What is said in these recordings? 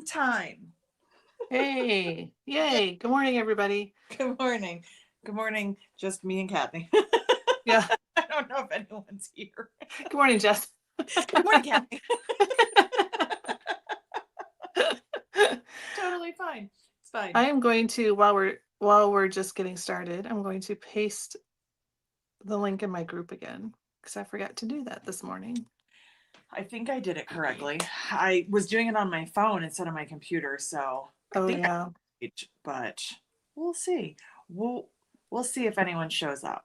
time. Hey, yay. Good morning, everybody. Good morning. Good morning, just me and Kathy. Yeah. I don't know if anyone's here. Good morning, Jess. Good morning, Kathy. Totally fine. It's fine. I am going to, while we're just getting started, I'm going to paste the link in my group again because I forgot to do that this morning. I think I did it correctly. I was doing it on my phone instead of my computer, so I think Yeah. but we'll see. We'll see if anyone shows up.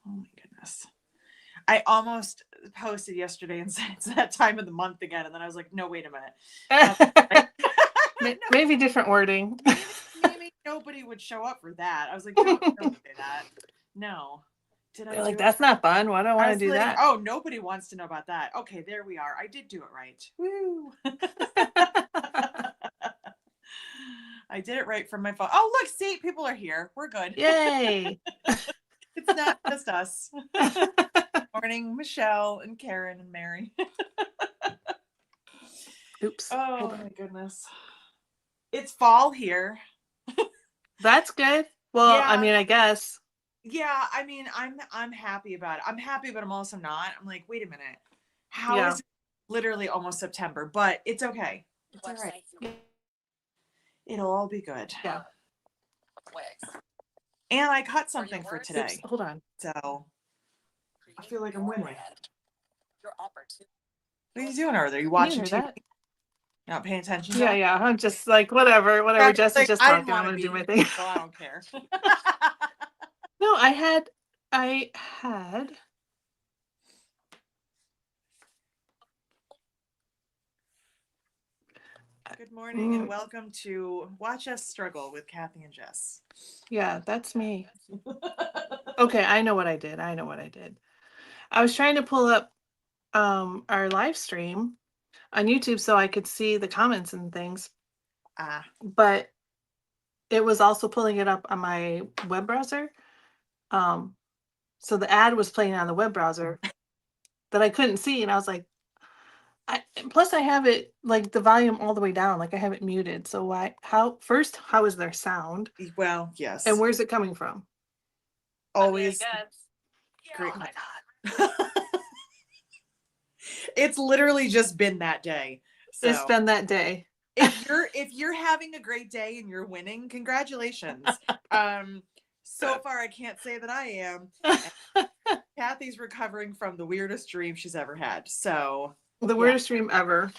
Oh my goodness. I almost posted yesterday and said it's that time of the month again, and then I was like, no, wait a minute. Maybe different wording. Maybe nobody would show up for that. I was like, don't say that. No. Did I They're do like, it? that's not fun. Why do I I want to was do like, that? oh, nobody wants to know about that. Okay, there we are. I did do it right. Woo. I did it right from my phone. Oh, look, see, people are here. We're good. Yay. It's not just us. Morning, Michelle and Karen and Mary. Oops. Oh my goodness. It's fall here. That's good. Well, Yeah. I mean, I guess. Yeah, I mean, I'm happy about it. I'm happy, but I'm also not. I'm like, wait a minute. How Yeah. is it literally almost September? But it's okay. It's all right. It'll all be good. Yeah. And I cut something for today. Oops. Hold on. So I feel like I'm winning. What are you doing over there? You watching hear TV? that? You're not paying attention? Yeah. I'm just like, whatever. Jess is just I talking. didn't I'm want going to to do be my here, thing. so I don't care. No, I had. Good morning and welcome to Watch Us Struggle with Kathy and Jess. Yeah, that's me. Okay, I know what I did. I was trying to pull up our live stream on YouTube so I could see the comments and things. But it was also pulling it up on my web browser. So the ad was playing on the web browser that I couldn't see, and I was like, plus I have it like the volume all the way down, like I have it muted. So how is their sound? Well, yes. And where's it coming from? Always. I mean, great. Oh my God. It's literally just been that day. So it's been that day. if you're having a great day and you're winning, congratulations. So far I can't say that I am. Kathy's recovering from the weirdest dream she's ever had. So the weirdest dream ever.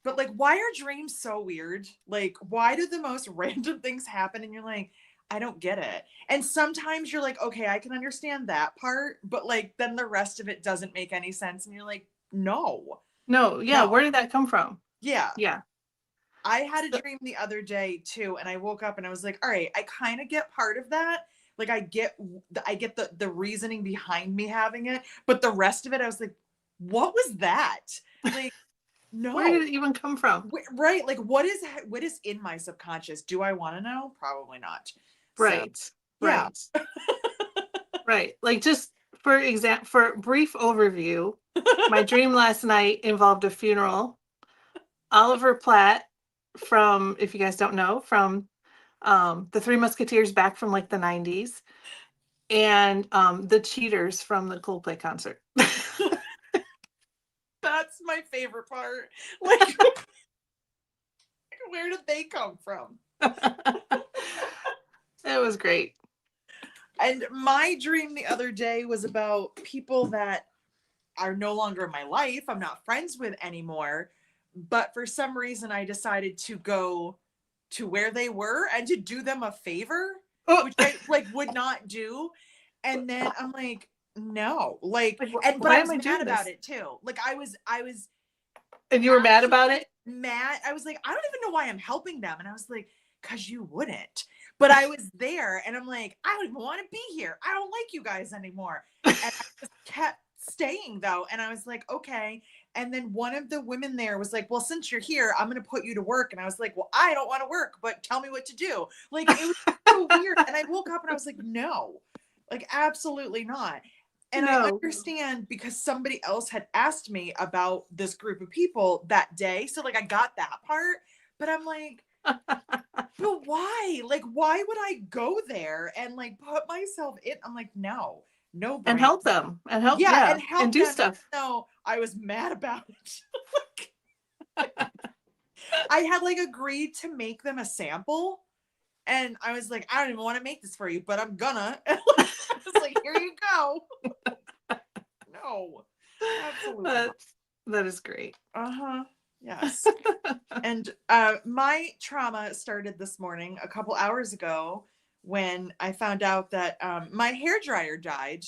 But like, why are dreams so weird? Like, why do the most random things happen and you're like, I don't get it. And sometimes you're like, okay, I can understand that part, but like then the rest of it doesn't make any sense and you're like, no. Where did that come from? Yeah. Yeah. I had a dream the other day too, and I woke up and I was like, all right, I kind of get part of that. Like I get the reasoning behind me having it, but the rest of it I was like, what was that? Like, no. Where did it even come from? Right? Like what is in my subconscious? Do I want to know? Probably not. Right. So, right. Yeah. Right. Like just for brief overview, my dream last night involved a funeral. Oliver Platt from, if you guys don't know, from the Three Musketeers back from like the 90s, and the Cheaters from the Coldplay concert. That's my favorite part. Like, where did they come from? It was great. And my dream the other day was about people that are no longer in my life. I'm not friends with anymore. But for some reason, I decided to go to where they were and to do them a favor, which I like would not do. And then I'm like, no, like, but I was mad about it too. Like I was. And you were mad about it? Mad. I was like, I don't even know why I'm helping them. And I was like, because you wouldn't. But I was there and I'm like, I don't even want to be here. I don't like you guys anymore. And I just kept staying though. And I was like, okay. And then one of the women there was like, well, since you're here, I'm going to put you to work. And I was like, well, I don't want to work, but tell me what to do. Like, it was so weird. And I woke up and I was like, no, like, absolutely not. And I No. understand because somebody else had asked me about this group of people that day. So like I got that part, but I'm like, but why? Like, why would I go there and like put myself in? I'm like, no, no And brain. help them and help, Yeah, yeah, and and help do them. stuff. No, I was mad about it. I had like agreed to make them a sample. And I was like, I don't even want to make this for you, but I'm gonna. And like, I was like, here you go. No, absolutely not. That is great. Uh-huh. Yes. And my trauma started this morning a couple hours ago when I found out that my hair dryer died.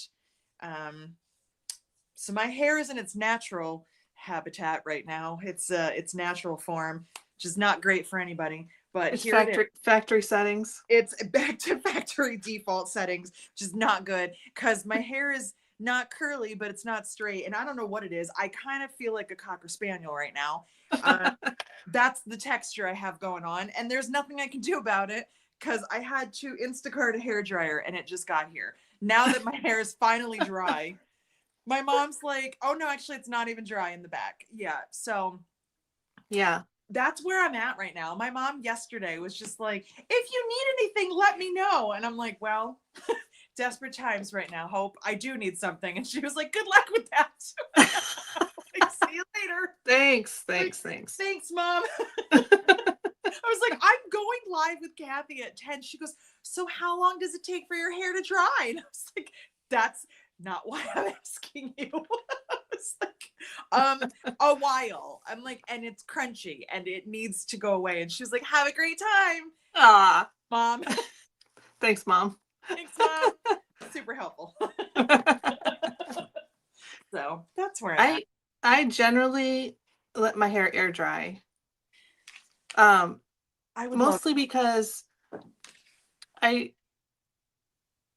So my hair is in its natural habitat right now. It's its natural form, which is not great for anybody. But It's here it is. factory settings. It's back to factory default settings, which is not good because my hair is not curly, but it's not straight. And I don't know what it is. I kind of feel like a Cocker Spaniel right now. That's the texture I have going on. And there's nothing I can do about it because I had to Instacart a hair dryer and it just got here. Now that my hair is finally dry, my mom's like, oh no, actually, it's not even dry in the back. Yeah. So Yeah. that's where I'm at right now. My mom yesterday was just like, if you need anything, let me know. And I'm like, well, desperate times right now, Hope. I do need something. And she was like, good luck with that. Like, see you later. Thanks. Like, thanks, Mom. I was like, I'm going live with Kathy at 10. She goes, so how long does it take for your hair to dry? And I was like, that's not why I'm asking you. I was like, a while. I'm like, and it's crunchy and it needs to go away. And she was like, have a great time. Ah, Mom. thanks, Mom. Thanks, Mom. Super helpful. So that's where I'm at. I generally let my hair air dry. I would Mostly love because I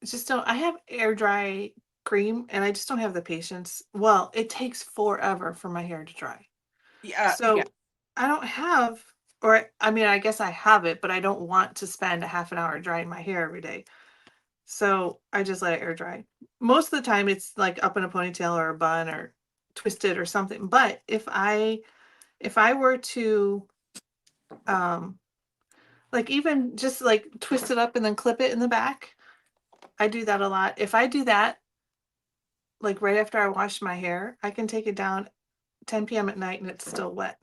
just don't, I have air dry cream and I just don't have the patience. Well, it takes forever for my hair to dry. yeah, So yeah. I don't have, or I mean, I guess I have it, but I don't want to spend a half an hour drying my hair every day. So I just let it air dry. Most of the time it's like up in a ponytail or a bun or twisted or something. But if I were to like even just like twist it up and then clip it in the back, I do that a lot. If I do that like right after I wash my hair, I can take it down 10 p.m. at night and it's still wet.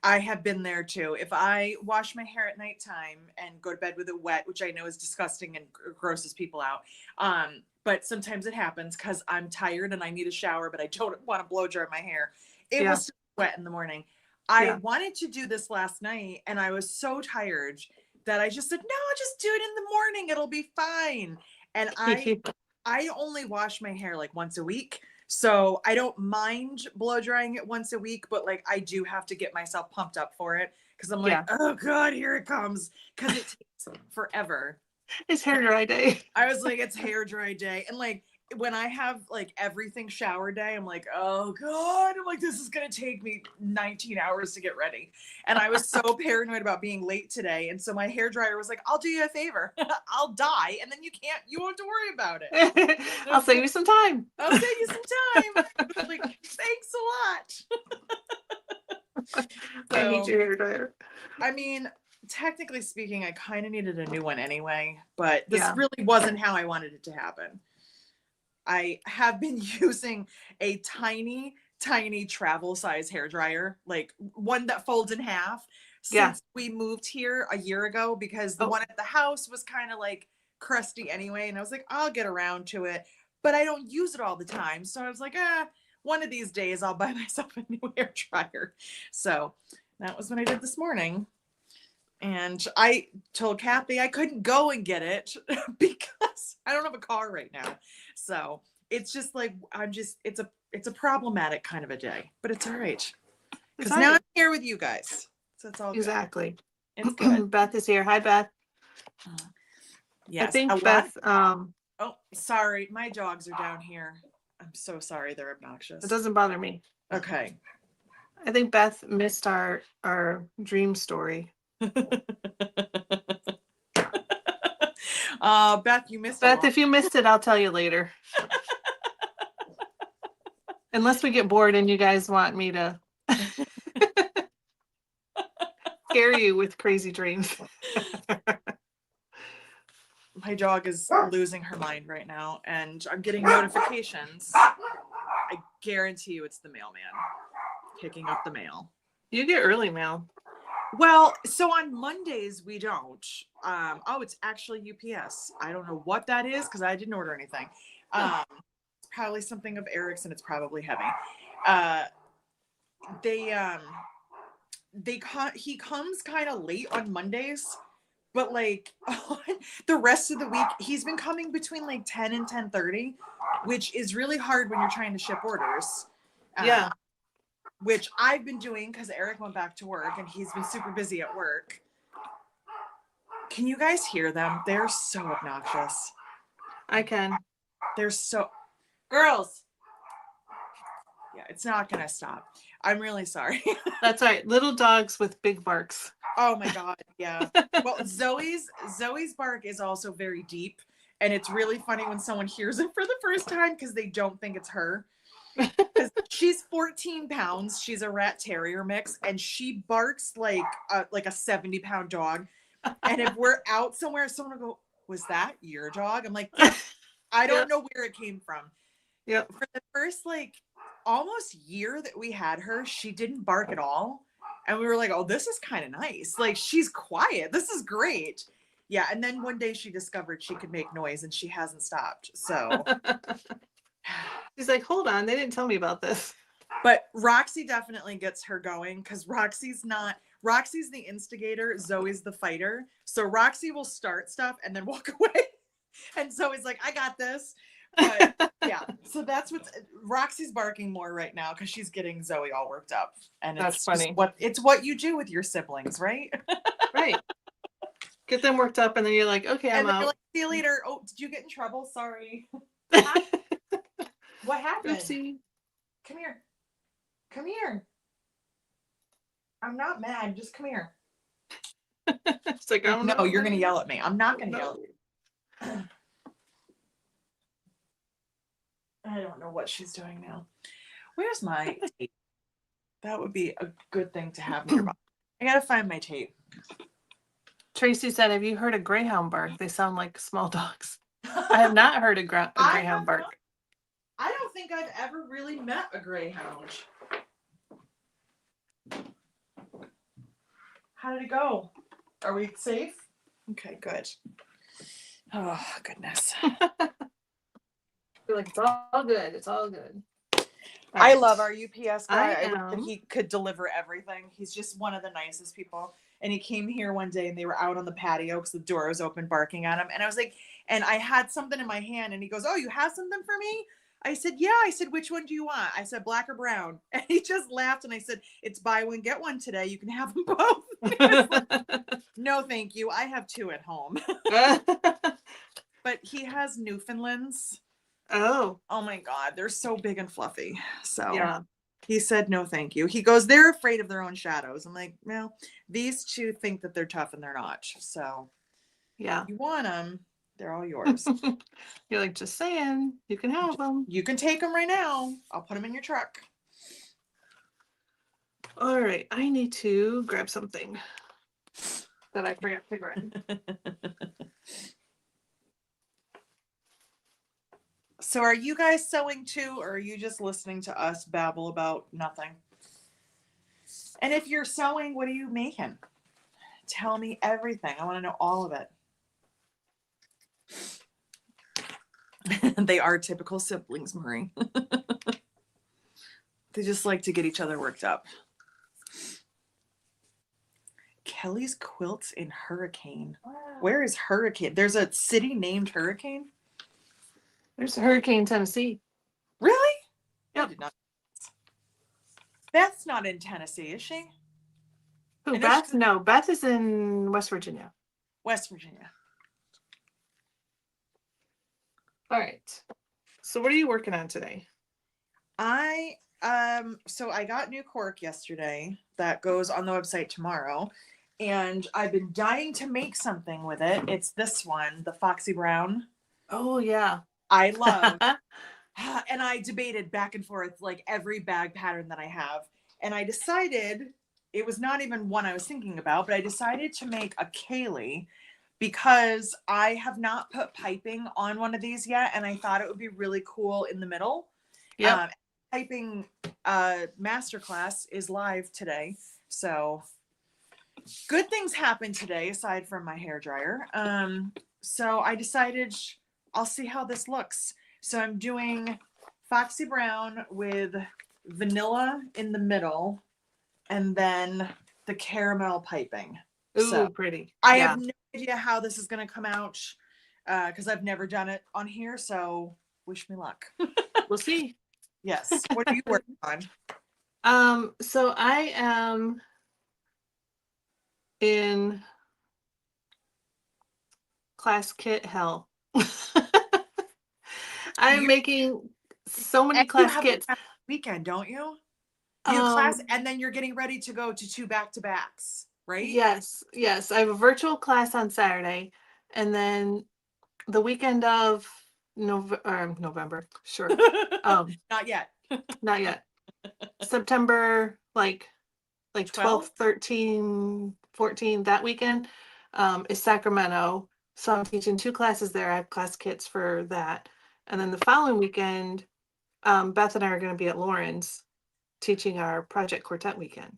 I have been there too. If I wash my hair at nighttime and go to bed with it wet, which I know is disgusting and grosses people out, but sometimes it happens because I'm tired and I need a shower, but I don't want to blow dry my hair. It Yeah. was still wet in the morning. I Yeah. wanted to do this last night and I was so tired that I just said, no, just do it in the morning. It'll be fine. And I only wash my hair like once a week. So I don't mind blow drying it once a week, but like I do have to get myself pumped up for it because I'm like, Yeah. oh God, here it comes. Because it takes forever. It's hair dry day. I was like, it's hair dry day. And like when I have like everything shower day, I'm like, oh God, I'm like, this is gonna take me 19 hours to get ready. And I was so paranoid about being late today. And so my hair dryer was like, I'll do you a favor. I'll die. And then you won't have to worry about it. I'll save you some time. I'll save you some time. I was like, thanks a lot. I need So, your hair dryer. I mean, technically speaking, I kind of needed a new one anyway, but this Yeah. really wasn't how I wanted it to happen. I have been using a tiny, tiny travel size hair dryer, like one that folds in half, Yeah. since we moved here a year ago because the Oh. one at the house was kind of like crusty anyway. And I was like, I'll get around to it, but I don't use it all the time. So I was like, one of these days I'll buy myself a new hair dryer. So that was what I did this morning. And I told Kathy I couldn't go and get it because I don't have a car right now. So it's just like it's a problematic kind of a day, but it's all right. Because now I'm here with you guys. So it's all good. Exactly. It's good. Beth is here. Hi, Beth. Yes. I think Beth, oh, sorry. My dogs are down here. I'm so sorry. They're obnoxious. it doesn't bother me. Okay. I think Beth missed our dream story. Beth, you missed Beth, if you missed it, I'll tell you later. Unless we get bored and you guys want me to scare you with crazy dreams. My dog is losing her mind right now, and I'm getting notifications. I guarantee you it's the mailman picking up the mail. You get early mail. Well, so on Mondays we don't. It's actually UPS. I don't know what that is because I didn't order anything. It's probably something of Eric's, and it's probably heavy. He comes kind of late on Mondays, but like the rest of the week he's been coming between like 10 and 10:30, which is really hard when you're trying to ship orders. Yeah. Which I've been doing because Eric went back to work and he's been super busy at work. Can you guys hear them? They're so obnoxious. I can. They're so... Girls! Yeah, it's not going to stop. I'm really sorry. That's right. Little dogs with big barks. Oh my God, yeah. Well, Zoe's bark is also very deep. And it's really funny when someone hears it for the first time because they don't think it's her. Because she's 14 pounds. She's a rat terrier mix, and she barks like a 70-pound dog. And if we're out somewhere, someone will go, "Was that your dog?" I'm like, yeah. I don't know where it came from. Yeah. For the first like almost year that we had her, she didn't bark at all, and we were like, "Oh, this is kind of nice. Like she's quiet. This is great." Yeah. And then one day she discovered she could make noise, and she hasn't stopped. So. She's like, hold on, they didn't tell me about this. But Roxy definitely gets her going because Roxy's the instigator, Zoe's the fighter. So Roxy will start stuff and then walk away. And Zoe's like, I got this. But yeah, so that's Roxy's barking more right now because she's getting Zoe all worked up. And that's funny. It's what you do with your siblings, right? Right. Get them worked up and then you're like, okay, I'm out. You're like, see you later. Oh, did you get in trouble? Sorry. What happened? Oopsie. Come here. Come here. I'm not mad. Just come here. It's like, oh no, you're going to yell at me. I'm not going to yell at you. I don't know what she's doing now. Where's my tape? That would be a good thing to have nearby. I got to find my tape. Tracy said, have you heard a greyhound bark? They sound like small dogs. I have not heard a greyhound bark. I don't think I've ever really met a greyhound. How did it go? Are we safe? Okay, good. Oh, goodness. You're like, it's all good. It's all good. I love our UPS guy. I wish that he could deliver everything. He's just one of the nicest people. And he came here one day and they were out on the patio because the door was open barking at him. And I was like, and I had something in my hand and he goes, "Oh, you have something for me?" I said, "Yeah." I said, "Which one do you want?" I said, "Black or brown?" And he just laughed and I said, "It's buy one, get one today. You can have them both." Like, no, thank you. I have two at home. But he has Newfoundlands. Oh my God. They're so big and fluffy. So yeah. He said, "No, thank you." He goes, "They're afraid of their own shadows." I'm like, well, these two think that they're tough and they're not. So yeah, you want them. They're all yours. You're like, just saying, you can have them. You can take them right now. I'll put them in your truck. All right. I need to grab something that I forgot to grab. So are you guys sewing too, or are you just listening to us babble about nothing? And if you're sewing, what are you making? Tell me everything. I want to know all of it. They are typical siblings, Marie. They just like to get each other worked up. Kelly's quilts in Hurricane. Wow. Where is Hurricane? There's a city named Hurricane? There's Hurricane, Tennessee. Really? Yep. Beth's not in Tennessee, is she? Who, Beth? No, Beth is in West Virginia. West Virginia. All right. So what are you working on today? So I got new cork yesterday that goes on the website tomorrow, and I've been dying to make something with it. It's this one, the Foxy Brown. Oh yeah. I love And I debated back and forth like every bag pattern that I have. And I decided it was not even one I was thinking about, but I decided to make a Kaylee because I have not put piping on one of these yet. And I thought it would be really cool in the middle. Yep. Piping masterclass is live today. So good things happened today aside from my hair dryer. So I decided I'll see how this looks. So I'm doing Foxy Brown with vanilla in the middle and then the caramel piping. So Ooh, pretty. I Yeah. have no idea how this is going to come out because I've never done it on here. So wish me luck. We'll see. Yes. What are you working on? So I am in class kit hell. I am You making so many and you class have a kits. weekend, don't you? You class Um, and then you're getting ready to go to two back-to-backs, right? yes, yes. I have a virtual class on Saturday, and then the weekend of November, sure. Not yet. Not yet. September, like 12, 12? 13, 14, that weekend, is Sacramento. So I'm teaching two classes there. I have class kits for that. And then the following weekend, Beth and I are going to be at Lauren's teaching our project quartet weekend.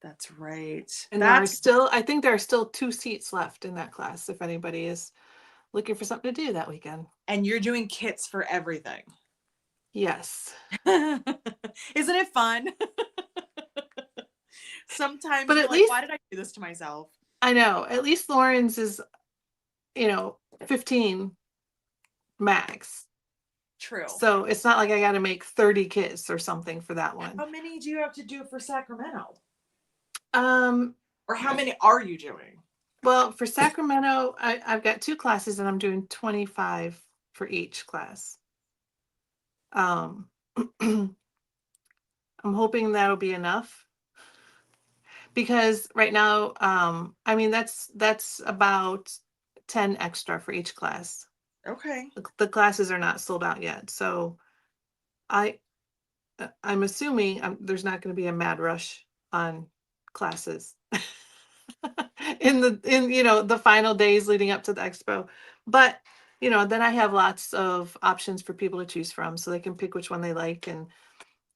That's right. And That's I think there are still 2 seats left in that class if anybody is looking for something to do that weekend. and you're doing kits for everything. Yes. Isn't it fun? Sometimes But you're at like, least, why did I do this to myself? I know, at least Lauren's is, 15 max. True. So it's not like I got to make 30 kits or something for that one. How many do you have to do for Sacramento? Um, Or how many are you doing? well, for Sacramento, I've got 2 classes and I'm doing 25 for each class. Um, I'm hoping that'll be enough because right now, I mean, that's about 10 extra for each class. Okay. The classes are not sold out yet. So I, I'm assuming there's not going to be a mad rush on classes in the final days leading up to the expo. But then I have lots of options for people to choose from, so they can pick which one they like, and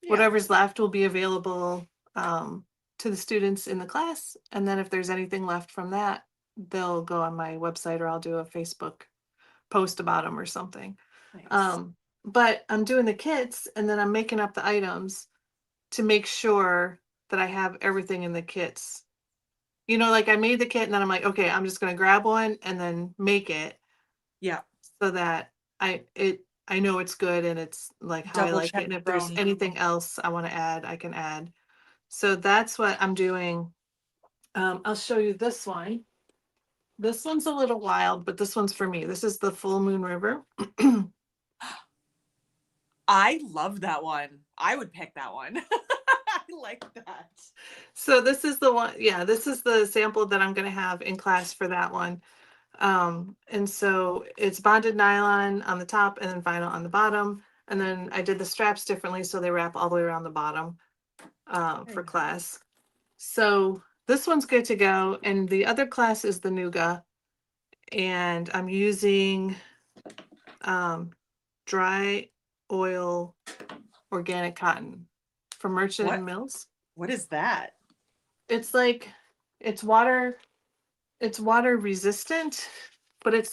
Yeah. whatever's left will be available to the students in the class. And then if there's anything left from that, they'll go on my website or I'll do a Facebook post about them or something. Nice. But I'm doing the kits and then I'm making up the items to make sure that I have everything in the kits. Like I made the kit and then I'm like, okay, I'm just gonna grab one and then make it Yeah. so that I know it's good and it's like how I Double like it. check And if your there's own. anything else I want to add, I can add. So that's what I'm doing. I'll show you this one. This one's a little wild, but this one's for me. This is the Full Moon River. I love that one. I would pick that one. I like that. So this is the one, yeah, this is the sample that I'm going to have in class for that one. And so it's bonded nylon on the top and then vinyl on the bottom. And then I did the straps differently so they wrap all the way around the bottom for class. So this one's good to go. And the other class is the Nuga. And I'm using dry oil organic cotton from Merchant What? and Mills. What is that? It's like it's water resistant, but it's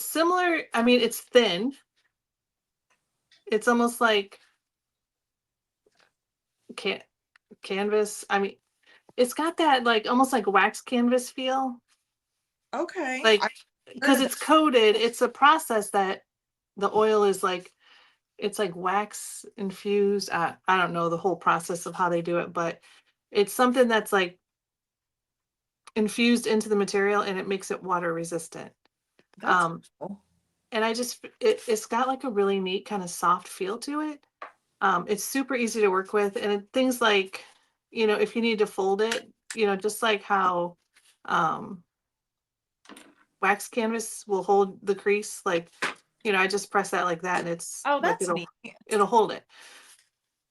similar. I mean, it's thin. It's almost like canvas. I mean, it's got that like almost like wax canvas feel. Okay. Like I because it's coated, it's a process that the oil is like it's like wax infused. I don't know the whole process of how they do it, but it's something that's like infused into the material and it makes it water resistant. That's Um, cool. and it's got like a really neat kind of soft feel to it. It's super easy to work with, and things like, if you need to fold it, just like how wax canvas will hold the crease, like I just press that like that and it's Oh, like that's neat. it'll hold it.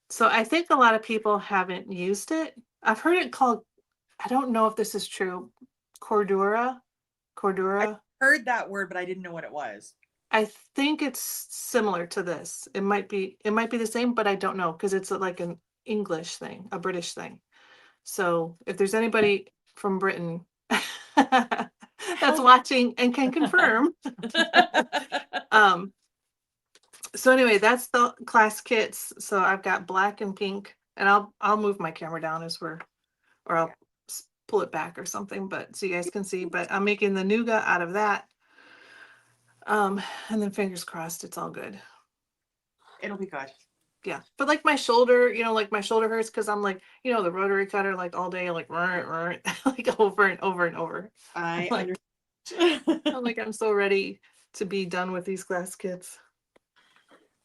So I think a lot of people haven't used it. I've heard it called, I don't know if this is true, Cordura. I Cordura. heard that word, but I didn't know what it was. I think it's similar to this. It might be the same, but I don't know because it's like an English thing, a British thing. So if there's anybody from Britain that's Hell yeah. watching and can confirm, um, so anyway, that's the class kits. So I've got black and pink, and I'll move my camera down or I'll pull it back or something, but so you guys can see. But I'm making the nougat out of that. And then fingers crossed, it's all good. It'll be good. Yeah, but like my shoulder, like my shoulder hurts because I'm like, the rotary cutter like all day, like like over and over and over. I Like, understand. I'm like, I'm so ready to be done with these class kits.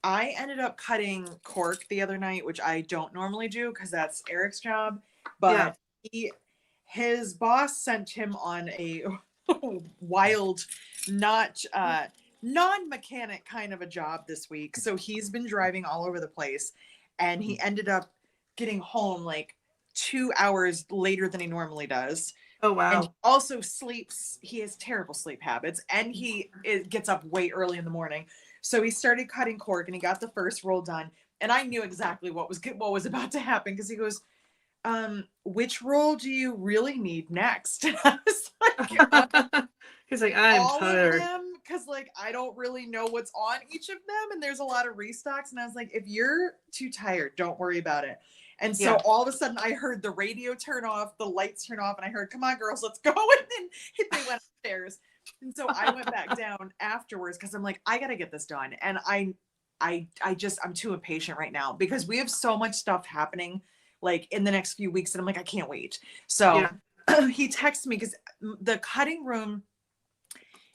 I ended up cutting cork the other night, which I don't normally do because that's Eric's job. Yeah. But his boss sent him on a wild, not non-mechanic kind of a job this week. So he's been driving all over the place, and he ended up getting home like 2 hours later than he normally does. Oh And he wow. also sleeps. He has terrible sleep habits, and it gets up way early in the morning. So he started cutting cork, and he got the first roll done. And I knew exactly what was about to happen because he goes, "Which roll do you really need next?" And I was like, He's like, I'm all of tired. them, because like I don't really know what's on each of them, and there's a lot of restocks. And I was like, if you're too tired, don't worry about it. And so Yeah. all of a sudden I heard the radio turn off, the lights turn off, and I heard, "Come on, girls, let's go." And then they went upstairs. And so I went back down afterwards because I'm like, I gotta get this done. And I'm too impatient right now because we have so much stuff happening like in the next few weeks, and I'm like, I can't wait. So Yeah. he texted me because the cutting room,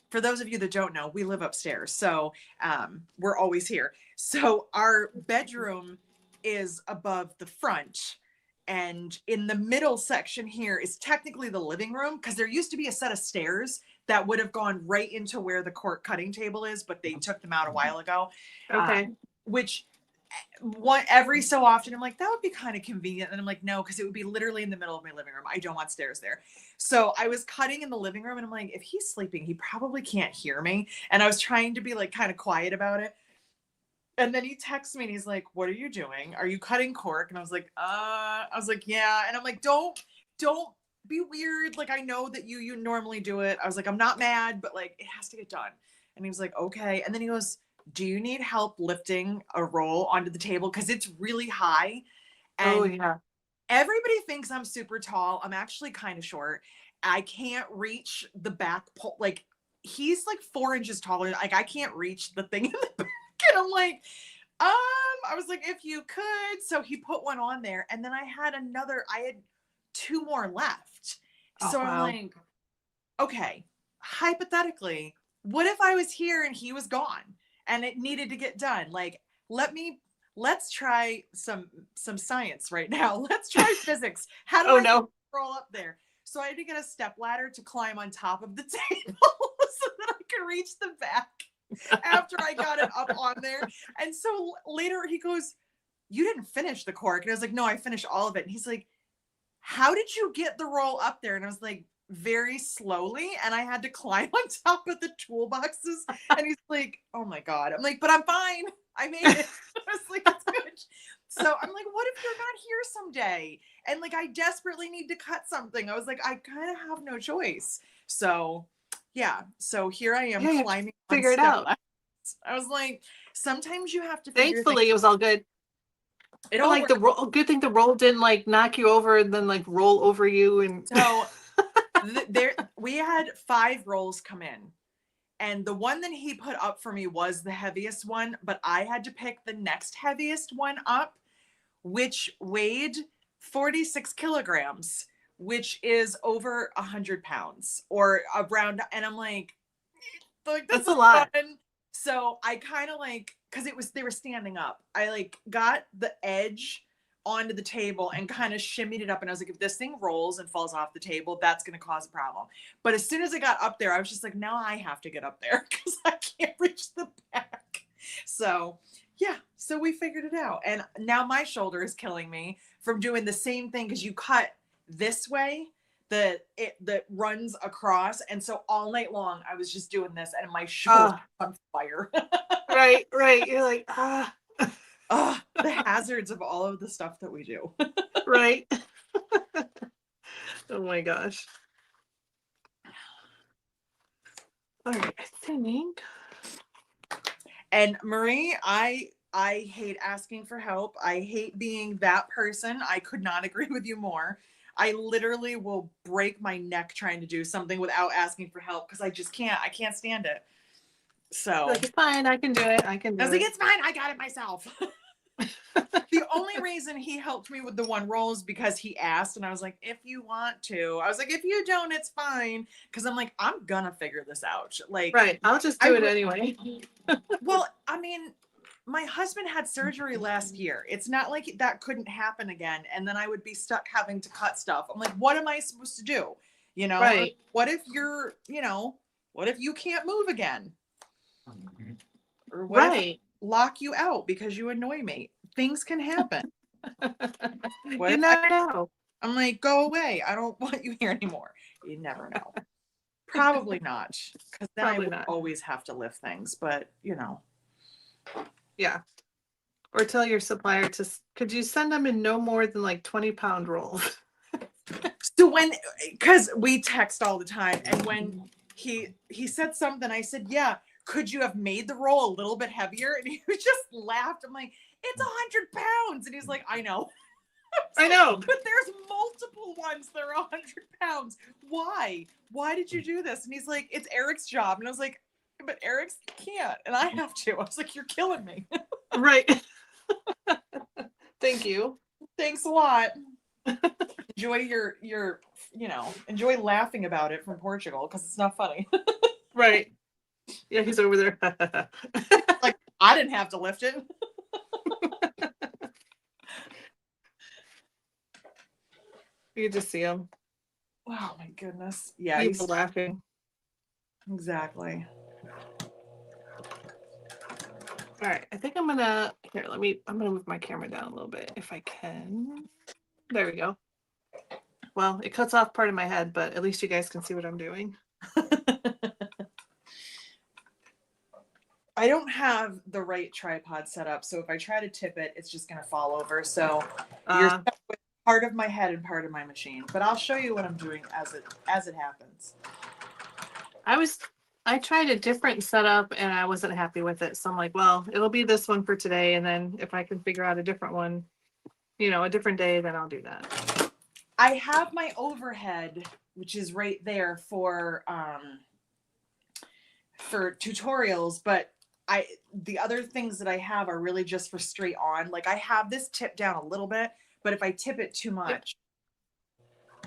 for those of you that don't know, we live upstairs. So we're always here. So our bedroom is above the front. And in the middle section here is technically the living room because there used to be a set of stairs that would have gone right into where the cork cutting table is, but they took them out a while ago. Okay. Which every so often I'm like, that would be kind of convenient. And I'm like, no, because it would be literally in the middle of my living room. I don't want stairs there. So I was cutting in the living room, and I'm like, if he's sleeping, he probably can't hear me. And I was trying to be like kind of quiet about it. And then he texts me and he's like, "What are you doing? Are you cutting cork?" And I was like, yeah. And I'm like, don't be weird. Like, I know that you normally do it. I was like, I'm not mad, but like, it has to get done. And he was like, okay. And then he goes, "Do you need help lifting a roll onto the table? Because it's really high." Oh And yeah. everybody thinks I'm super tall. I'm actually kind of short. I can't reach the back pole. Like, he's like 4 inches taller. Like, I can't reach the thing in the back. And I'm like, I was like, if you could. So he put one on there. And then I had 2 more left. Oh So I'm wow. like, okay, hypothetically, what if I was here and he was gone and it needed to get done? Like, let's try some science right now. Let's try physics. How do Oh I no. roll up there? So I had to get a step ladder to climb on top of the table so that I could reach the back after I got it up on there. And so later he goes, "You didn't finish the cork." And I was like, "No, I finished all of it." And he's like, "How did you get the roll up there?" And I was like, "Very slowly." And I had to climb on top of the toolboxes. And he's like, "Oh my God." I'm like, "But I'm fine. I made it." I was like, "It's good." So I'm like, what if you're not here someday? And like, I desperately need to cut something. I was like, I kind of have no choice. So yeah. So here I am Yeah, you climbing on figure it step. out. I was like, sometimes you have to figure things. Thankfully, it was all good. It And all like worked. the roll, good thing the roll didn't like knock you over and then like roll over you and So there we had 5 rolls come in. And the one that he put up for me was the heaviest one, but I had to pick the next heaviest one up, which weighed 46 kilograms, which is over 100 pounds or around. And I'm like, this that's a is lot. fun. So I kind of like, because they were standing up. I like got the edge onto the table and kind of shimmied it up. And I was like, if this thing rolls and falls off the table, that's going to cause a problem. But as soon as I got up there, I was just like, now I have to get up there because I can't reach the back. So yeah, so we figured it out. And now my shoulder is killing me from doing the same thing because you cut this way that runs across. And so all night long, I was just doing this and my shoulder on fire. Right. You're like, the hazards of all of the stuff that we do. Right. Oh my gosh. All right, I think. And Marie, I hate asking for help. I hate being that person. I could not agree with you more. I literally will break my neck trying to do something without asking for help because I just can't. I can't stand it. So Like, it's fine. I can do it. I was like, it's fine. I got it myself. The only reason he helped me with the one roll is because he asked, and I was like, if you want to. I was like, if you don't, it's fine. Because I'm like, I'm gonna figure this out. Like, right. I'll just do it anyway. Well, I mean, my husband had surgery last year. It's not like that couldn't happen again. And then I would be stuck having to cut stuff. I'm like, what am I supposed to do? You know, right. What if you're, what if you can't move again? Or what if I lock you out because you annoy me? Things can happen. You never know. I'm like, go away. I don't want you here anymore. You never know. Probably not. Because then I would always have to lift things, but Yeah. Or tell your supplier could you send them in no more than like 20-pound rolls? So because we text all the time, and when he said something, I said, yeah, could you have made the roll a little bit heavier? And he just laughed. I'm like, it's 100 pounds. And he's like, I know. I know. But there's multiple ones that are 100 pounds. Why did you do this? And he's like, it's Eric's job. And I was like, but Eric's can't, and I have to. I was like, you're killing me. Right. Thank you. Thanks a lot. Enjoy your enjoy laughing about it from Portugal because it's not funny. Right. Yeah, he's over there. Like, I didn't have to lift it. You can just see him. Oh my goodness. Yeah, he's laughing. Exactly. All right, I think I'm gonna move my camera down a little bit if I can. There we go. Well, it cuts off part of my head, but at least you guys can see what I'm doing. I don't have the right tripod set up, so if I try to tip it, it's just gonna fall over. So you're stuck with part of my head and part of my machine. But I'll show you what I'm doing as it happens. I tried a different setup and I wasn't happy with it. So I'm like, well, it'll be this one for today. And then if I can figure out a different one, a different day, then I'll do that. I have my overhead, which is right there for tutorials, but the other things that I have are really just for straight on. Like I have this tip down a little bit, but if I tip it too much,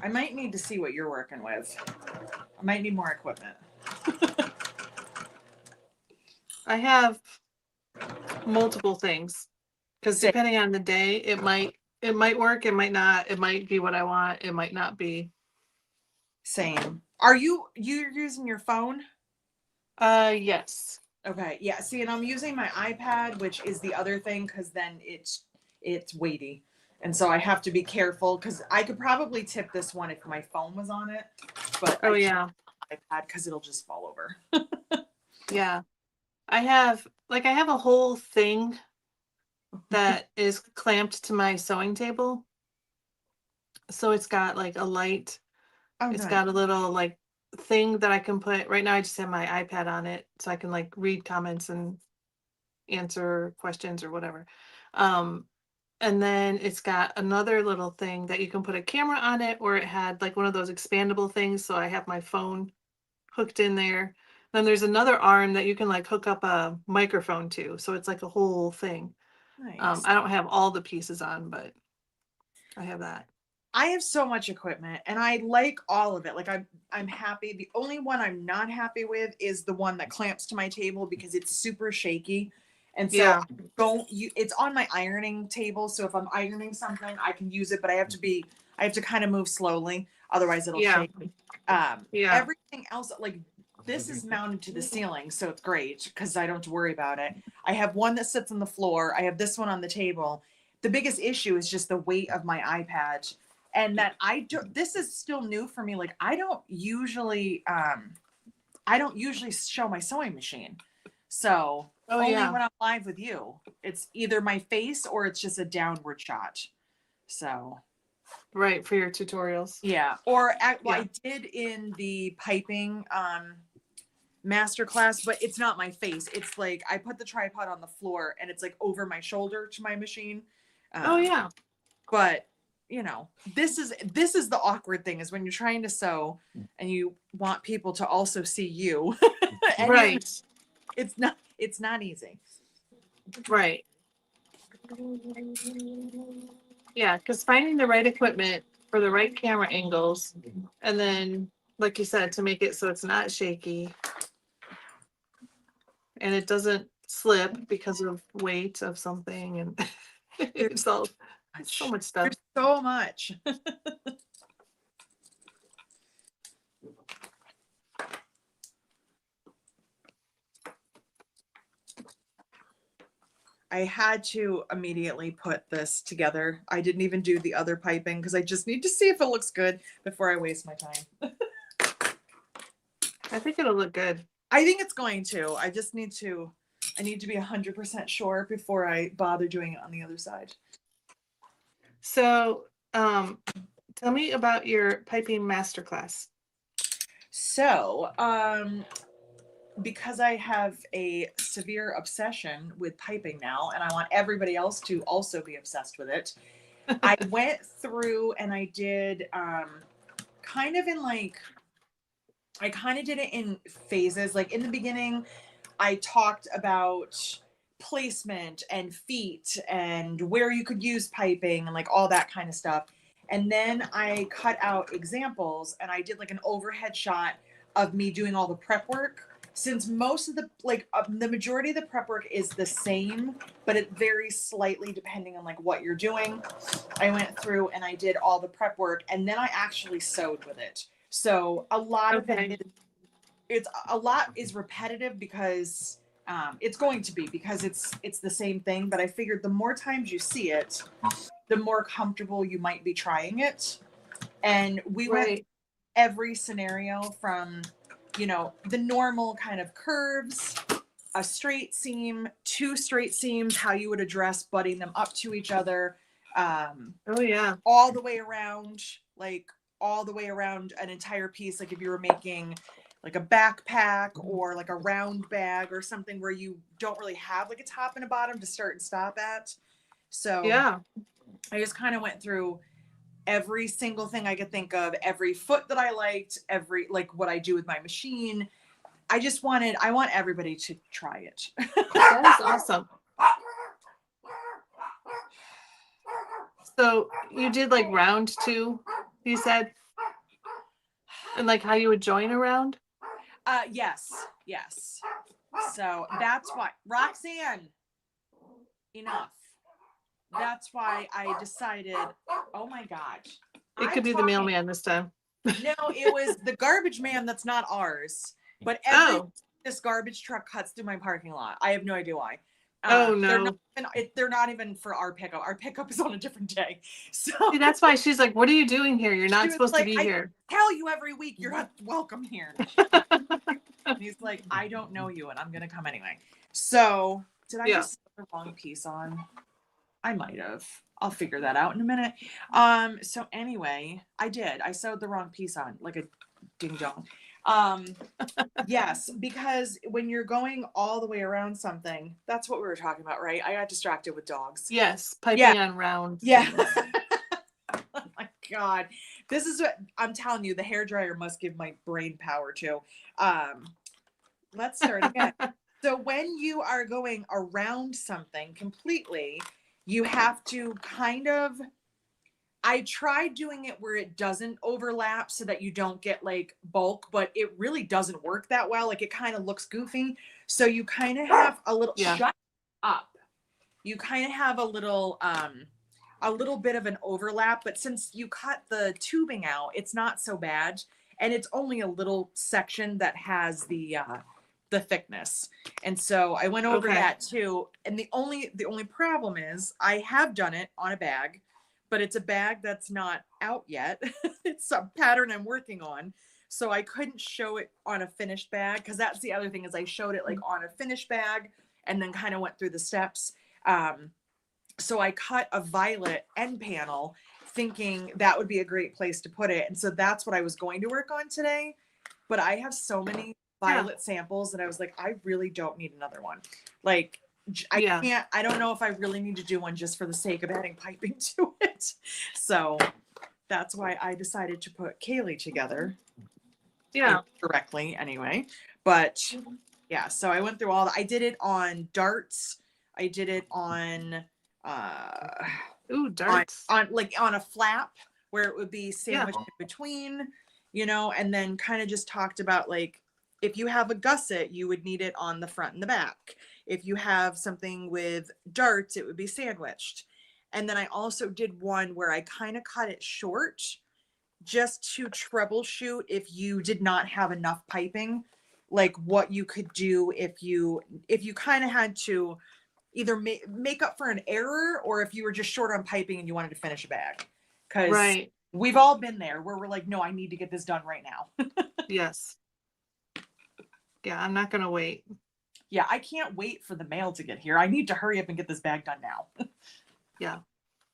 I might need to see what you're working with. I might need more equipment. I have multiple things because depending on the day, it might work, it might not, it might be what I want, it might not be. Same. Are you're using your phone? Yes. Okay. Yeah. See, and I'm using my iPad, which is the other thing, because then it's weighty. And so I have to be careful because I could probably tip this one if my phone was on it. But yeah. iPad because it'll just fall over. Yeah. I have a whole thing that is clamped to my sewing table. So it's got like a light. It's got a little like thing that I can put. Right now I just have my iPad on it so I can like read comments and answer questions or whatever. And then it's got another little thing that you can put a camera on it, or it had like one of those expandable things. So I have my phone hooked in there. Then there's another arm that you can like hook up a microphone to. So it's like a whole thing. Nice. I don't have all the pieces on, but I have that. I have so much equipment and I like all of it. Like I'm happy. The only one I'm not happy with is the one that clamps to my table because it's super shaky. And so Yeah. it's on my ironing table. So if I'm ironing something, I can use it, but I have to kind of move slowly. Otherwise it'll Yeah. shake. Yeah. Everything else, like this is mounted to the ceiling. So it's great because I don't have to worry about it. I have one that sits on the floor. I have this one on the table. The biggest issue is just the weight of my iPad, and that this is still new for me. Like I don't usually show my sewing machine. So Oh only yeah. when I'm live with you, it's either my face or it's just a downward shot. So Right, for your tutorials. yeah. Yeah. I did in the piping masterclass, but it's not my face. It's like I put the tripod on the floor and it's like over my shoulder to my machine. Oh Um, yeah. but you know, this is the awkward thing is when you're trying to sew and you want people to also see you. And Right. it's not easy. Right. Yeah, because finding the right equipment for the right camera angles, and then, like you said, to make it so it's not shaky and it doesn't slip because of weight of something, and it's all so much stuff. There's so much. I had to immediately put this together. I didn't even do the other piping because I just need to see if it looks good before I waste my time. I think it'll look good. I think it's going to. I need to be 100% sure before I bother doing it on the other side. So, tell me about your piping masterclass. So, because I have a severe obsession with piping now, and I want everybody else to also be obsessed with it, I went through and I did kind of in like, I kind of did it in phases. Like in the beginning, I talked about placement and feet and where you could use piping and like all that kind of stuff. And then I cut out examples and I did like an overhead shot of me doing all the prep work. Since most of the majority of the prep work is the same, but it varies slightly depending on like what you're doing. I went through and I did all the prep work and then I actually sewed with it. So a lot of it is repetitive because it's going to be because it's the same thing. But I figured the more times you see it, the more comfortable you might be trying it. And we went every scenario from, the normal kind of curves, a straight seam, two straight seams, how you would address butting them up to each other. Oh yeah. All the way around, an entire piece. Like if you were making like a backpack or like a round bag or something where you don't really have like a top and a bottom to start and stop at. So yeah, I just kind of went through every single thing I could think of, every foot that I liked, like what I do with my machine. I want everybody to try it. that is awesome. So you did like round 2, you said? And like how you would join a round? Yes. So that's why, Roxanne, enough. That's why I decided, oh my gosh. It could be the mailman this time. No, it was the garbage man that's not ours. But this garbage truck cuts through my parking lot. I have no idea why. Oh no. They're not even for our pickup. Our pickup is on a different day. So see, that's why she's like, what are you doing here? You're not supposed to be here. I tell you every week you're not welcome here. And he's like, I don't know you and I'm gonna come anyway. So did I just put the wrong piece on? I might have. I'll figure that out in a minute. So anyway, I sewed the wrong piece on, like a ding dong. Yes, because when you're going all the way around something, that's what we were talking about, right? I got distracted with dogs. Yes, piping on round. Yeah. Oh my God. This is what I'm telling you, the hairdryer must give my brain power to. Let's start again. So when you are going around something completely, you have to I tried doing it where it doesn't overlap so that you don't get like bulk, but it really doesn't work that well. Like it kind of looks goofy. So you kind of have a little shut. up, you kind of have a little bit of an overlap, but since you cut the tubing out, it's not so bad. And it's only a little section that has the thickness. And so I went over Okay. that too. And the only problem is I have done it on a bag, but it's a bag that's not out yet. It's a pattern I'm working on. So I couldn't show it on a finished bag, because that's the other thing, is I showed it like on a finished bag and then kind of went through the steps. So I cut a violet end panel thinking that would be a great place to put it. And so that's what I was going to work on today. But I have so many violet samples that I was like, I really don't need another one. Like, I don't know if I really need to do one just for the sake of adding piping to it. So that's why I decided to put Kaylee together. Yeah. Correctly anyway. But yeah, so I went through all I did it on darts. I did it on darts. on a flap where it would be sandwiched in between, and then kind of just talked about, like, if you have a gusset, you would need it on the front and the back. If you have something with darts, it would be sandwiched. And then I also did one where I kind of cut it short just to troubleshoot if you did not have enough piping, like what you could do if you kind of had to either make up for an error, or if you were just short on piping and you wanted to finish a bag. Because we've all been there where we're like, no, I need to get this done right now. Yes. Yeah, I'm not going to wait. Yeah, I can't wait for the mail to get here. I need to hurry up and get this bag done now. Yeah.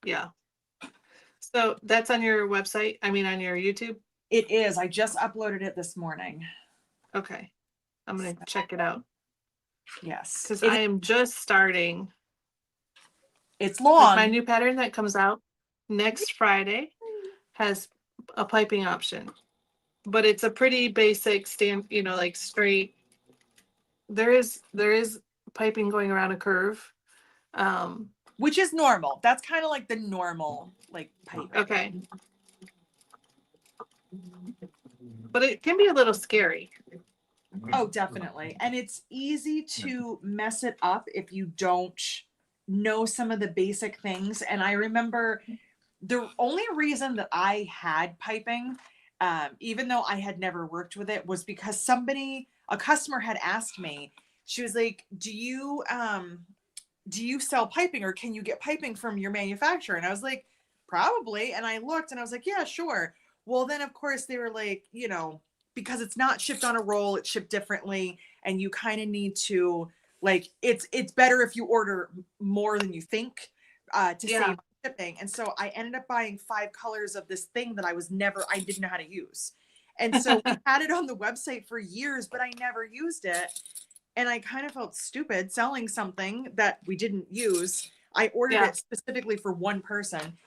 Yeah. So that's on your website? I mean, on your YouTube? It is. I just uploaded it this morning. Okay. I'm going to check it out. Yes. Because I am just starting. It's long. Like my new pattern that comes out next Friday has a piping option. But it's a pretty basic like straight. There is piping going around a curve. Which is normal. That's kind of like the normal, like, piping. Okay. But it can be a little scary. Oh, definitely. And it's easy to mess it up if you don't know some of the basic things. And I remember the only reason that I had piping, even though I had never worked with it, was because a customer had asked me, she was like, do you sell piping, or can you get piping from your manufacturer? And I was like, probably. And I looked and I was like, yeah, sure. Well, then of course they were like, because it's not shipped on a roll, it's shipped differently. And you kind of need to, like, it's better if you order more than you think to save shipping. And so I ended up buying 5 colors of this thing that I didn't know how to use. And so we had it on the website for years, but I never used it. And I kind of felt stupid selling something that we didn't use. I ordered it specifically for one person,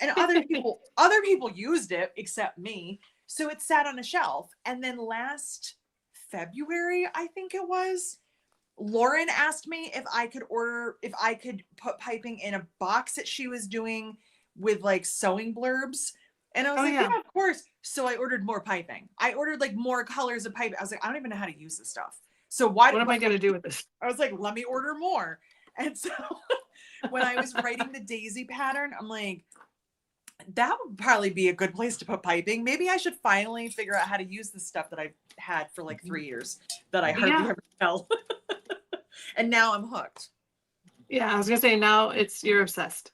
and other people used it except me. So it sat on a shelf. And then last February, I think it was, Lauren asked me if I could put piping in a box that she was doing with, like, sewing blurbs. And I was yeah, of course. So I ordered more piping. I ordered, like, more colors of piping. I was like, I don't even know how to use this stuff. So what am I going to do with this? I was like, let me order more. And so when I was writing the daisy pattern, I'm like, that would probably be a good place to put piping. Maybe I should finally figure out how to use this stuff that I've had for like 3 years that I hardly ever sell. And now I'm hooked. Yeah, I was going to say, now you're obsessed.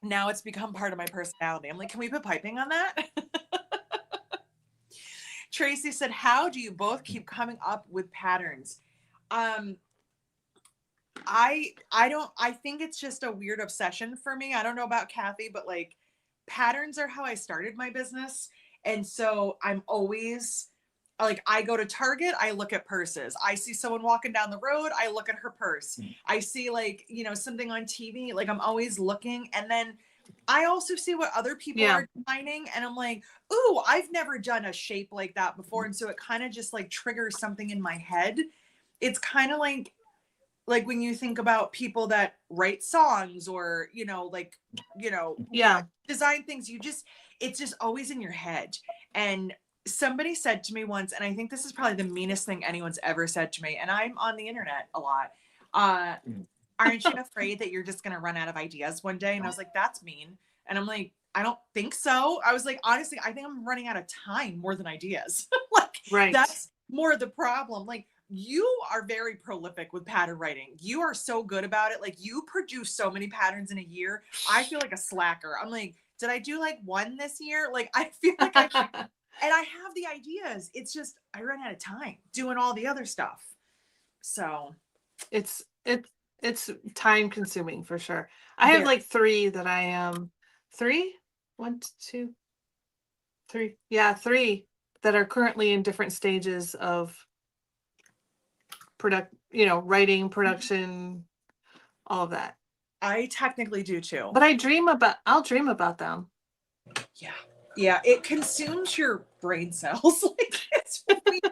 Now it's become part of my personality. I'm like, can we put piping on that? Tracy said, how do you both keep coming up with patterns? I think it's just a weird obsession for me. I don't know about Kathy, but, like, patterns are how I started my business. And so I'm always, like, I go to Target, I look at purses. I see someone walking down the road, I look at her purse. I see, like, something on TV, like, I'm always looking. And then I also see what other people are designing, and I'm like, ooh, I've never done a shape like that before. And so it kind of just, like, triggers something in my head. It's kind of like when you think about people that write songs or, design things, it's just always in your head. And somebody said to me once, and I think this is probably the meanest thing anyone's ever said to me, and I'm on the internet a lot. uh, aren't you afraid that you're just going to run out of ideas one day? And I was like, that's mean. And I'm like, I don't think so. I was like, honestly, I think I'm running out of time more than ideas. Like, Right. that's more the problem. Like, you are very prolific with pattern writing. You are so good about it. Like, you produce so many patterns in a year. I feel like a slacker. I'm like, did I do like one this year? Like, I feel like I should. And I have the ideas. It's just, I run out of time doing all the other stuff. So, It's it's time consuming for sure. I have very. like three that I three, one, two, three. Yeah, three that are currently in different stages of writing, production, all of that. I technically do too. But I'll dream about them. Yeah. Yeah. It consumes your brain cells. Like, it's weird.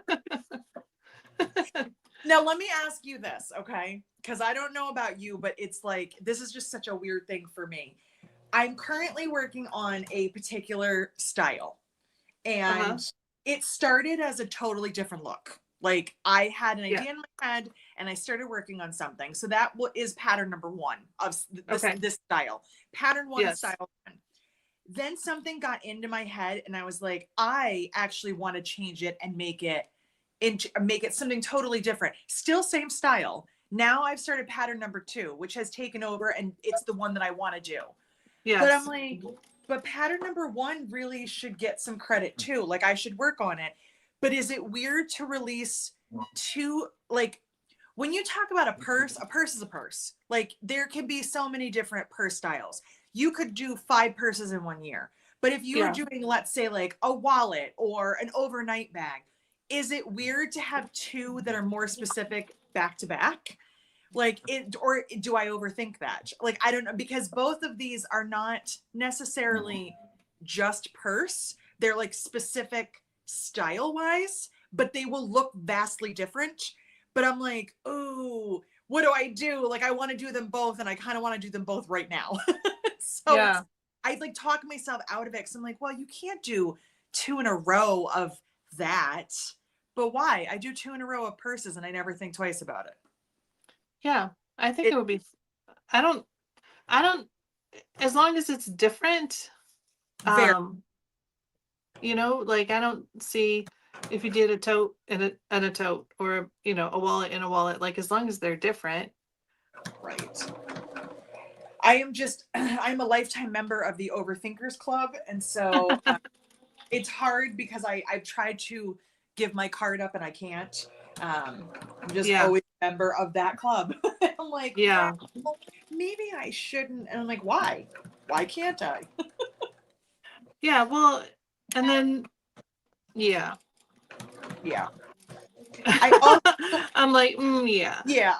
Now, let me ask you this, okay? Because I don't know about you, but it's like, this is just such a weird thing for me. I'm currently working on a particular style, Uh-huh. and it started as a totally different look. Like, I had an Yeah. idea in my head and I started working on something. So that is pattern number one of Okay. this style. Pattern one, Yes. style one. Then something got into my head and I was like, I actually want to change it and make it something totally different. Still same style. Now I've started pattern number two, which has taken over and it's the one that I want to do. But I'm Yes. like, but pattern number one really should get some credit too. Like, I should work on it. But is it weird to release two, like, when you talk about a purse is a purse. Like, there can be so many different purse styles. You could do 5 purses in 1 year. But if you were Yeah. doing, let's say, like a wallet or an overnight bag, is it weird to have two that are more specific back to back? Like, it, or do I overthink that? Like, I don't know, because both of these are not necessarily just purse. They're like specific style wise, but they will look vastly different. But I'm like, oh, what do I do? Like, I want to do them both, and I kind of want to do them both right now. So Yeah. I like talk myself out of it. So I'm like, well, you can't do 2 in a row of that. But why? I do 2 in a row of purses and I never think twice about it. Yeah. I think it would be I don't as long as it's different, Very. like I don't see if you did a tote and a tote or a wallet and a wallet, like as long as they're different. Right. I am just, I'm a lifetime member of the Overthinkers Club. And so it's hard because I've tried to give my card up and I can't. I'm just Yeah. always a member of that club. I'm like, Yeah. well, maybe I shouldn't. And I'm like, why? Why can't I? Yeah. Well, and then, yeah. Yeah. I also, I'm like, yeah. yeah.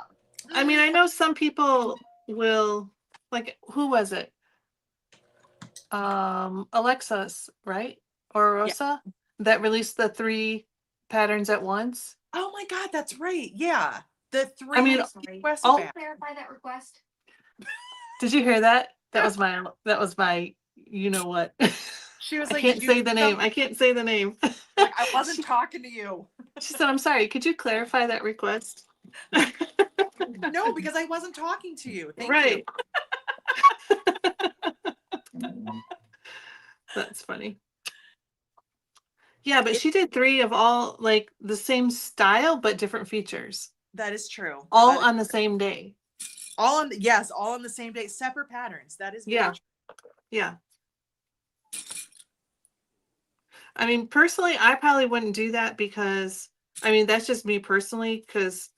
I mean, I know some people will, like, who was it? Alexis, right? Or Yeah. Rosa that released the 3 patterns at once. Oh my God, that's right. Yeah. The 3 I mean, request all- back. Clarify that request. Did you hear that? That was my you know what? She was I like, can't did you say do the name. something? I can't say the name. Like, I wasn't talking to you. She said, I'm sorry, could you clarify that request? No, because I wasn't talking to you. Thank Right. you. That's funny. Yeah, but she did 3 of all like the same style but different features. That is true. All on the same day. All on yes, all on the same day, separate patterns. That is very Yeah. true. Yeah. I mean, personally, I probably wouldn't do that because I mean, that's just me personally because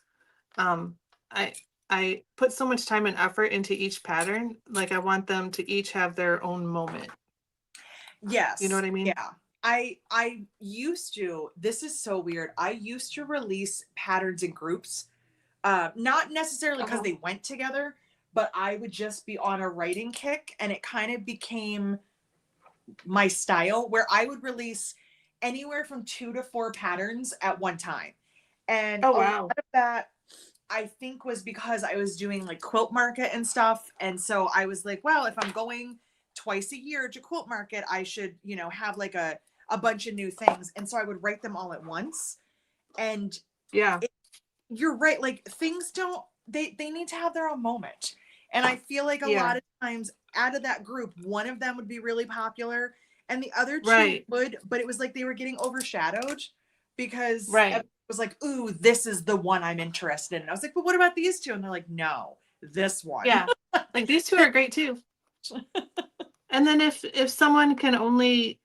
I put so much time and effort into each pattern. Like I want them to each have their own moment. Yes. You know what I mean? Yeah. I used to, this is so weird. I used to release patterns in groups. Not necessarily because they went together, but I would just be on a writing kick and it kind of became my style where I would release anywhere from 2 to 4 patterns at one time. And Oh, a wow. lot of that I think was because I was doing like quilt market and stuff. And so I was like, well, if I'm going twice a year to quilt market, I should, have like a bunch of new things. And so I would write them all at once. And Yeah. you're right. Like things don't they need to have their own moment. And I feel like a lot of times out of that group, one of them would be really popular and the other two would, but it was like they were getting overshadowed because it was like, ooh, this is the one I'm interested in. And I was like, but what about these two? And they're like, no, this one. Yeah. Like these two are great too. And then if someone can only,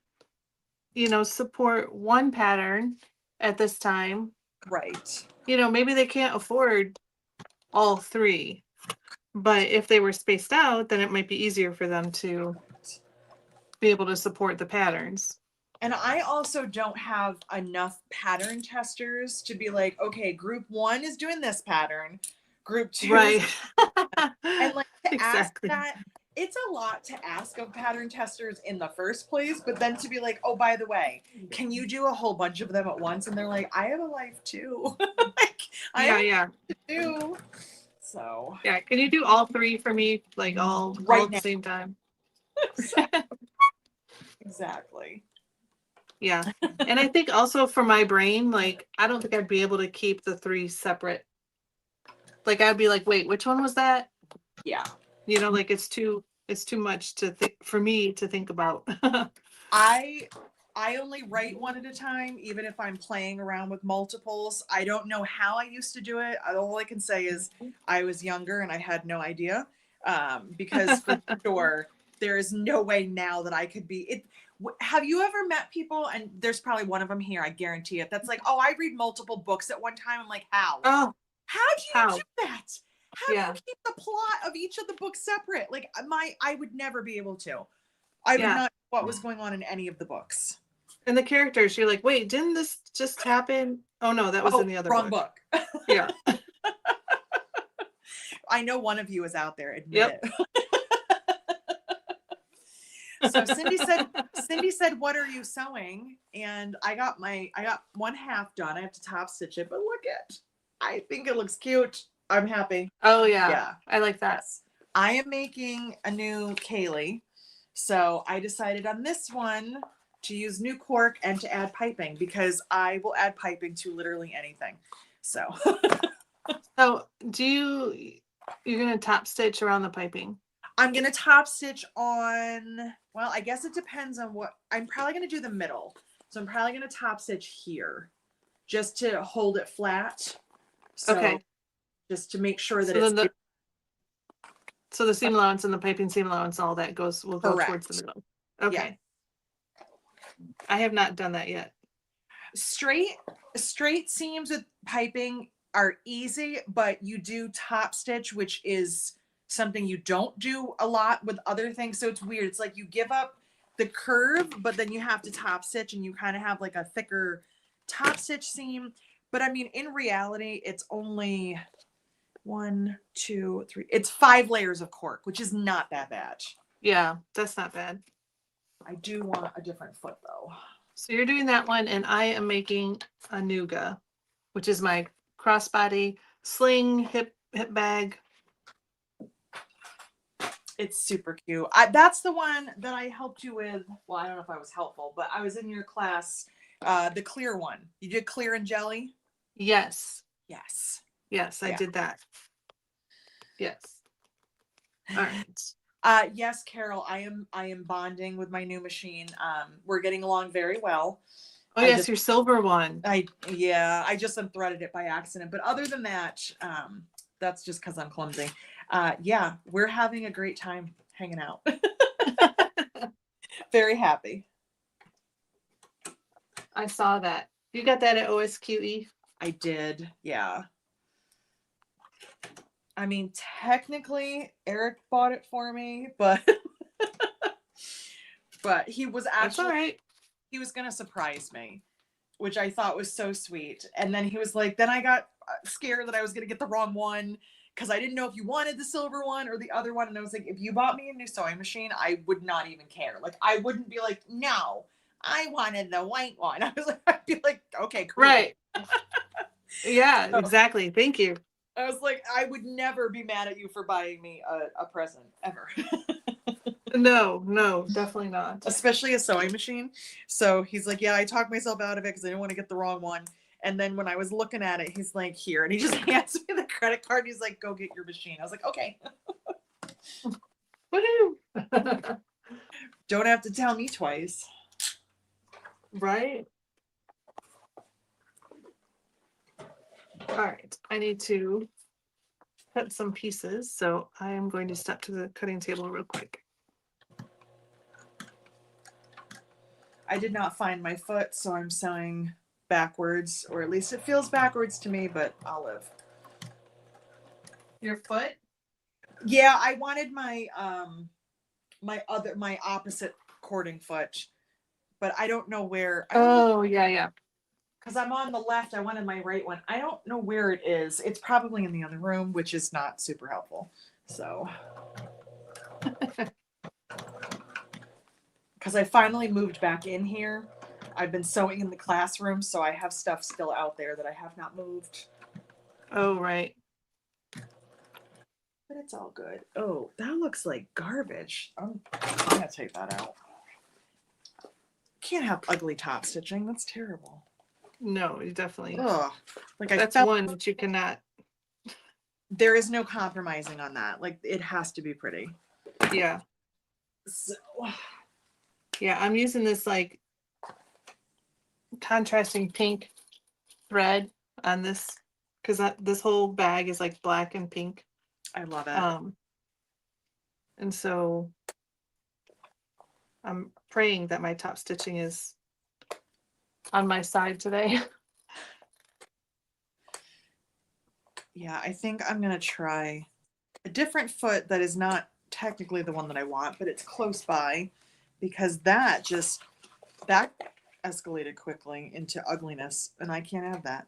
you know, support one pattern at this time, right, you know, maybe they can't afford all three, but if they were spaced out, then it might be easier for them to be able to support the patterns. And I also don't have enough pattern testers to be like, okay, group 1 is doing this pattern, group 2 right. And like to exactly. ask that, it's a lot to ask of pattern testers in the first place, but then to be like, oh, by the way, can you do a whole bunch of them at once? And they're like, I have a life too. Like, I have to do. So yeah, can you do all three for me, like all at the same time? Exactly. Yeah. And I think also for my brain, like I don't think I'd be able to keep the three separate. Like I'd be like, wait, which one was that? Yeah. You know, like it's too much to think for me to think about. I only write one at a time, even if I'm playing around with multiples. I don't know how I used to do it. All I can say is I was younger and I had no idea. Because for sure, there is no way now that I could be it. Have you ever met people, and there's probably one of them here, I guarantee it, that's like, oh, I read multiple books at one time. I'm like, how? Oh, how do you do that? How do you keep the plot of each of the books separate? Like I would never be able to. I would not know what was going on in any of the books. And the characters, you're like, wait, didn't this just happen? Oh no, that was in the other wrong book. Yeah. I know one of you is out there. Admit it. So Cindy said, what are you sewing? And I got one half done. I have to top stitch it, but I think it looks cute. I'm happy. Oh yeah. I like that. Yes. I am making a new Kaylee. So I decided on this one to use new cork and to add piping because I will add piping to literally anything. So so you're gonna top stitch around the piping? I'm gonna top stitch on, well, I guess it depends on what I'm probably gonna do the middle. So I'm probably gonna top stitch here just to hold it flat. So just to make sure that so the seam allowance and the piping seam allowance, all that will go towards the middle. Okay. Yeah. I have not done that yet. Straight seams with piping are easy, but you do top stitch, which is something you don't do a lot with other things. So it's weird. It's like you give up the curve, but then you have to top stitch and you kind of have like a thicker top stitch seam. But I mean, in reality, it's only 1, 2, 3. It's 5 layers of cork, which is not that bad. Yeah, that's not bad. I do want a different foot though. So you're doing that one, and I am making a Nuga, which is my crossbody sling hip bag. It's super cute. That's the one that I helped you with. Well, I don't know if I was helpful, but I was in your class, the clear one. You did clear and jelly? Yes. Yes. Yes, I did that. Yes. All right. Yes, Carol, I am bonding with my new machine. We're getting along very well. Oh yes, your silver one. I just unthreaded it by accident. But other than that, that's just because I'm clumsy. Yeah, we're having a great time hanging out. Very happy. I saw that. You got that at OSQE? I did, yeah. I mean, technically, Eric bought it for me, but he was actually, that's all right. He was going to surprise me, which I thought was so sweet. And then he was like, then I got scared that I was going to get the wrong one because I didn't know if you wanted the silver one or the other one. And I was like, if you bought me a new sewing machine, I would not even care. Like, I wouldn't be like, no, I wanted the white one. I was like, I'd be like, okay, cool. Right. Yeah, exactly. Thank you. I was like, I would never be mad at you for buying me a present ever. No, definitely not. Especially a sewing machine. So he's like, yeah, I talked myself out of it because I didn't want to get the wrong one. And then when I was looking at it, he's like, here. And he just hands me the credit card. He's like, go get your machine. I was like, okay. Woohoo! Don't have to tell me twice. Right? All right. I need to cut some pieces, so I am going to step to the cutting table real quick. I did not find my foot, so I'm sewing backwards, or at least it feels backwards to me, but I'll live. Your foot? Yeah, I wanted my my opposite cording foot, but I don't know where. Oh, yeah. Because I'm on the left, I wanted my right one. I don't know where it is. It's probably in the other room, which is not super helpful. So, because I finally moved back in here, I've been sewing in the classroom, so I have stuff still out there that I have not moved. Oh, right. But it's all good. Oh, that looks like garbage. I'm gonna take that out. Can't have ugly top stitching. That's terrible. No, you definitely. Ugh. Like That's one that you cannot. There is no compromising on that. Like it has to be pretty. Yeah. So. Yeah, I'm using this like contrasting pink thread on this because this whole bag is like black and pink. I love it. And so I'm praying that my top stitching is on my side today. Yeah, I think I'm gonna try a different foot that is not technically the one that I want, but it's close by, because that escalated quickly into ugliness, and I can't have that.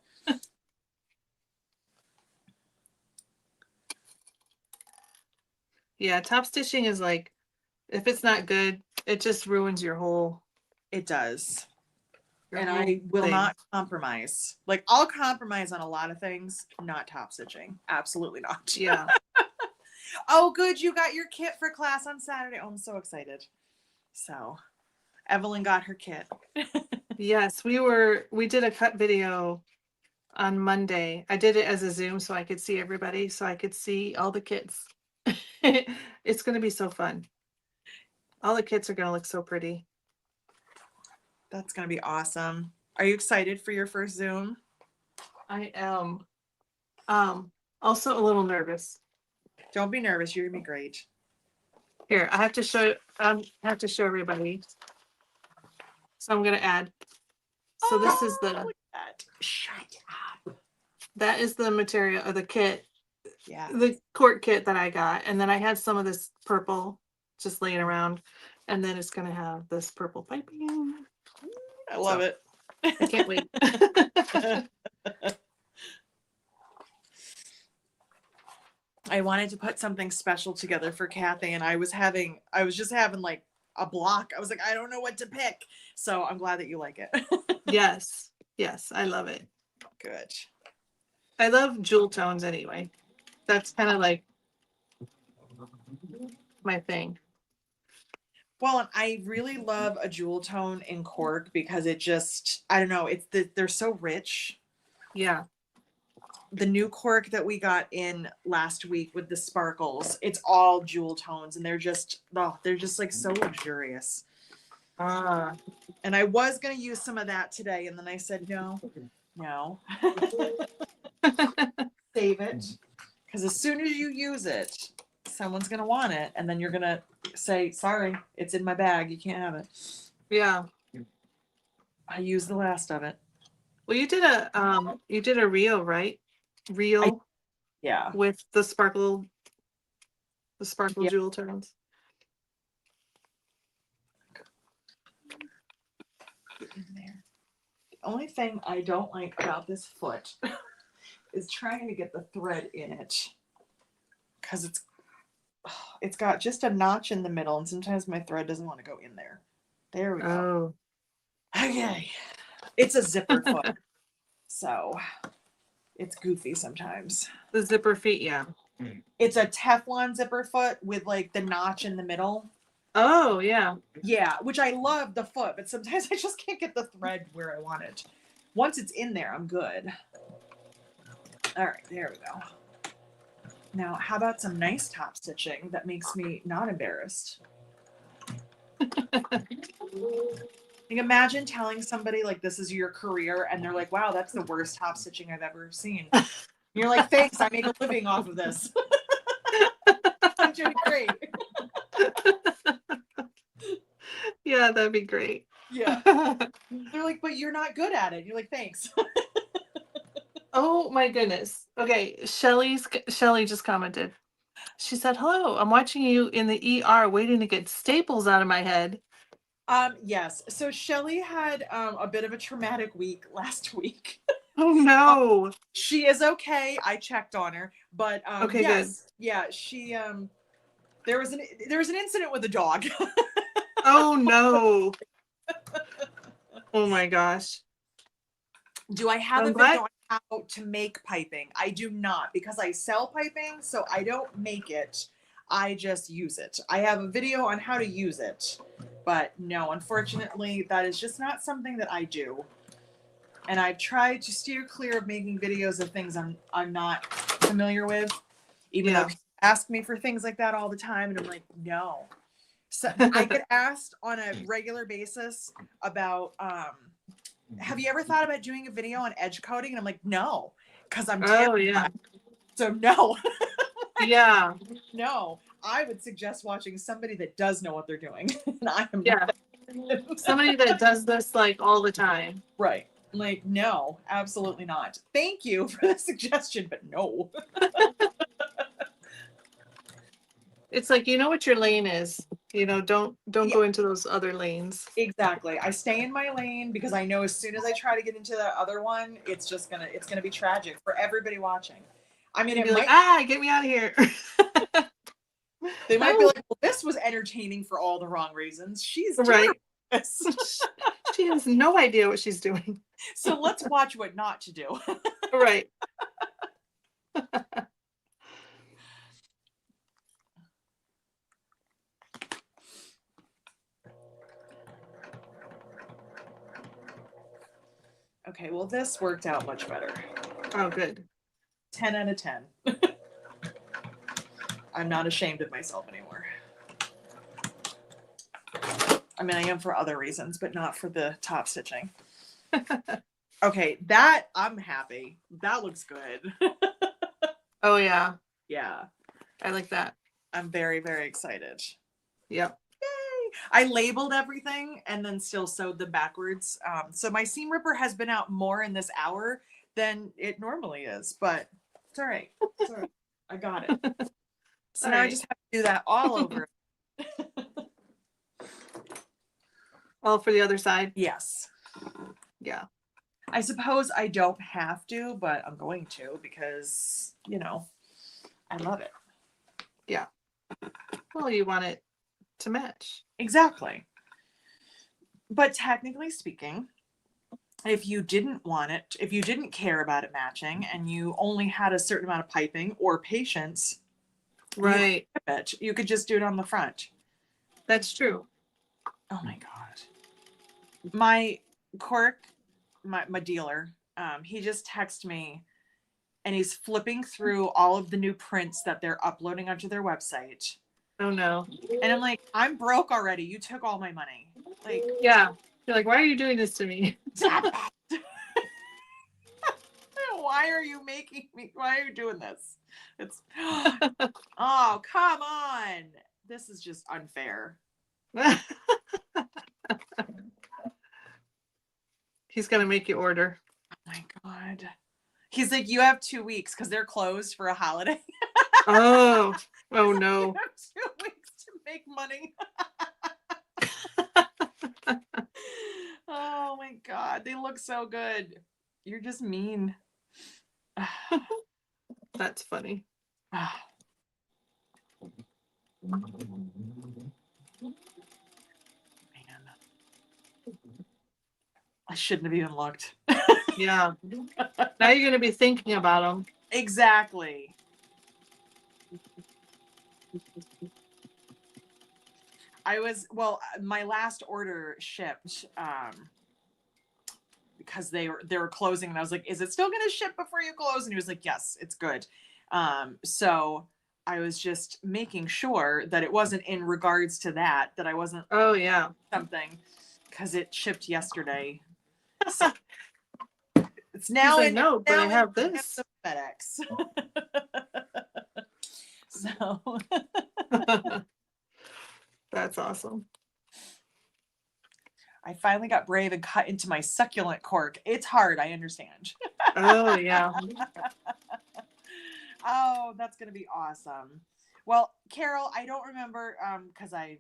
Yeah, top stitching is like, if it's not good, it just ruins your whole. It does. Your and whole I will thing. not compromise. Like I'll compromise on a lot of things, not top stitching. Absolutely not. Yeah. Oh, good. You got your kit for class on Saturday. Oh, I'm so excited. So Evelyn got her kit. Yes, we did a cut video on Monday. I did it as a Zoom so I could see everybody, so I could see all the kits. It's going to be so fun. All the kits are going to look so pretty. That's going to be awesome. Are you excited for your first Zoom? I am. Also a little nervous. Don't be nervous. You're going to be great. Here, I have to show everybody. So I'm going to add. So this is look at that. Shut up. That is the material or the kit. Yeah. The cork kit that I got. And then I had some of this purple just laying around. And then it's going to have this purple piping. I love it. I can't wait. I wanted to put something special together for Kathy, and I was just having like a block. I was like, I don't know what to pick. So I'm glad that you like it. Yes. Yes. I love it. Good. I love jewel tones anyway. That's kind of like my thing. Well, and I really love a jewel tone in cork because it just, I don't know, they're so rich. Yeah. The new cork that we got in last week with the sparkles, it's all jewel tones, and they're just like so luxurious. And I was going to use some of that today, and then I said, no. Save it. Because as soon as you use it, someone's going to want it, and then you're going to say, sorry, it's in my bag. You can't have it. Yeah. I used the last of it. Well, you did a reel, right? Reel. Yeah. With the sparkle Yeah. jewel tones. In there. The only thing I don't like about this foot is trying to get the thread in it, because it's got just a notch in the middle, and sometimes my thread doesn't want to go in there. There we go. Oh. Okay. It's a zipper foot, so it's goofy sometimes. The zipper feet, yeah. It's a Teflon zipper foot with like the notch in the middle. Oh, yeah. Yeah, which I love the foot, but sometimes I just can't get the thread where I want it. Once it's in there, I'm good. All right, there we go. Now, how about some nice top stitching that makes me not embarrassed? Like, imagine telling somebody like this is your career and they're like, wow, that's the worst top stitching I've ever seen. And you're like, thanks, I make a living off of this. I'm doing great. Yeah, that'd be great. Yeah. They're like, but you're not good at it. You're like, thanks. Oh my goodness. Okay, Shelly just commented. She said, "Hello, I'm watching you in the ER waiting to get staples out of my head." Yes. So Shelly had a bit of a traumatic week last week. Oh no. She is okay. I checked on her, but Okay, good. yes, yeah, she there was an incident with a dog. Oh no. Oh my gosh. Do I have I'm a video glad. on how to make piping? I do not, because I sell piping, so I don't make it. I just use it. I have a video on how to use it, but no, unfortunately, that is just not something that I do. And I've tried to steer clear of making videos of things I'm not familiar with, even though people ask me for things like that all the time, and I'm like, no. So I get asked on a regular basis about have you ever thought about doing a video on edge coding? And I'm like, no, because I'm terrible. Oh yeah. So no. Yeah. No, I would suggest watching somebody that does know what they're doing. And I am Yeah. Somebody that does this like all the time. right. Like, no, absolutely not. Thank you for the suggestion, but no. It's like, you know what your lane is. You know, don't Yeah. go into those other lanes. Exactly. I stay in my lane because I know as soon as I try to get into the other one, it's gonna be tragic for everybody watching. I mean, You'd it be like, might get me out of here. they might be like, well, this was entertaining for all the wrong reasons. She's Right. She has no idea what she's doing. So let's watch what not to do. Right. Okay, well, this worked out much better. Oh, good. 10 out of 10. I'm not ashamed of myself anymore. I mean, I am for other reasons, but not for the top stitching. Okay, that I'm happy. That looks good. Oh, yeah. Yeah. I like that. I'm very, very excited. Yep. Yay! I labeled everything and then still sewed them backwards. So my seam ripper has been out more in this hour than it normally is, but it's all right. It's all right. I got it. So now I just have to do that all over. All for the other side? Yes. Yeah. I suppose I don't have to, but I'm going to because, you know, I love it. Yeah. Well, you want it to match. Exactly. But technically speaking, if you didn't want it, if you didn't care about it matching and you only had a certain amount of piping or patience, right, you could just do it on the front. That's true. Oh my God. My Cork, my dealer, he just texted me and he's flipping through all of the new prints that they're uploading onto their website. Oh no. And I'm like, I'm broke already. You took all my money. Like, yeah. You're like, why are you doing this to me? Why are you making me? Why are you doing this? It's oh, come on. This is just unfair. He's gonna make you order. Oh my God. He's like, you have 2 weeks because they're closed for a holiday. Oh no. You have 2 weeks to make money. Oh my God. They look so good. You're just mean. That's funny. Man. I shouldn't have even looked. Yeah. Now you're gonna be thinking about them. Exactly. My last order shipped because they were closing and I was like, is it still gonna ship before you close? And he was like, yes, it's good. So I was just making sure that it wasn't in regards to that I wasn't Oh yeah. something, because it shipped yesterday. So it's He's now like, in no, but I now in have the this. FedEx. So That's awesome. I finally got brave and cut into my succulent cork. It's hard, I understand. Oh yeah. Oh, that's gonna be awesome. Well, Carol, I don't remember because I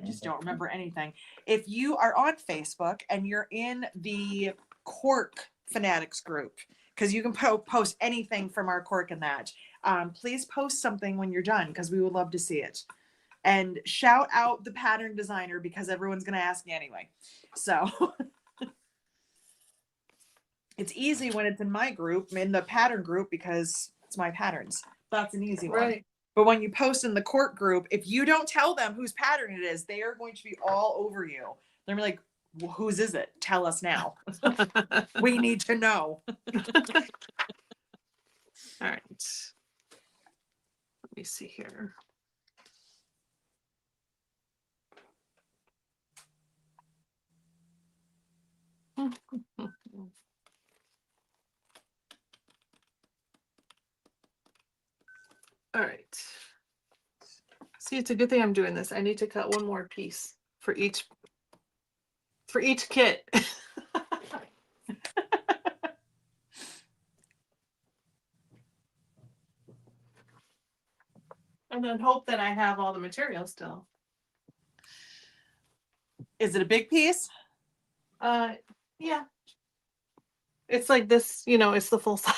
just don't remember anything. If you are on Facebook and you're in the cork fanatics group, because you can post anything from our cork and that, please post something when you're done, because we would love to see it. And shout out the pattern designer, because everyone's gonna ask me anyway. So it's easy when it's in my group, in the pattern group, because it's my patterns. That's an easy one. Right. But when you post in the cork group, if you don't tell them whose pattern it is, they are going to be all over you. They're gonna be like, well, whose is it? Tell us now. We need to know. All right. Let me see here. All right. See, it's a good thing I'm doing this. I need to cut one more piece for each kit. And then hope that I have all the material still. Is it a big piece? Yeah. It's like this, it's the full size.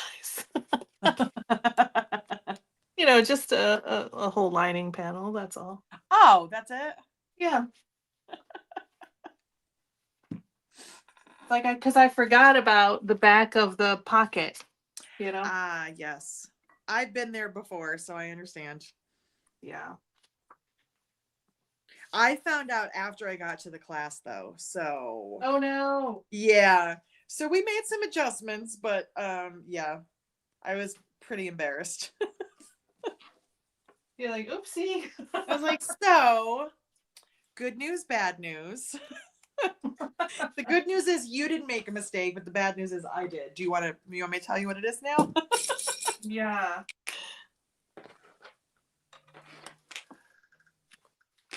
Just a whole lining panel, that's all. Oh, that's it? Yeah. Like because I forgot about the back of the pocket, Ah, yes. I've been there before, so I understand. Yeah. I found out after I got to the class, though, so. Oh no. Yeah. So we made some adjustments, but yeah, I was pretty embarrassed. You're like, oopsie. I was like, so, good news, bad news. The good news is you didn't make a mistake, but the bad news is I did. You want me to tell you what it is now? Yeah.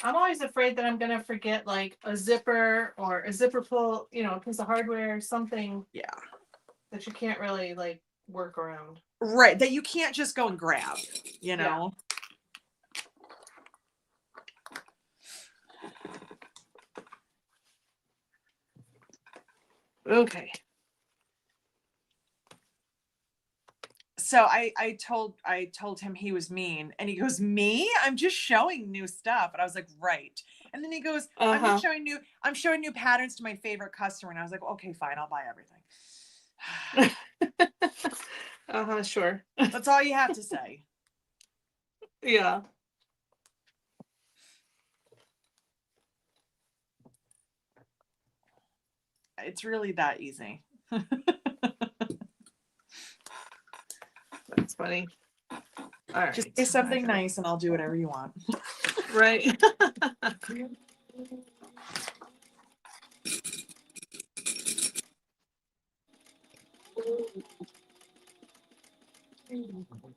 I'm always afraid that I'm gonna forget like a zipper or a zipper pull, a piece of hardware, something. Yeah. That you can't really like work around. Right. That you can't just go and grab, you know? Yeah. Okay. So I told him he was mean, and he goes, me? I'm just showing new stuff. And I was like, right. And then he goes, I'm showing new patterns to my favorite customer. And I was like, okay, fine, I'll buy everything. Sure. That's all you have to say. Yeah. It's really that easy. That's funny. All right. Just say something nice and I'll do whatever you want. Right.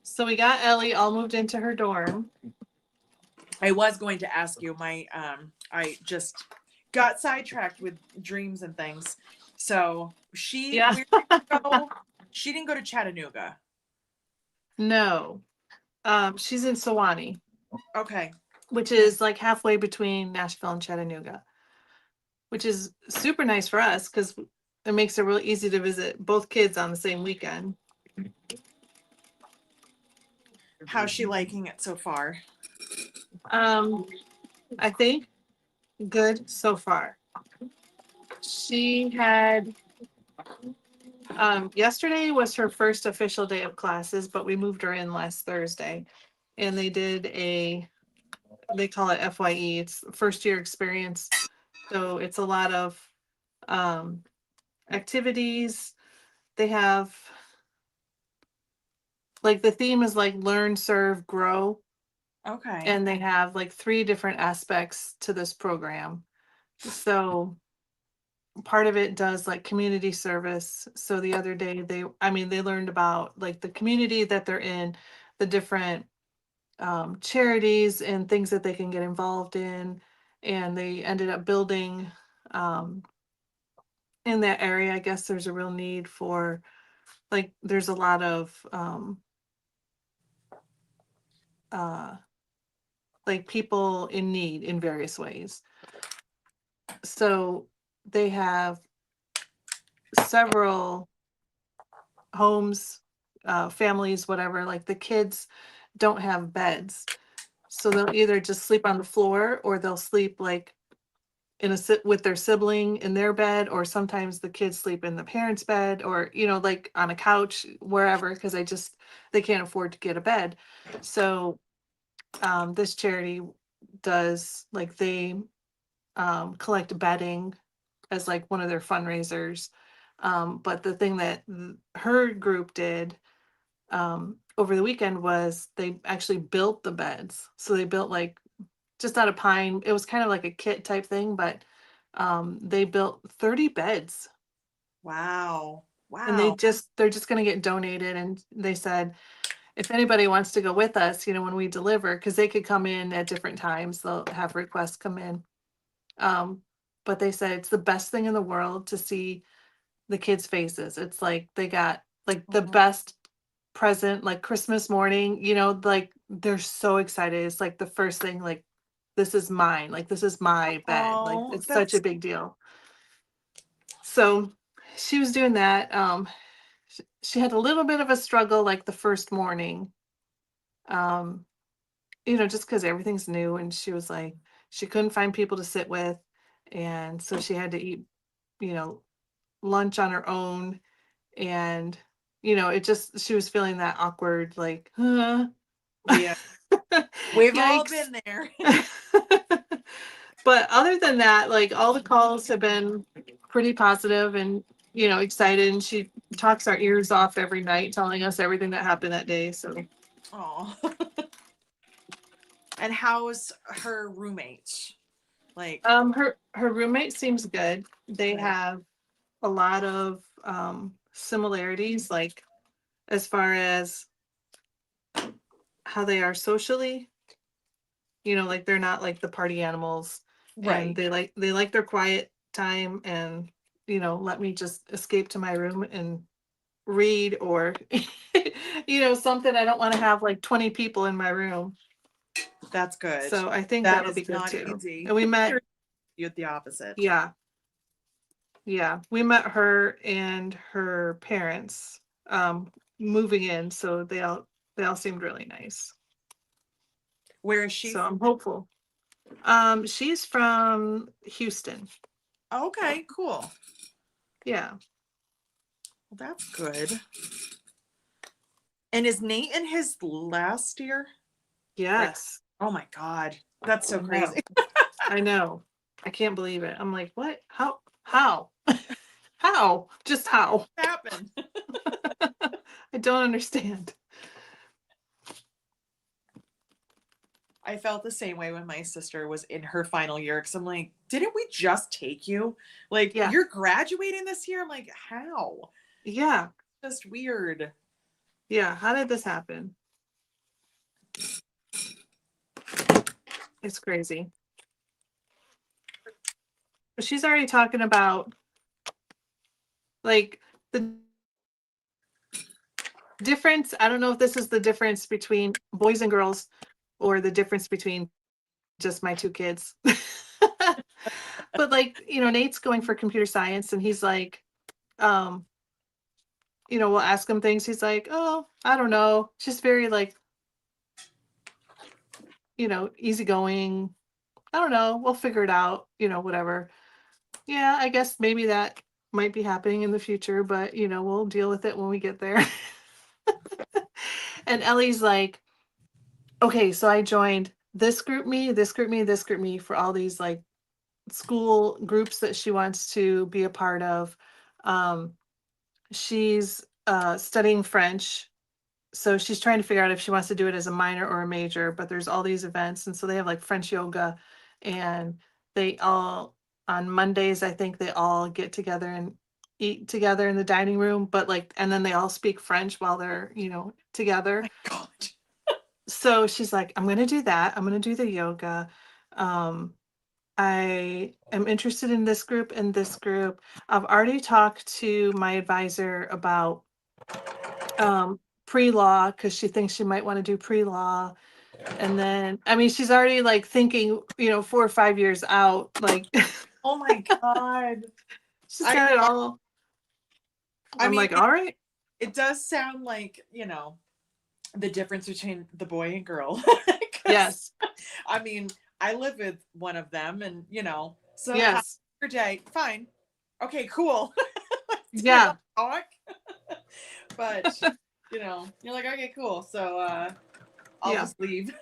So we got Ellie all moved into her dorm. I was going to ask you, I just got sidetracked with dreams and things. So she she didn't go to Chattanooga. No. She's in Sewanee. Okay. Which is like halfway between Nashville and Chattanooga. Which is super nice for us because it makes it real easy to visit both kids on the same weekend. How's she liking it so far? I think good so far. She had yesterday was her first official day of classes, but we moved her in last Thursday, and they did they call it FYE. It's first year experience, so it's a lot of activities. They have Like the theme is like learn, serve, grow. Okay. And they have like 3 different aspects to this program. So part of it does like community service. So the other day they learned about like the community that they're in, the different charities and things that they can get involved in. And they ended up building um, in that area. I guess there's a real need for like, there's a lot of uh, like people in need in various ways. So they have several homes, families, whatever, like the kids don't have beds. So they'll either just sleep on the floor or they'll sleep like with their sibling in their bed, or sometimes the kids sleep in the parents' bed, or like on a couch wherever, because they can't afford to get a bed. So this charity does like they collect bedding as like one of their fundraisers. But the thing that her group did over the weekend was they actually built the beds. So they built like just out of pine. It was kind of like a kit type thing, but they built 30 beds, Wow. and Wow. they're just going to get donated. And they said if anybody wants to go with us, when we deliver, because they could come in at different times, they'll have requests come in. Um, but they said it's the best thing in the world to see the kids' faces. It's like they got like the Mhm. best present, like Christmas morning, like they're so excited. It's like the first thing, like, this is mine, like this is my bed. Like Oh, it's such a that's big deal. So she was doing that. She had a little bit of a struggle like the first morning. Um, just because everything's new, and she was like, she couldn't find people to sit with. And so she had to eat, you know, lunch on her own. And, she was feeling that awkward, like, huh? yeah. We've all Yikes. been there. But other than that, like all the calls have been pretty positive and, excited. And she talks our ears off every night, telling us everything that happened that day. So, Oh. And how's her roommate? Like, her roommate seems good. They good. have a lot of similarities, like as far as how they are socially. Like they're not like the party animals, and Right. they like their quiet time, and let me just escape to my room and read, or something. I don't want to have like 20 people in my room. That's good. So I think That that'll is be good not too. easy. And we met, You're the opposite. yeah, yeah, we met her and her parents moving in, so they all seemed really nice. Where is she So from? I'm hopeful. She's from Houston. Okay, cool. Yeah. Well, that's good. And is Nate in his last year? Right. Yes. Oh my God. That's so I crazy. know. I know. I can't believe it. I'm like, what? How? How? How? Just how? Happened. I don't understand. I felt the same way when my sister was in her final year because I'm like, didn't we just take you? Like, Yeah. you're graduating this year? I'm like, how? Yeah. Just weird. Yeah. How did this happen? It's crazy. But she's already talking about like the difference. I don't know if this is the difference between boys and girls, or the difference between just my 2 kids. But like, Nate's going for computer science, and he's like, um, we'll ask him things. He's like, oh, I don't know. Just very like, easygoing. I don't know. We'll figure it out, whatever. Yeah, I guess maybe that might be happening in the future, but we'll deal with it when we get there. And Ellie's like, okay, so I joined this group me, this group me, this group me, for all these like school groups that she wants to be a part of. She's studying French, so she's trying to figure out if she wants to do it as a minor or a major, but there's all these events. And so they have like French yoga, and they all, on Mondays, I think they all get together and eat together in the dining room, but like, and then they all speak French while they're, together. My God. So she's like, I'm going to do that. I'm going to do the yoga. Um, I am interested in this group and this group. I've already talked to my advisor about pre-law, because she thinks she might want to do pre-law. And then, I mean, she's already like thinking, 4 or 5 years out, like Oh my God. she's I got it all. I I'm mean, like, all right. it does sound like, the difference between the boy and girl. 'Cause, Yes. I mean, I live with one of them, and so how's Yes. your day? Fine. Okay, cool. Do we Yeah. want to talk? But you're like, okay, cool. So I'll Yeah. just leave.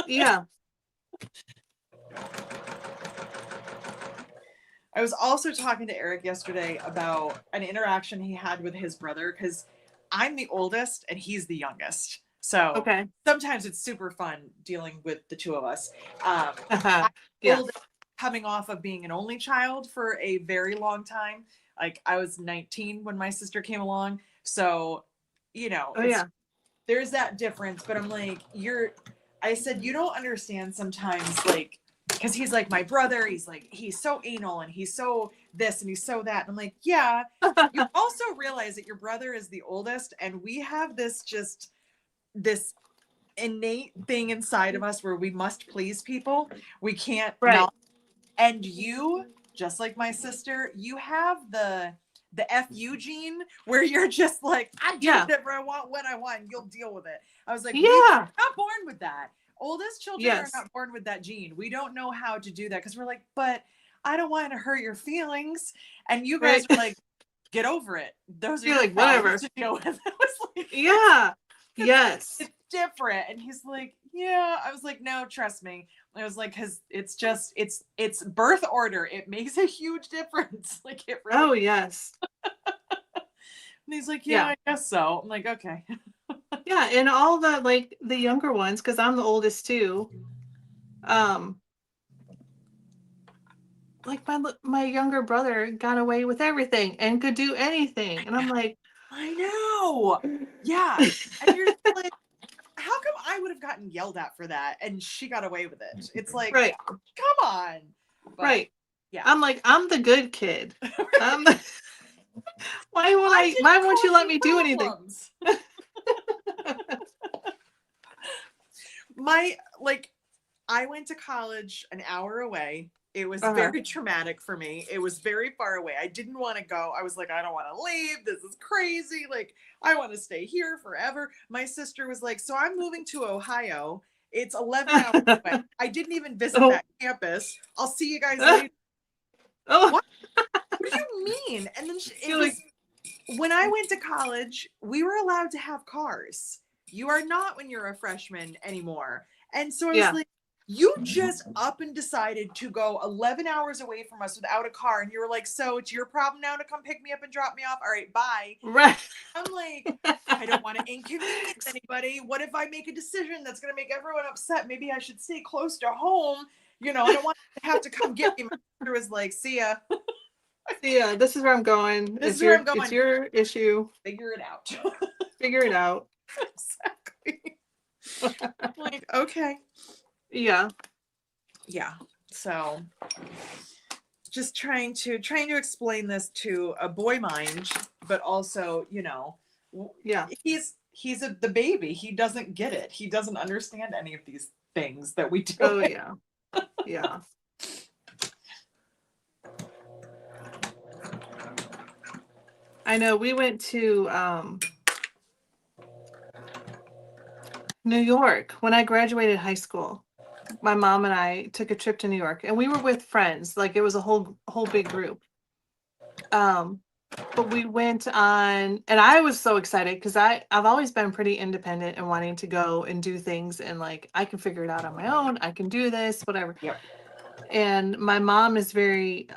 Yeah. I was also talking to Eric yesterday about an interaction he had with his brother, because I'm the oldest and he's the youngest. So Okay. sometimes it's super fun dealing with the two of us. I'm Yeah. coming off of being an only child for a very long time. Like, I was 19 when my sister came along. So, Oh it's yeah. there's that difference, but I'm like, I said, you don't understand sometimes, like, because he's like my brother, he's so anal and he's so this and he's so that. And I'm like, yeah, you also realize that your brother is the oldest, and we have this innate thing inside of us where we must please people. We can't Right. not. And you, just like my sister, you have the FU gene, where you're just like, I do Yeah. whatever I want when I want, and you'll deal with it. I was like, we're Yeah. not born with that. Oldest children are Yes. not born with that gene. We don't know how to do that, because we're like, but I don't want to hurt your feelings. And you guys Right. are like, get over it. Those are You're your like, whatever. problems to deal with. I was like, Yeah. Yes. it's different. And he's like, yeah. I was like, no, trust me. I was like, because it's birth order. It makes a huge difference. Like, it really. Oh yes. And he's like, yeah, Yeah. I guess so. I'm like, okay. Yeah. And all the like the younger ones, because I'm the oldest too. Um, like my younger brother got away with everything and could do anything. And I'm like, I know. Yeah. And you're just like, how come I would have gotten yelled at for that and she got away with it? It's like, right, come on. But right. yeah. I'm like, I'm the good kid. I'm the, I why didn't won't you cause let me do anything? problems. I went to college an hour away. It was Uh-huh. very traumatic for me. It was very far away. I didn't want to go. I was like, I don't want to leave. This is crazy. Like, I want to stay here forever. My sister was like, so I'm moving to Ohio. It's 11 hours away. I didn't even visit Oh. that campus. I'll see you guys later. Oh. What? What do you mean? And then it You're was, like, when I went to college, we were allowed to have cars. You are not when you're a freshman anymore. And so I was yeah, like, you just up and decided to go 11 hours away from us without a car. And you were like, so it's your problem now to come pick me up and drop me off? All right, bye. right. I'm like, I don't want to inconvenience anybody. What if I make a decision that's going to make everyone upset? Maybe I should stay close to home. I don't want to have to come get me. My sister was like, see ya. Yeah, this is where I'm going. This is where I'm going. It's your issue. Figure it out. Figure it out. Exactly. I'm like, okay. Yeah. Yeah. So just trying to explain this to a boy mind, but also, Yeah. he's the baby. He doesn't get it. He doesn't understand any of these things that we do. Oh yeah. Yeah. I know we went to New York when I graduated high school. My mom and I took a trip to New York, and we were with friends. Like, it was a whole big group. But we went on, and I was so excited because I've always been pretty independent and wanting to go and do things, and like, I can figure it out on my own. I can do this, whatever. Yep. And my mom is very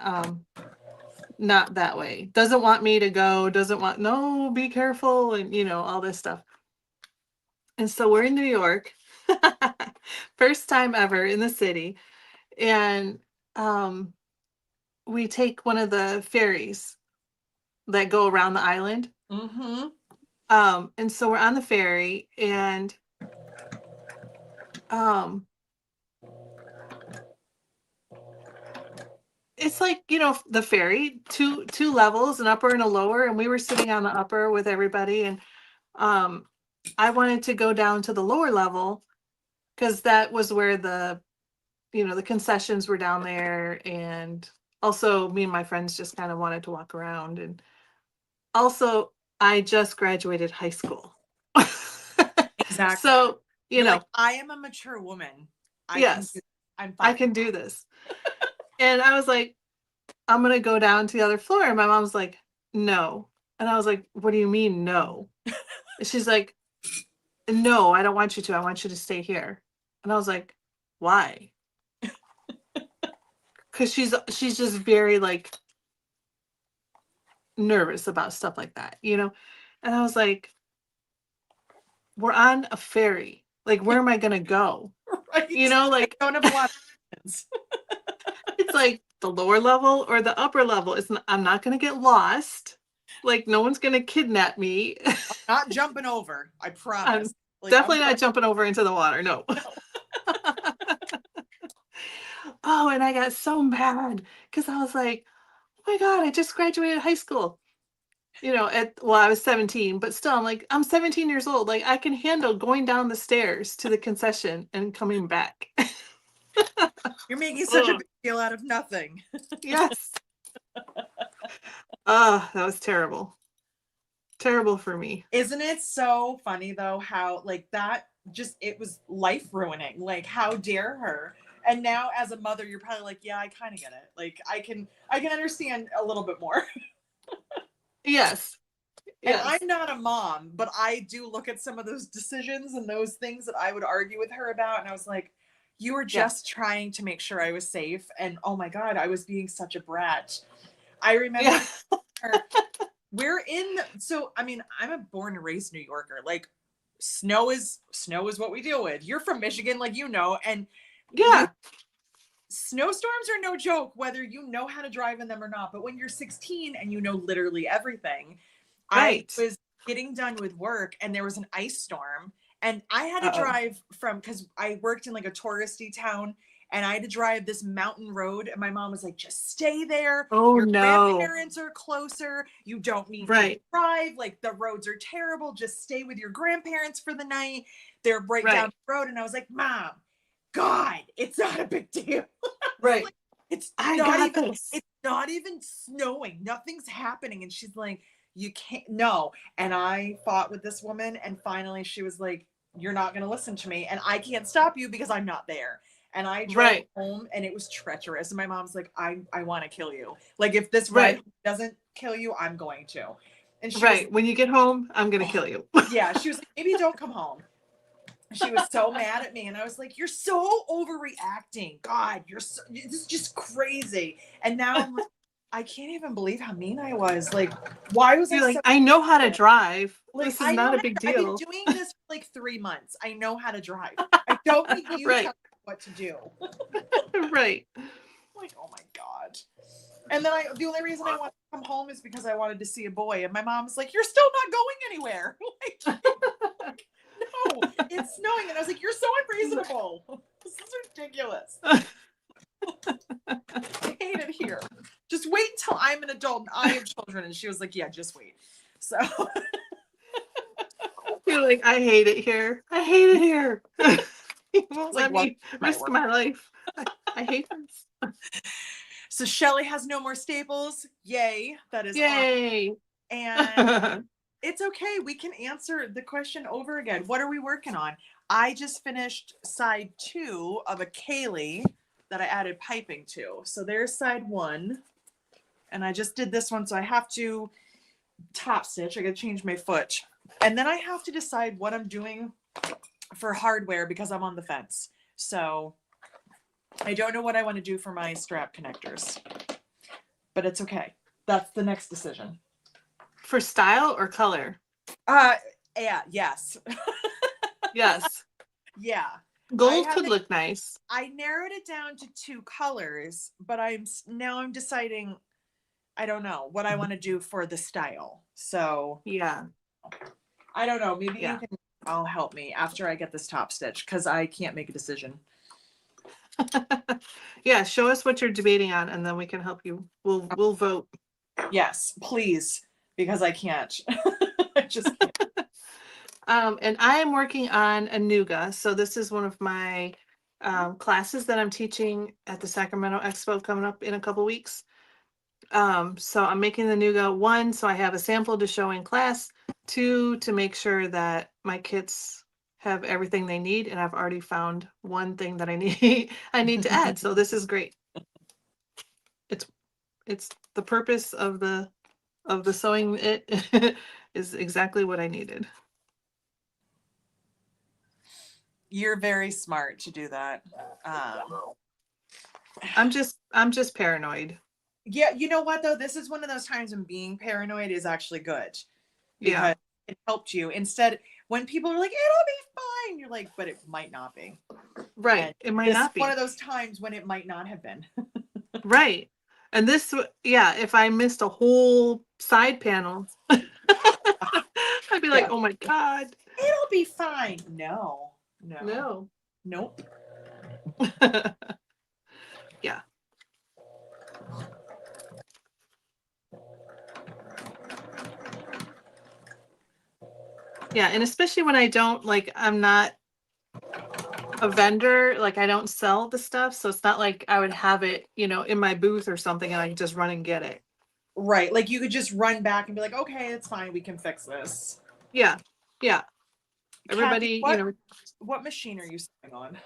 not that way. Doesn't want me to go, doesn't want, no, be careful, and all this stuff. And so we're in New York. First time ever in the city. And um, we take one of the ferries that go around the island. Mm-hmm. And so we're on the ferry, and um, it's like, the ferry, two levels, an upper and a lower, and we were sitting on the upper with everybody, and um, I wanted to go down to the lower level because that was where the concessions were down there, and also me and my friends just kind of wanted to walk around, and also I just graduated high school. Exactly. So, You're like, I am a mature woman. I can yes, do, I'm I fine. can do this. And I was like, I'm going to go down to the other floor. And my mom's like, no. And I was like, what do you mean, no? And she's like, no, I don't want you to. I want you to stay here. And I was like, why? Because she's just very like nervous about stuff like that, And I was like, we're on a ferry. Like, where am I going to go? Right. Like, I don't have a lot of options. it's like the lower level or the upper level. I'm not going to get lost. Like, no one's going to kidnap me. I'm not jumping over. I I'm promise. Like, definitely not jumping over into the water. No. Oh, and I got so mad because I was like, oh my God, I just graduated high school. I was 17, but still, I'm like, I'm 17 years old. Like, I can handle going down the stairs to the concession and coming back. You're making such a big deal out of nothing. Yes. Oh, that was terrible. Terrible for me. Isn't it so funny though how like that just it was life ruining. Like how dare her? And now as a mother you're probably like, yeah, I kind of get it. Like I can understand a little bit more. Yes. And Yes. I'm not a mom, but I do look at some of those decisions and those things that I would argue with her about and I was like, you were just trying to make sure I was safe and oh my god, I was being such a brat. I remember her I mean, I'm a born and raised New Yorker. Like snow is what we deal with. You're from Michigan, like and yeah. Snowstorms are no joke, whether you know how to drive in them or not. But when you're 16 and you know literally everything, Right. I was getting done with work and there was an ice storm and I had to Uh-oh. drive because I worked in like a touristy town and I had to drive this mountain road and my mom was like, just stay there. Oh, Your no. grandparents are closer. You don't need Right. to drive. Like the roads are terrible. Just stay with your grandparents for the night. They're right down the road. And I was like, Mom, God, it's not a big deal. Right. Like, it's I not got even this. it's not even snowing. Nothing's happening. And she's like, you can't no. And I fought with this woman and finally she was like, you're not gonna listen to me and I can't stop you because I'm not there. And I drove home and it was treacherous. And my mom's like, I want to kill you. Like if this ride doesn't kill you, I'm going to. And she was, when you get home, I'm gonna kill you. Yeah, she was like, maybe don't come home. She was so mad at me and I was like, you're so overreacting. God, this is just crazy. And now I'm like, I can't even believe how mean I was. Like, why was You're I know how to drive. Like, this is not a big deal. I've been doing this for like 3 months. I know how to drive. I don't need you to tell me what to do. Right. Like, oh my God. And then the only reason I wanted to come home is because I wanted to see a boy. And my mom's like, you're still not going anywhere. Like, no, it's snowing. And I was like, you're so unreasonable. This is ridiculous. I hate it here. Just wait until I'm an adult and I have children. And she was like, yeah, just wait. So you're like, I hate it here. I hate it here. You won't let me risk my life. I hate this. So Shelly has no more staples. Yay. That is yay. Awesome. And it's okay. We can answer the question over again. What are we working on? I just finished side 2 of a Kaylee that I added piping to. So there's side 1. And I just did this one. So I have to top stitch. I got to change my foot. And then I have to decide what I'm doing for hardware because I'm on the fence. So I don't know what I want to do for my strap connectors. But it's okay. That's the next decision. For style or color? Yeah, yes. Yes. Yeah. Gold could look nice. I narrowed it down to 2 colors, but I'm deciding, I don't know what I want to do for the style. So Yeah. I don't know. Maybe you Yeah. can all help me after I get this top stitch, because I can't make a decision. Yeah, show us what you're debating on, and then we can help you. We'll vote. Yes, please, because I can't. I just can't. And I am working on a Nuga. So this is one of my classes that I'm teaching at the Sacramento Expo coming up in a couple weeks. So I'm making the Nuga, 1, so I have a sample to show in class, 2, to make sure that my kits have everything they need, and I've already found one thing that I need to add. So this is great. It's the purpose of the sewing it is exactly what I needed. You're very smart to do that. I'm just paranoid. Yeah, you know what though? This is one of those times when being paranoid is actually good, because Yeah. it helped you. Instead, when people are like, "It'll be fine," you're like, "But it might not be." Right. And It might this is not be. one of those times when it might not have been. Right. And this, yeah, if I missed a whole side panel, I'd be like, Yeah. oh my God. It'll be fine. No. No. Nope. Yeah. Yeah. And especially when I don't, like, I'm not a vendor, like, I don't sell the stuff. So it's not like I would have it, in my booth or something and I can just run and get it. Right. Like you could just run back and be like, "Okay, it's fine. We can fix this." Yeah. Yeah. Kathy, Everybody, what machine are you sewing on?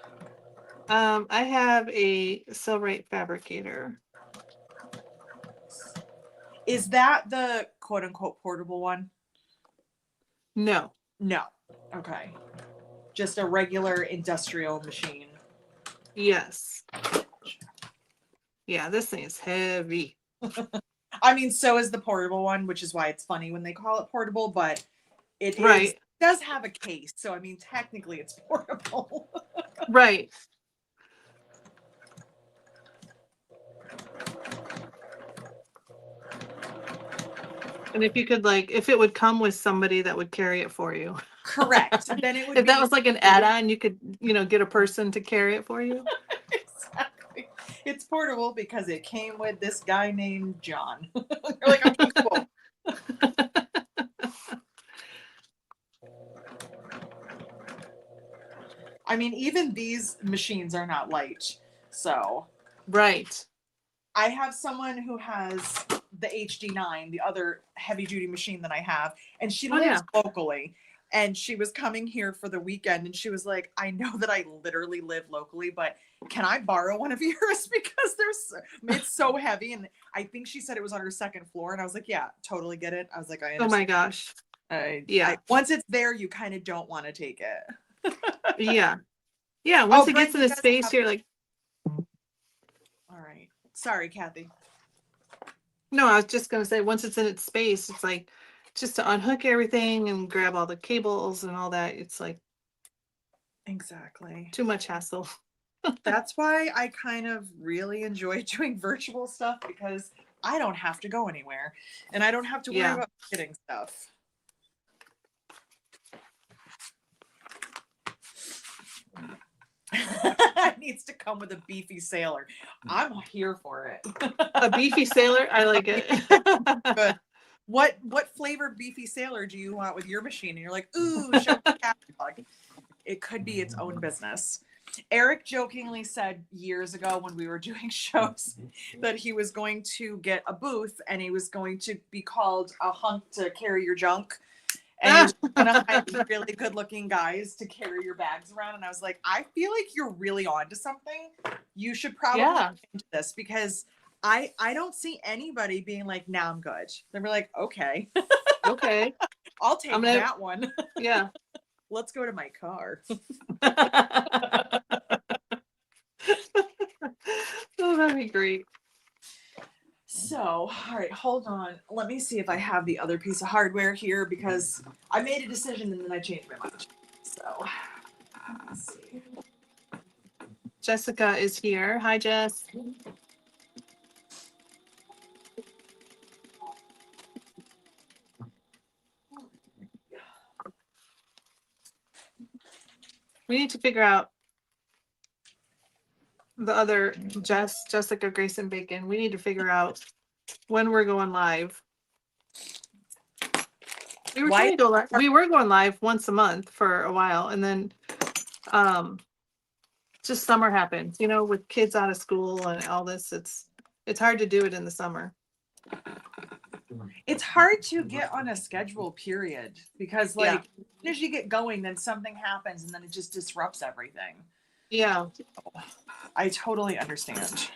I have a Silverite fabricator. Is that the quote unquote portable one? No. No. Okay. Just a regular industrial machine. Yes. Yeah, this thing is heavy. I mean, so is the portable one, which is why it's funny when they call it portable, but it Right. does have a case. So I mean, technically it's portable. Right. And if you could, like, if it would come with somebody that would carry it for you. Correct. Then it would If be that was like an add-on, you could, get a person to carry it for you. exactly. It's portable because it came with this guy named John. You're like, okay, cool. I mean, even these machines are not light. So Right. I have someone who has the HD9, the other heavy duty machine that I have, and she lives locally. And she was coming here for the weekend and she was like, "I know that I literally live locally, but can I borrow one of yours? Because it's so heavy." And I think she said it was on her 2nd floor. And I was like, "Yeah, totally get it." I was like, "I understand." Oh my gosh. Yeah. Once it's there, you kind of don't want to take it. Yeah. Yeah. Once it gets Brent, in a space, you're like, all right. Sorry, Kathy. no, I was just going to say, once it's in its space, it's like, just to unhook everything and grab all the cables and all that. It's like, exactly, too much hassle. That's why I kind of really enjoy doing virtual stuff, because I don't have to go anywhere and I don't have to worry about getting stuff. It needs to come with a beefy sailor. I'm here for it. A beefy sailor? I like it. Good. What flavor beefy sailor do you want with your machine? And you're like, "Ooh, show me the catalog." It could be its own business. Eric jokingly said years ago when we were doing shows that he was going to get a booth and he was going to be called a hunk to carry your junk. And he was going to hire really good looking guys to carry your bags around. And I was like, I feel like you're really onto something. You should probably look into this, because I don't see anybody being like, "Nah, I'm good." They're like, "Okay." Okay. I'll take that one. Yeah. Let's go to my car. Oh, that'd be great. So, all right, hold on. Let me see if I have the other piece of hardware here, because I made a decision and then I changed my mind. So, Let's see. Jessica is here. Hi, Jess. We need to figure out the other Jessica Grayson Bacon. We need to figure out when we're going live. We were trying to go live. We were going live once a month for a while, and then just summer happens, you know, with kids out of school and all this. It's hard to do it in the summer. It's hard to get on a schedule, period, because like as soon as you get going, then something happens and then it just disrupts everything. Yeah. I totally understand.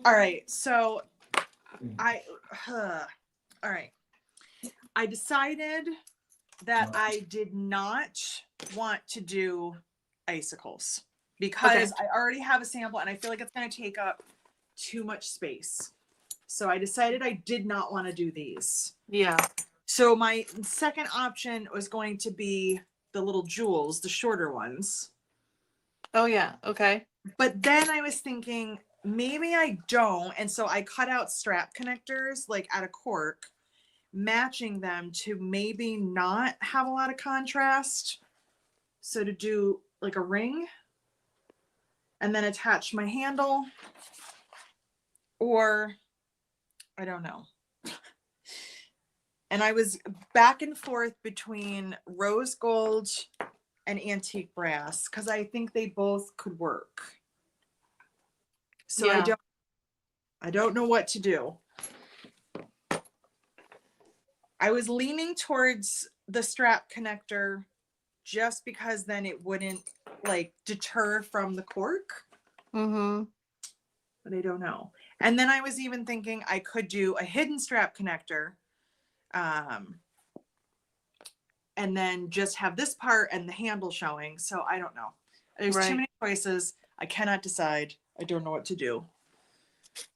All right, so all right. I decided that I did not want to do icicles because I already have a sample and I feel like it's going to take up too much space. So I decided I did not want to do these. Yeah. So my second option was going to be the little jewels, the shorter ones. Oh yeah. Okay. But then I was thinking maybe I don't. And so I cut out strap connectors like out of cork, matching them to maybe not have a lot of contrast. So to do like a ring and then attach my handle, or I don't know. And I was back and forth between rose gold and antique brass because I think they both could work. So yeah. I don't know what to do. I was leaning towards the strap connector just because then it wouldn't like deter from the cork. Mm-hmm. But I don't know. And then I was even thinking I could do a hidden strap connector. And then just have this part and the handle showing. So I don't know. There's too many choices. I cannot decide. I don't know what to do.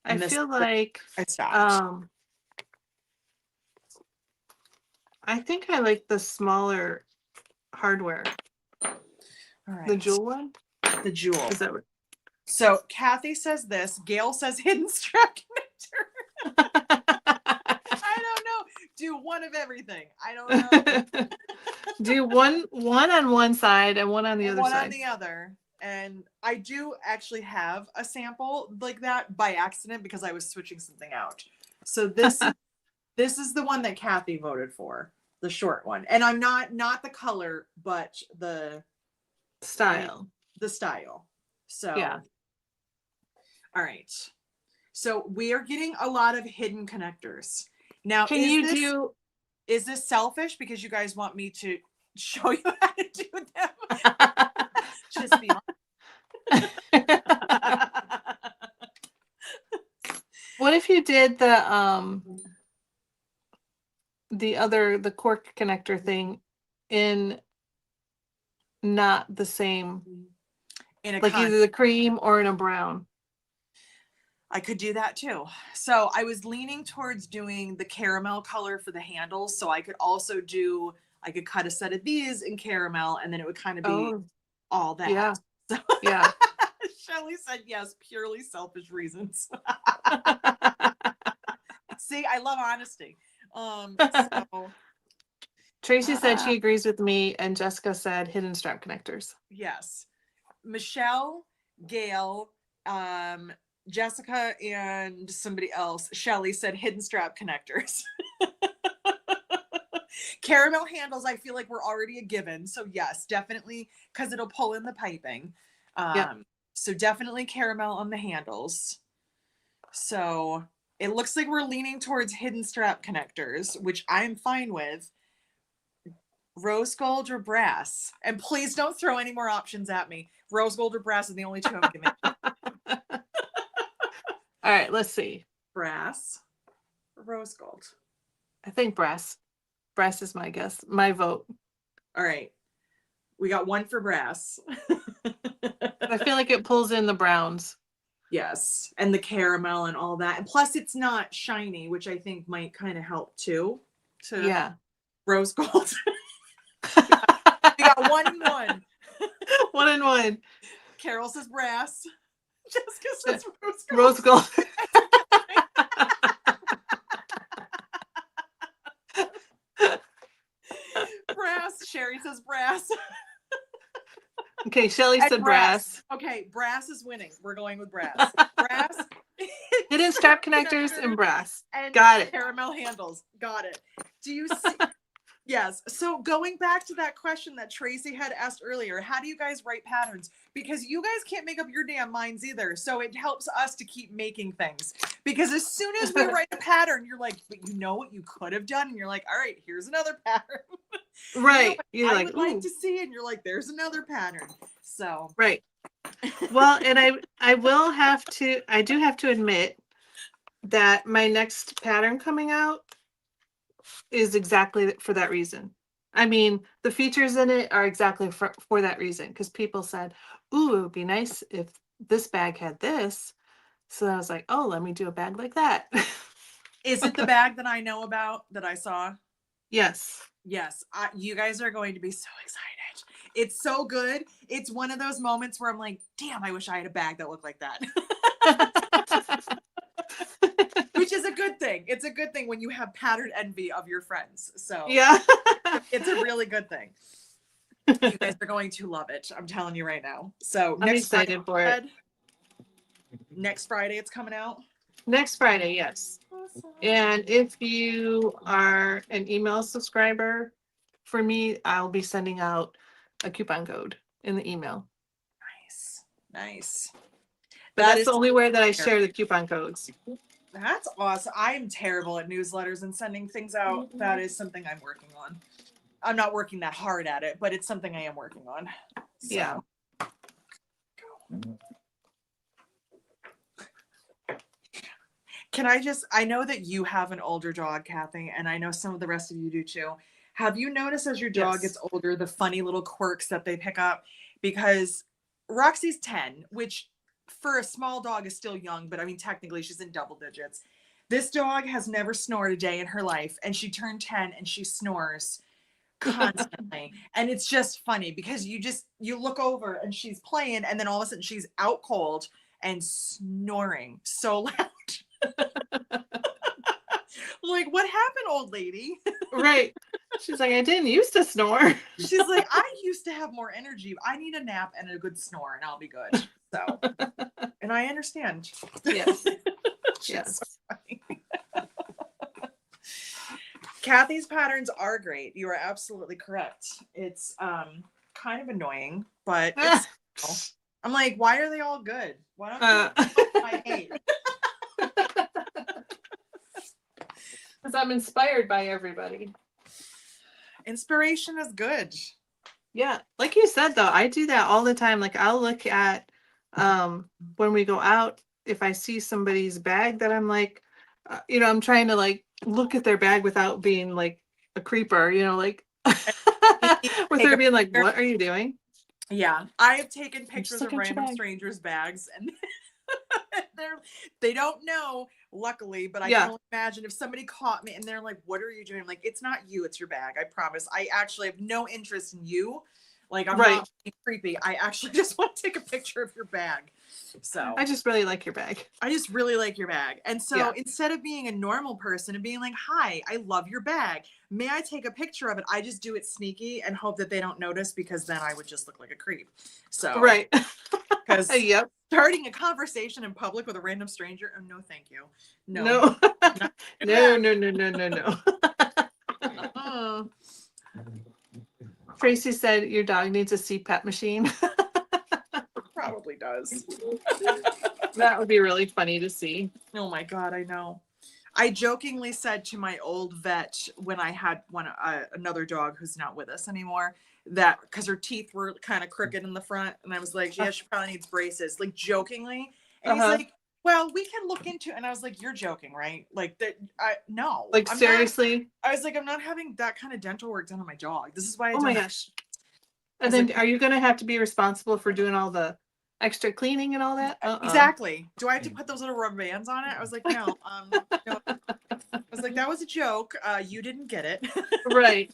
And I feel like I stopped. I think I like the smaller hardware. All right. The jewel one? The jewel. Is that right? So Kathy says this. Gail says hidden strap connector. I don't know. Do one of everything. I don't know. Do one on one side and one on the other side. One on the other. And I do actually have a sample like that by accident because I was switching something out. So this is the one that Kathy voted for, the short one. And I'm not the color, but the style. The style. So yeah. All right. So we are getting a lot of hidden connectors. Now, is this selfish because you guys want me to show you how to do them? Just be honest. What if you did the cork connector thing in not the same, like either the cream or in a brown? I could do that too. So I was leaning towards doing the caramel color for the handles. So I could also I could cut a set of these in caramel and then it would kind of be all that. Yeah. So, yeah. Shelly said yes, purely selfish reasons. See, I love honesty. So, Tracy said she agrees with me, and Jessica said hidden strap connectors. Yes. Michelle, Gail, Jessica, and somebody else, Shelly, said hidden strap connectors. Caramel handles, I feel like we're already a given. So yes, definitely, because it'll pull in the piping. So definitely caramel on the handles. So it looks like we're leaning towards hidden strap connectors, which I'm fine with. Rose gold or brass? And please don't throw any more options at me. Rose gold or brass are the only two I'm giving. All right, let's see. Brass or rose gold? I think brass. Brass is my guess. My vote. All right. We got one for brass. I feel like it pulls in the browns. Yes. And the caramel and all that. And plus it's not shiny, which I think might kind of help too. Yeah. Rose gold. We got 1 and 1. 1 and 1. Carol says brass. Jessica says rose gold. Rose gold. Brass. Sherry says brass. Okay, Shelly said brass. Okay, brass is winning. We're going with brass. Brass. Hidden strap connectors and brass. And Got it. Caramel handles. Got it. Do you see? Yes. So going back to that question that Tracy had asked earlier, how do you guys write patterns? Because you guys can't make up your damn minds either. So it helps us to keep making things. Because as soon as we write a pattern, you're like, but you know what you could have done? And you're like, all right, here's another pattern. Right. You're like, I would like to see, and you're like, there's another pattern. So right. Well, and I do have to admit that my next pattern coming out is exactly for that reason. I mean, the features in it are exactly for that reason, because people said, ooh, it would be nice if this bag had this. So I was like, oh, let me do a bag like that. Is it the bag that I know about that I saw? Yes. Yes. You guys are going to be so excited. It's so good. It's one of those moments where I'm like, damn, I wish I had a bag that looked like that. Which is a good thing. It's a good thing when you have pattern envy of your friends. So yeah, it's a really good thing. You guys are going to love it. I'm telling you right now. So I'm excited for it. Next Friday it's coming out. Next Friday, yes. Awesome. And if you are an email subscriber for me, I'll be sending out a coupon code in the email. Nice. But that's the only way that I share the coupon codes. That's awesome. I am terrible at newsletters and sending things out. That is something I'm working on. I'm not working that hard at it, but it's something I am working on. So. Yeah. Can I know that you have an older dog, Kathy, and I know some of the rest of you do too. Have you noticed as your dog gets older, the funny little quirks that they pick up? Because Roxy's 10, which for a small dog is still young, but I mean, technically she's in double digits. This dog has never snored a day in her life, and she turned 10 and she snores constantly. And it's just funny because you look over and she's playing, and then all of a sudden she's out cold and snoring so loud. Like, what happened, old lady? Right. She's like, I didn't used to snore. She's like, I used to have more energy. I need a nap and a good snore and I'll be good. So, and I understand. Yes. Yes. So Kathy's patterns are great. You are absolutely correct. It's kind of annoying, but it's, I'm like, why are they all good? Why don't I hate? Because I'm inspired by everybody. Inspiration is good. Yeah. Like you said, though, I do that all the time. Like I'll look at when we go out, if I see somebody's bag that I'm like, I'm trying to like look at their bag without being like a creeper, like with her being like, what are you doing? Yeah. I have taken pictures of random strangers' bags and they don't know, luckily, but I can only imagine if somebody caught me and they're like, what are you doing? I'm like, it's not you, it's your bag. I promise. I actually have no interest in you. Like, I'm not being creepy. I actually just want to take a picture of your bag. So I just really like your bag. I just really like your bag. And so instead of being a normal person and being like, hi, I love your bag, may I take a picture of it? I just do it sneaky and hope that they don't notice, because then I would just look like a creep. So right. Because starting a conversation in public with a random stranger, oh, no, thank you. No. No. Tracy said your dog needs a CPAP machine. Probably does. That would be really funny to see. Oh my God, I know. I jokingly said to my old vet when I had another dog who's not with us anymore, that because her teeth were kind of crooked in the front, and I was like, yeah, she probably needs braces, like jokingly. And he's like, well, we can look into it. And I was like, you're joking, right? Like that. No. Like, seriously? I was like, I'm not having that kind of dental work done on my dog. This is why oh my gosh. And then are you going to have to be responsible for doing all the extra cleaning and all that? Exactly. Do I have to put those little rubber bands on it? I was like, no. No. I was like, that was a joke. You didn't get it. Right.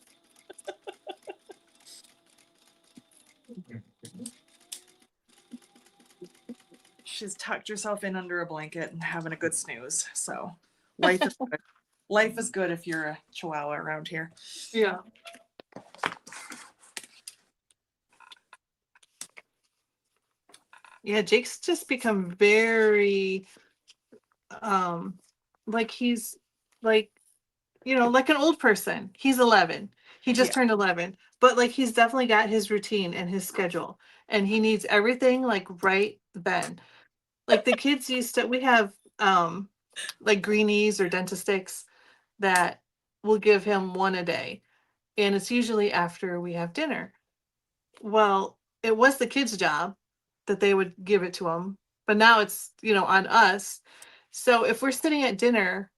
She's tucked herself in under a blanket and having a good snooze. So life is good. Life is good if you're a Chihuahua around here. Yeah. Yeah, Jake's just become very like he's like, you know, like an old person. He's 11. He just Yeah. turned 11, but like he's definitely got his routine and his schedule, and he needs everything like right then. Like the kids used to, we have like greenies or dentist that will give him one a day, and it's usually after we have dinner. Well, it was the kids' job that they would give it to him, but now it's, you know, on us. So if we're sitting at dinner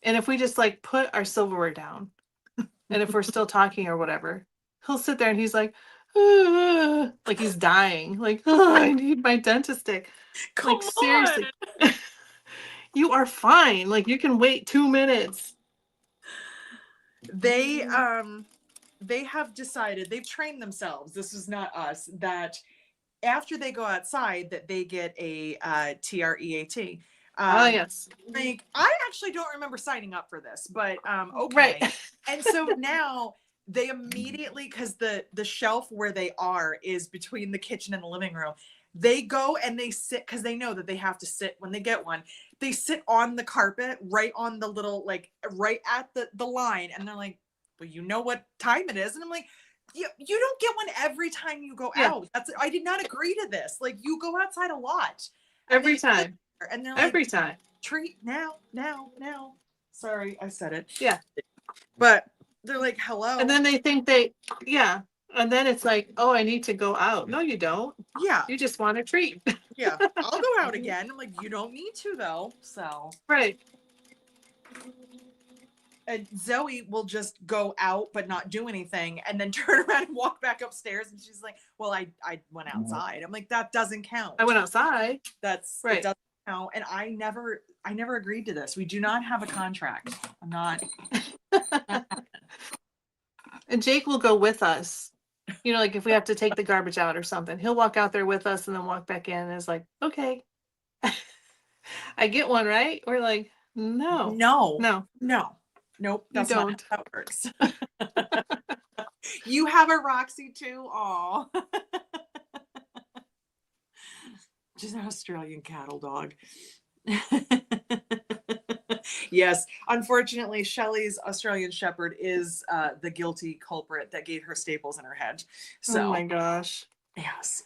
and if we just like put our silverware down and if we're still talking or whatever, he'll sit there and he's like, "Ah," like he's dying, like, "Oh, I need my dentist stick." Like, Come on. seriously, you are fine. Like, you can wait 2 minutes. They have decided, they've trained themselves, this is not us, that after they go outside that they get a TREAT. Ah, yes. Like, I actually don't remember signing up for this, but okay. Right. And so now they immediately, because the shelf where they are is between the kitchen and the living room, they go and they sit, because they know that they have to sit when they get one. They sit on the carpet right on the little, like right at the line, and they're like, well, you know what time it is. And I'm like, you don't get one every time you go Yeah. out. I did not agree to this. Like, you go outside a lot. And Every they sit time. there and they're Every like, time. treat now. Sorry, I said it. Yeah. But they're like, hello. And then they think yeah. And then it's like, oh, I need to go out. No, you don't. Yeah. You just want a treat. Yeah. I'll go out again. I'm like, you don't need to though. So. Right. And Zoe will just go out but not do anything and then turn around and walk back upstairs, and she's like, well, I went outside. I'm like, that doesn't count. I went outside. That's right. It doesn't count. And I never agreed to this. We do not have a contract. I'm not. And Jake will go with us. You know, like if we have to take the garbage out or something, he'll walk out there with us and then walk back in and is like, okay. I get one, right? We're like, no. Nope, that's don't. not how that works. You have a Roxy too? Aw. Just an Australian cattle dog. Yes, unfortunately, Shelley's Australian Shepherd is the guilty culprit that gave her staples in her head. So, oh my gosh. Yes.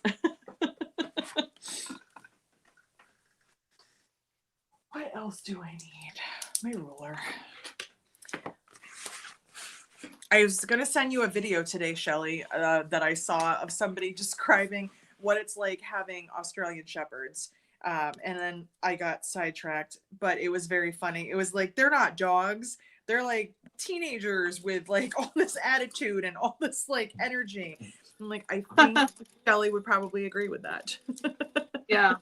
What else do I need? My ruler. I was going to send you a video today, Shelley, that I saw of somebody describing what it's like having Australian Shepherds. And then I got sidetracked, but it was very funny. It was like, they're not dogs. They're like teenagers with like all this attitude and all this like energy. I'm like, I think Shelley would probably agree with that. Yeah.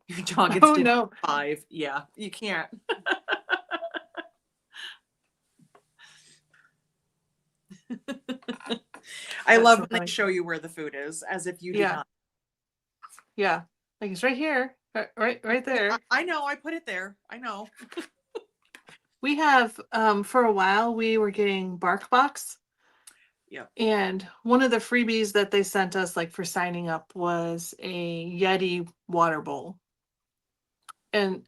Your dog gets oh, no. 5. Yeah, you can't. I love when they show you where the food is, as if you did not. Yeah, like it's right here, right there. I know, I put it there. I know. We have, for a while, we were getting BarkBox. Yep. And one of the freebies that they sent us, like for signing up, was a Yeti water bowl. And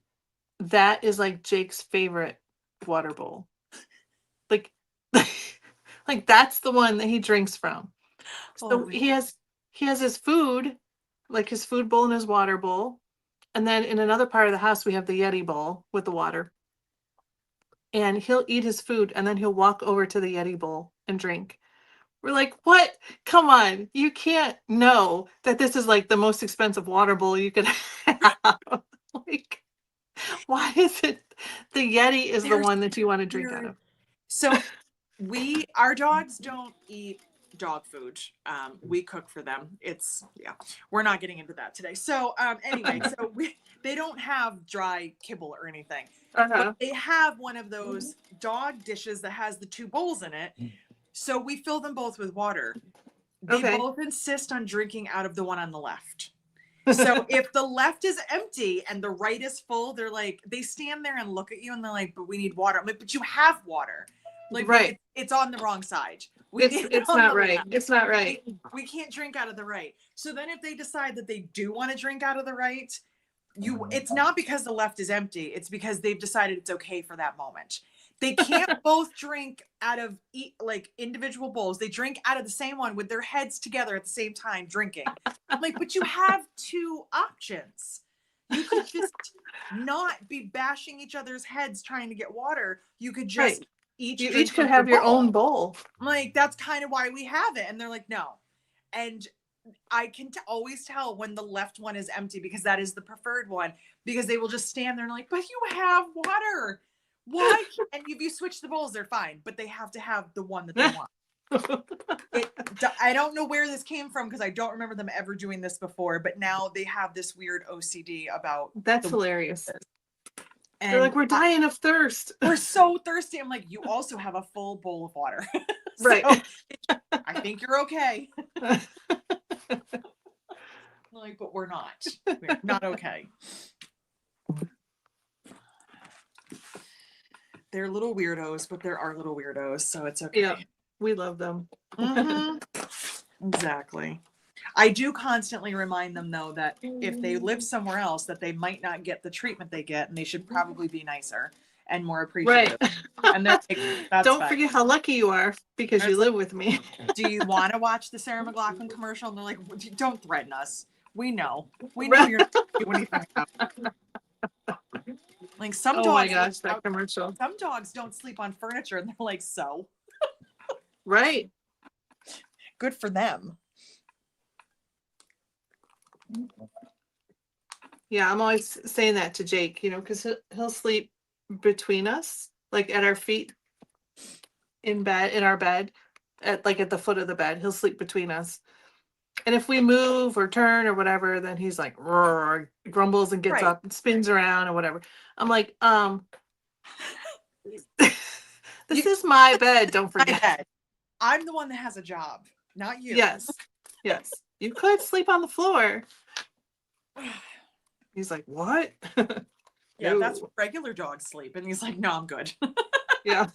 that is like Jake's favorite water bowl. Like, like that's the one that he drinks from. So he has his food, like his food bowl and his water bowl. And then in another part of the house, we have the Yeti bowl with the water. And he'll eat his food and then he'll walk over to the Yeti bowl and drink. We're like, what? Come on. You can't know that this is like the most expensive water bowl you could have. Like, why is it the Yeti is the one that you want to drink out of? So our dogs don't eat dog food. We cook for them. It's, yeah, we're not getting into that today. So anyway, so they don't have dry kibble or anything, but they have one of those dog dishes that has the 2 bowls in it. So we fill them both with water. They both insist on drinking out of the one on the left. So if the left is empty and the right is full, they're like, they stand there and look at you and they're like, but we need water. I'm like, but you have water. Like, right. It's on the wrong side. It's not right. It's not right. We can't drink out of the right. So then if they decide that they do want to drink out of the right, it's not because the left is empty. It's because they've decided it's okay for that moment. They can't both drink out of like individual bowls. They drink out of the same one with their heads together at the same time drinking. I'm like, but you have 2 options. You could just not be bashing each other's heads trying to get water. You could just each could have your own bowl. I'm like, that's kind of why we have it. And they're like, no. And I can always tell when the left one is empty because that is the preferred one, because they will just stand there and like, but you have water. Why? And if you switch the bowls, they're fine, but they have to have the one that they want. I don't know where this came from because I don't remember them ever doing this before, but now they have this weird OCD about. That's hilarious. And they're like, we're dying of thirst. We're so thirsty. I'm like, you also have a full bowl of water. Right. I think you're okay. Like, but we're not. We're not okay. They're little weirdos, but there are little weirdos, so it's okay. Yeah, we love them. Exactly. I do constantly remind them, though, that if they live somewhere else, that they might not get the treatment they get, and they should probably be nicer and more appreciative. Right. And they're like, that's don't fine. forget how lucky you are because you live with me. Do you want to watch the Sarah McLachlan commercial? And they're like, don't threaten us. We know. We know you're not going to do anything about it. Like some dogs. Oh my gosh, that commercial. Some dogs don't sleep on furniture, and they're like, so. Right. Good for them. Yeah, I'm always saying that to Jake, because he'll sleep between us, like at our feet in our bed, at the foot of the bed. He'll sleep between us. And if we move or turn or whatever, then he's like, roar, grumbles and gets up and spins around or whatever. I'm like, this is my bed, don't forget. I'm the one that has a job, not you. Yes. You could sleep on the floor. He's like, what? Yeah, no. That's what regular dogs sleep. And he's like, no, I'm good. Yeah.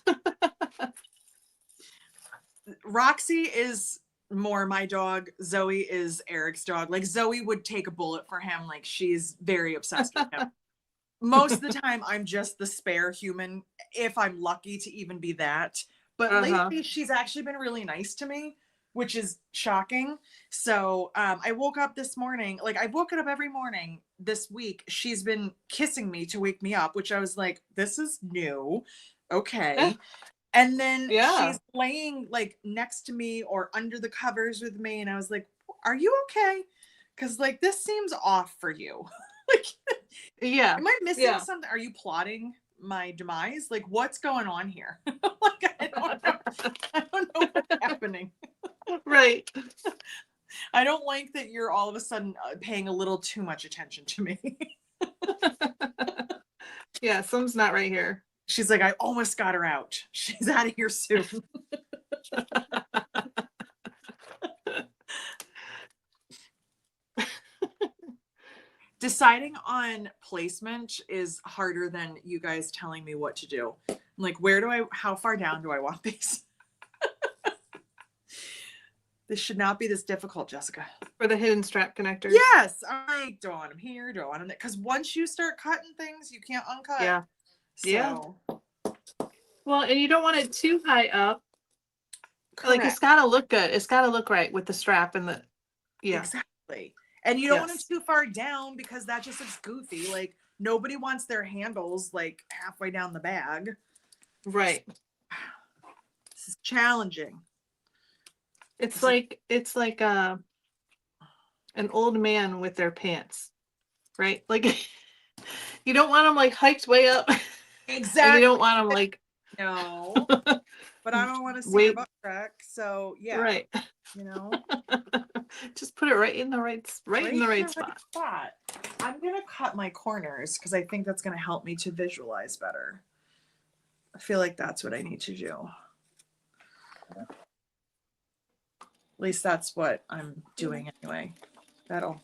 Roxy is more my dog. Zoe is Eric's dog. Like Zoe would take a bullet for him. Like she's very obsessed with him. Most of the time I'm just the spare human, if I'm lucky to even be that. But lately she's actually been really nice to me, which is shocking. So I woke up this morning, like I've woken up every morning this week. She's been kissing me to wake me up, which I was like, this is new. Okay. And then she's laying like next to me or under the covers with me. And I was like, are you okay? Because like, this seems off for you. Like, yeah. Am I missing something? Are you plotting my demise? Like, what's going on here? Like, I don't know what's happening. Right. I don't like that you're all of a sudden paying a little too much attention to me. Yeah, something's not right here. She's like, I almost got her out. She's out of here soon. Deciding on placement is harder than you guys telling me what to do. I'm like, how far down do I want these? This should not be this difficult, Jessica. For the hidden strap connector. Yes. I don't want them here, don't want them there. Because once you start cutting things, you can't uncut. Yeah. So. Yeah. Well, and you don't want it too high up. Correct. Like, it's got to look good. It's got to look right with the strap and the, Exactly. And you don't want them too far down because that just looks goofy. Like, nobody wants their handles, like, halfway down the bag. Right. This is challenging. It's like an old man with their pants, right? Like, you don't want them, like, hiked way up. Exactly. And you don't want them, like... No. but I don't want to see your Wait, butt crack. So yeah, right. you know, Just put it right in the right right in the right in spot. spot. I'm gonna cut my corners because I think that's gonna help me to visualize better. I feel like that's what I need to do. At least that's what I'm doing anyway. That'll,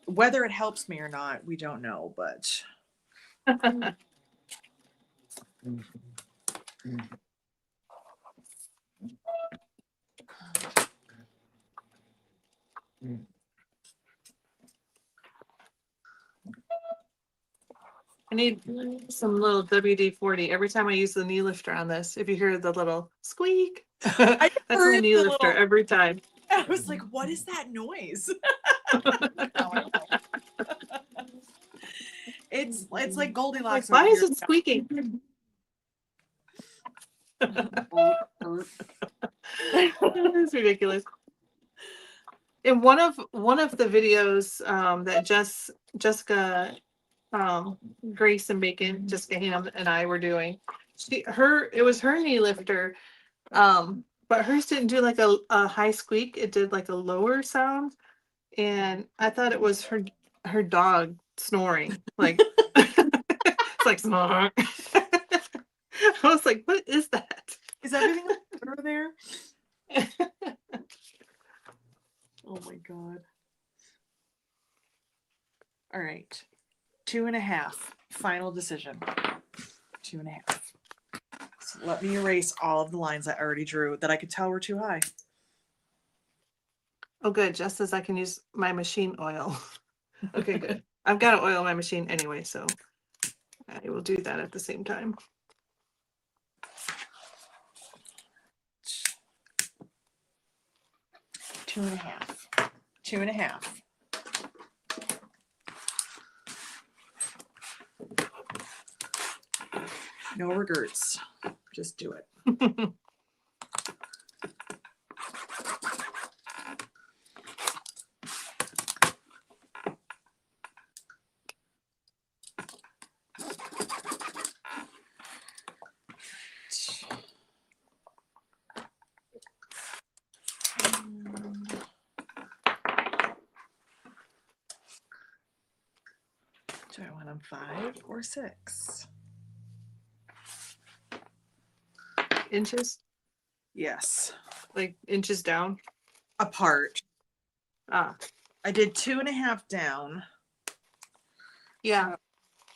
whether it helps me or not, we don't know, but I need some little WD-40 every time I use the knee lifter on this. If you hear the little squeak, I that's my heard knee the lifter little, every time. I was like, what is that noise? Now I know. It's like Like, Goldilocks why over is here. it squeaking? It's ridiculous. In one of the videos that Jessica Grace and Bacon, Jessica Ham and I were doing, it was her knee lifter, but hers didn't do like a high squeak, it did like a lower sound, and I thought it was her dog snoring, like it's like snore. I was like, what is that? Is everything over there? Oh my God. All right. 2.5. Final decision. 2.5. So let me erase all of the lines I already drew that I could tell were too high. Oh, good. Just as I can use my machine oil. Okay, good. I've got to oil my machine anyway, so I will do that at the same time. 2.5. 2.5. No regrets. Just do it. Do I want them 5 or 6? Inches? Yes. Like inches down? Apart. Ah, I did 2.5 down. yeah.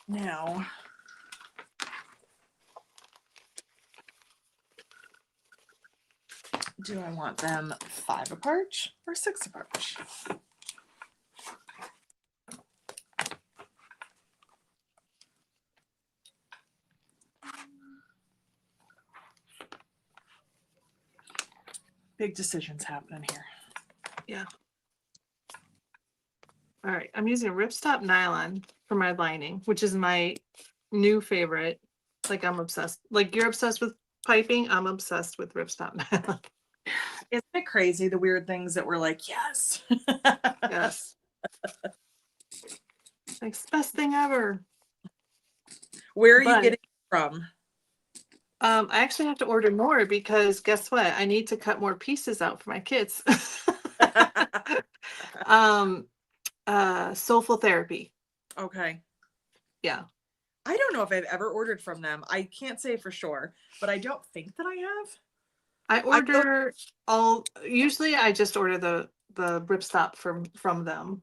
Now, do I want them 5 apart or 6 apart? Big decisions happening here. Yeah. All right. I'm using ripstop nylon for my lining, which is my new favorite. Like I'm obsessed. Like you're obsessed with piping. I'm obsessed with ripstop nylon. Isn't it crazy the weird things that we're like, yes. Yes. Like it's the best thing ever. Where are you But getting it from? I actually have to order more because guess what? I need to cut more pieces out for my kids. um Soulful Therapy. Okay. Yeah. I don't know if I've ever ordered from them. I can't say for sure, but I don't think that I have. I order usually I just order the ripstop from them.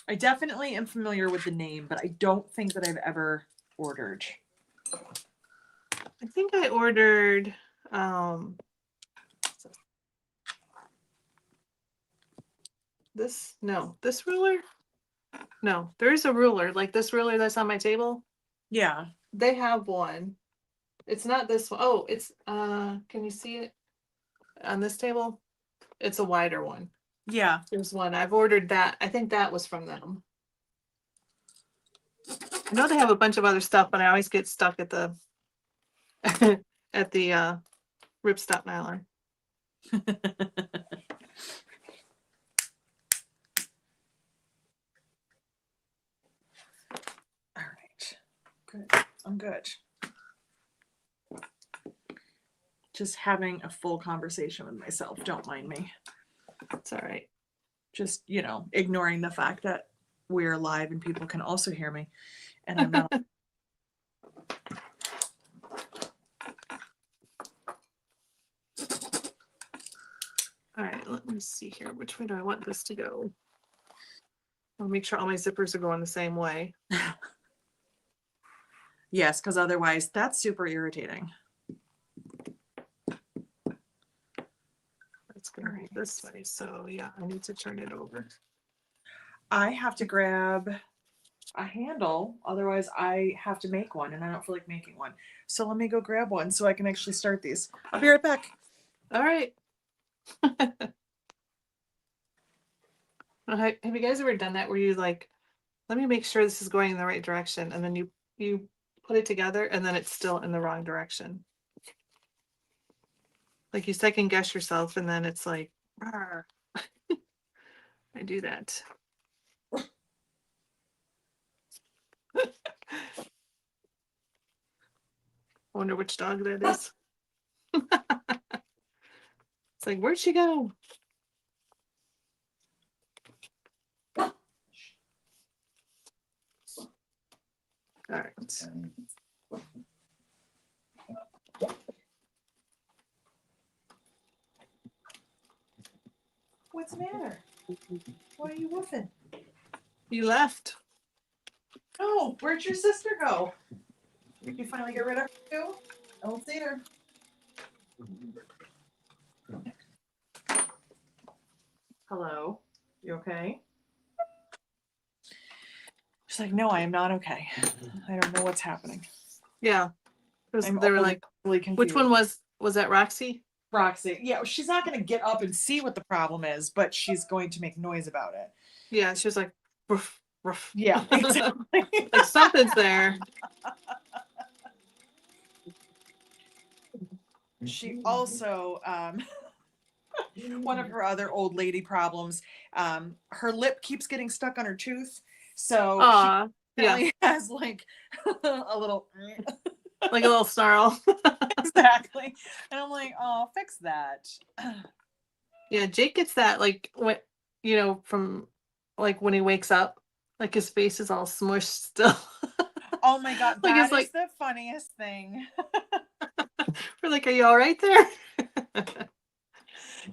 I definitely am familiar with the name, but I don't think that I've ever ordered. I think I ordered this ruler. No, there is a ruler like this ruler that's on my table. Yeah. They have one. It's not this one. Oh, it's can you see it on this table? It's a wider one. Yeah. There's one. I've ordered that. I think that was from them. I know they have a bunch of other stuff, but I always get stuck at the at the ripstop nylon. All right. Good. I'm good. Just having a full conversation with myself. Don't mind me. It's all right. Just, ignoring the fact that we're live and people can also hear me. And I'm not. All right, let me see here. Which way do I want this to go? I'll make sure all my zippers are going the same way. Yes, because otherwise that's super irritating. It's going to be this way. So yeah, I need to turn it over. I have to grab a handle. Otherwise I have to make one and I don't feel like making one. So let me go grab one so I can actually start these. I'll be right back. All right. Have you guys ever done that where you like, let me make sure this is going in the right direction, and then you put it together and then it's still in the wrong direction? Like you second guess yourself and then it's like, I do that. I wonder which dog that is. It's like, where'd she go? All right. What's the matter? Why are you woofing? You left. Oh, where'd your sister go? Did you finally get rid of her too? I don't see her. Hello? You okay? She's like, no, I am not okay. I don't know what's happening. Yeah. They were like, really confused. which one was that Roxy? Roxy. Yeah, she's not going to get up and see what the problem is, but she's going to make noise about it. Yeah, she was like, ruff, ruff. Yeah, exactly. Like something's there. She also, one of her other old lady problems, her lip keeps getting stuck on her tooth. So she has like a little like a little snarl. Exactly. And I'm like, oh, fix that. Yeah, Jake gets that like when from like when he wakes up, like his face is all smushed still. Oh my god, like that is the funniest thing. We're like, are you all right there?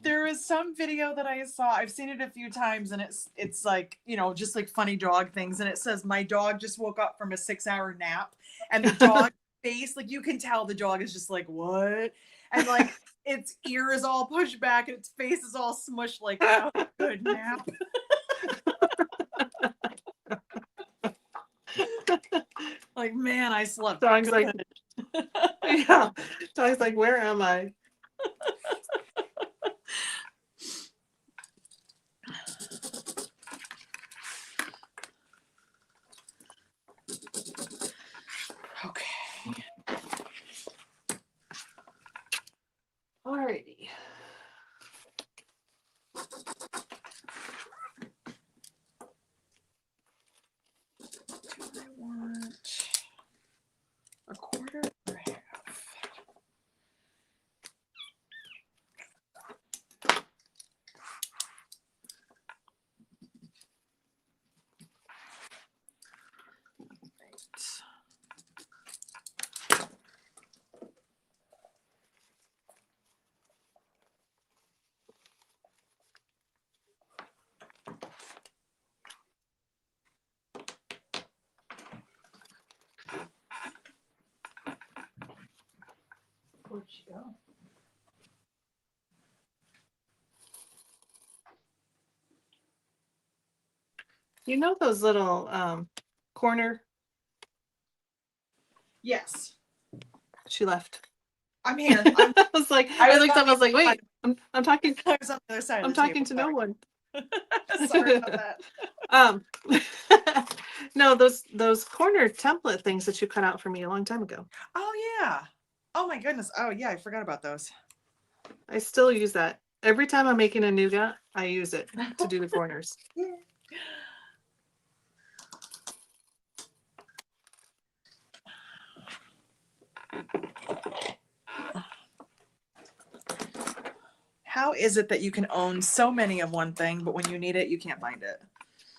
There was some video that I saw. I've seen it a few times, and it's like, just like funny dog things. And it says, my dog just woke up from a 6-hour nap, and the dog face, like you can tell the dog is just like, what? And like its ear is all pushed back and its face is all smushed like, oh, good nap. Like, man, I slept. Dog's good. like, yeah. Dog's like, where am I? Okay. Alrighty. I want a quarter or a half. Where'd she go? You know those little corner? Yes. She left. I'm here. I was like, I looked up, I was like, wait, I'm talking. I was on the other side. I'm talking to no one. Sorry about that. No, those corner template things that you cut out for me a long time ago. Oh yeah. Oh my goodness. Oh yeah, I forgot about those. I still use that. Every time I'm making a nougat, I use it to do the corners. Yeah. How is it that you can own so many of one thing, but when you need it, you can't find it?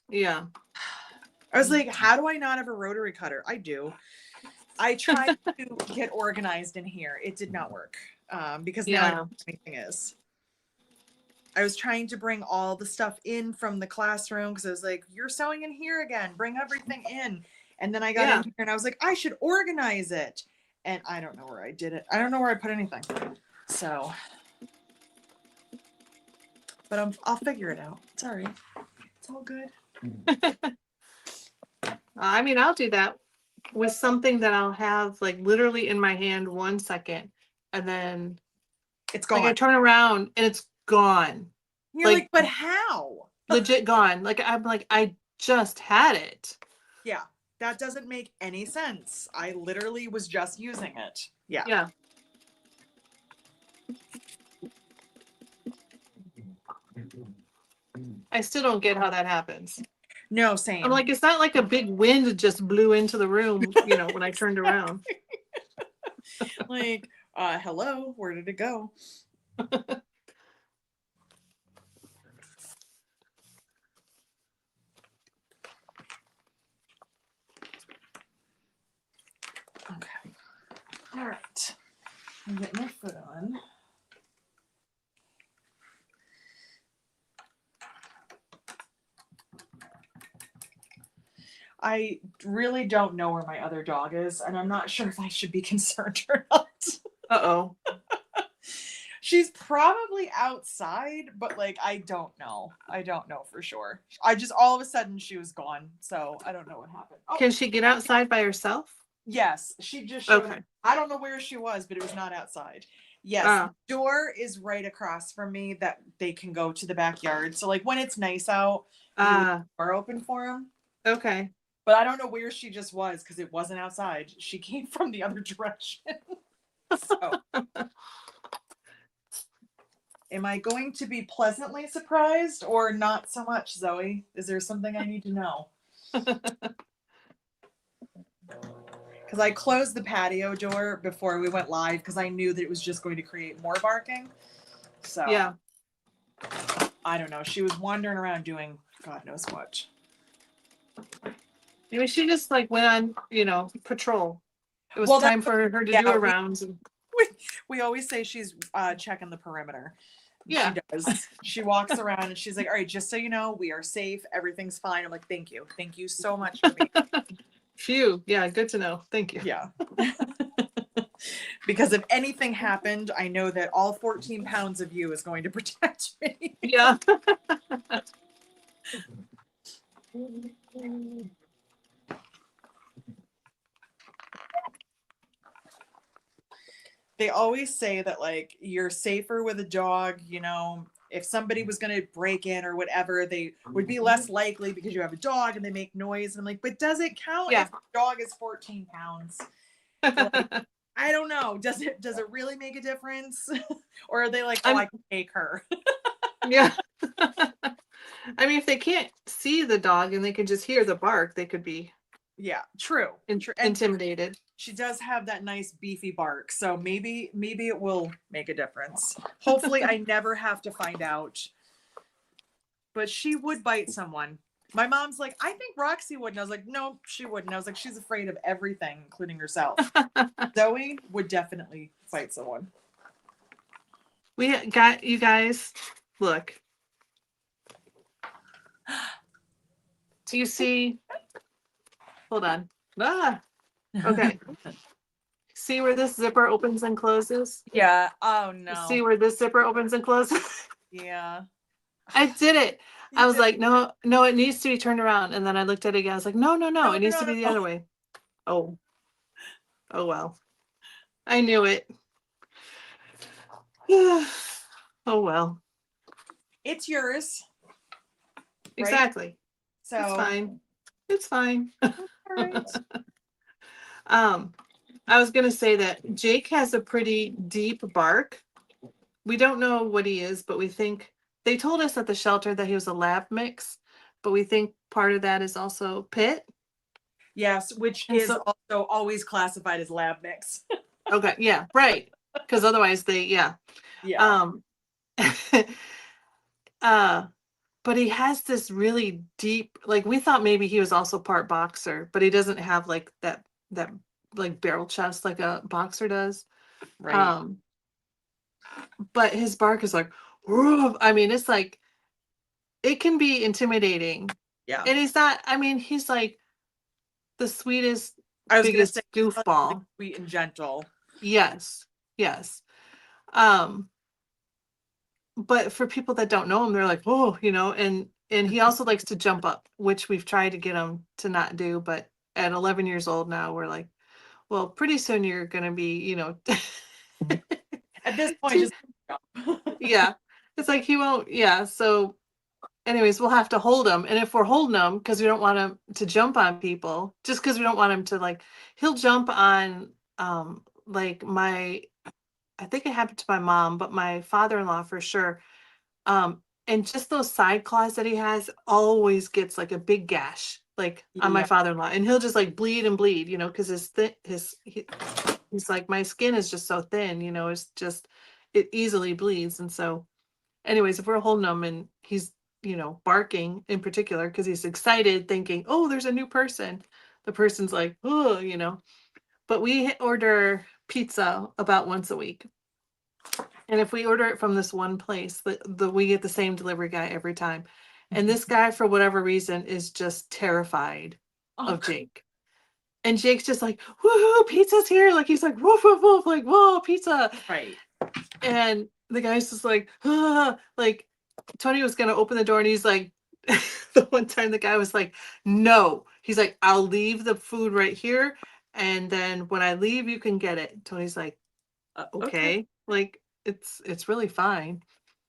Yeah. I was like, how do I not have a rotary cutter? I do. I tried to get organized in here. It did not work because now I don't know what anything is. I was trying to bring all the stuff in from the classroom because I was like, you're sewing in here again. Bring everything in. And then I got in here and I was like, I should organize it. And I don't know where I did it. I don't know where I put anything. So, but I'll figure it out. It's all right. It's all good. I mean, I'll do that with something that I'll have like literally in my hand 1 second, and then it's gone. Like I turn around and it's gone. You're like, but how? Legit gone. Like I'm like, I just had it. Yeah, that doesn't make any sense. I literally was just using it. Yeah. Yeah. I still don't get how that happens. No, same. I'm like, it's not like a big wind just blew into the room, you know, when I turned around. Like, hello, where did it go? Okay. All right. I'm getting my foot on. I really don't know where my other dog is, and I'm not sure if I should be concerned or not. Uh-oh. She's probably outside, but like, I don't know. I don't know for sure. I just, all of a sudden she was gone. So I don't know what happened. Oh. Can she get outside by herself? Yes. She just showed up. I don't know where she was, but it was not outside. Yes. The door is right across from me that they can go to the backyard. So like when it's nice out, the door open for them. Okay. But I don't know where she just was because it wasn't outside. She came from the other direction. So, am I going to be pleasantly surprised or not so much, Zoe? Is there something I need to know? Because I closed the patio door before we went live because I knew that it was just going to create more barking. So, yeah. I don't know. She was wandering around doing God knows what. Maybe she just like went on, you know, patrol. It was time for her to do her rounds. We always say she's checking the perimeter. Yeah. She does. She walks around and she's like, all right, just so you know, we are safe. Everything's fine. I'm like, thank you. Thank you so much for me. Phew. Yeah, good to know. Thank you. Yeah. Because if anything happened, I know that all 14 pounds of you is going to protect me. Yeah. They always say that like you're safer with a dog, you know, if somebody was going to break in or whatever, they would be less likely because you have a dog and they make noise. And I'm like, but does it count if the dog is 14 pounds? Like, I don't know. Does it really make a difference? Or are they like, oh, I can take her? Yeah. I mean, if they can't see the dog and they can just hear the bark, they could be true. Intimidated. She does have that nice beefy bark, so maybe it will make a difference. Hopefully I never have to find out. But she would bite someone. My mom's like, I think Roxy would. And I was like, no, she wouldn't. I was like, she's afraid of everything, including herself. Zoe would definitely bite someone. We got, you guys, look. Do you see? Hold on. Okay. See where this zipper opens and closes? Yeah. Oh no. See where this zipper opens and closes? Yeah. I did it. I was like, no, it needs to be turned around. And then I looked at it again. I was like, no, it needs to be the other way. Oh well. I knew it. Oh well. It's yours. Exactly. Right? So it's fine. It's fine. All right. I was gonna say that Jake has a pretty deep bark. We don't know what he is, but we think they told us at the shelter that he was a lab mix, but we think part of that is also pit. Yes, which is also always classified as lab mix. Okay, yeah, right. Because otherwise they, yeah. Yeah. Um, uh, but he has this really deep, like we thought maybe he was also part boxer, but he doesn't have like that like barrel chest like a boxer does. Right. Um, but his bark is like, "Woof." I mean, it's like it can be intimidating. Yeah. And he's not, I mean, he's like the sweetest, I was gonna say biggest really goofball. sweet and gentle. Yes. Yes. Um, but for people that don't know him, they're like, oh, and he also likes to jump up, which we've tried to get him to not do, but at 11 years old now, we're like, well, pretty soon you're gonna be, At this point, too, just yeah. It's like he won't, yeah. So anyways, we'll have to hold him. And if we're holding him because we don't want him to jump on people, just because we don't want him to like, he'll jump on like I think it happened to my mom, but my father-in-law for sure. And just those side claws that he has always gets like a big gash, like on my yeah. father-in-law, and he'll just like bleed and bleed, because he's like my skin is just so thin, it's just it easily bleeds, and so, anyways, if we're holding him and he's barking in particular because he's excited, thinking, oh, there's a new person, the person's like, oh, but we order pizza about once a week. And if we order it from this one place, we get the same delivery guy every time. And this guy, for whatever reason, is just terrified Oh, of Jake. And Jake's just like, woohoo, pizza's here. Like he's like, woof, woof, woof, like, whoa, pizza. right. And the guy's just like, ah, like Tony was gonna open the door and he's like, the one time the guy was like, no. He's like, I'll leave the food right here. And then when I leave, you can get it. Tony's like, Okay. okay. Like it's really fine.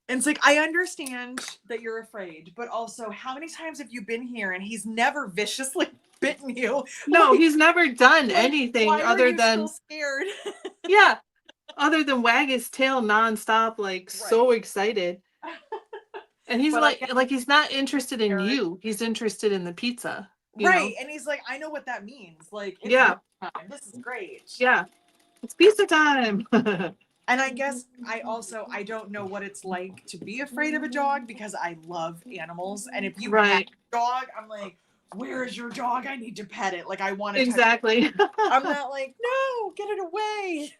And it's like, I understand that you're afraid, but also, how many times have you been here and he's never viciously bitten you? No, he's never done Like, anything why are other you still than, scared? yeah, other than wag his tail nonstop, like Right. so excited. And he's But I like guess like he's not interested in Eric, you. He's interested in the pizza. right. And he's like, I know what that means. Like, it's Yeah, dinner time. This is great. yeah. It's pizza time. And I guess I don't know what it's like to be afraid of a dog because I love animals. And if you have Right. a dog, I'm like, where is your dog? I need to pet it. Like, I want to touch it. Exactly. I'm not like, no, get it away.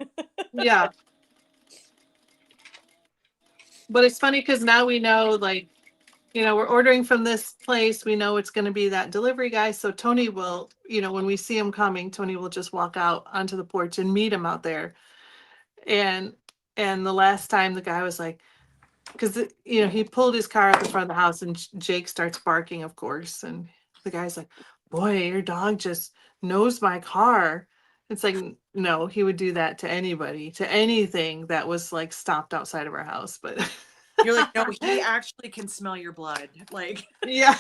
Yeah. But it's funny because now we know, like, we're ordering from this place. We know it's going to be that delivery guy. So Tony will, when we see him coming, Tony will just walk out onto the porch and meet him out there. And the last time the guy was like, because he pulled his car out the front of the house and Jake starts barking, of course, and the guy's like, boy, your dog just knows my car. It's like, no, he would do that to anybody, to anything that was like stopped outside of our house. But You're like, no, he actually can smell your blood. Like, yeah.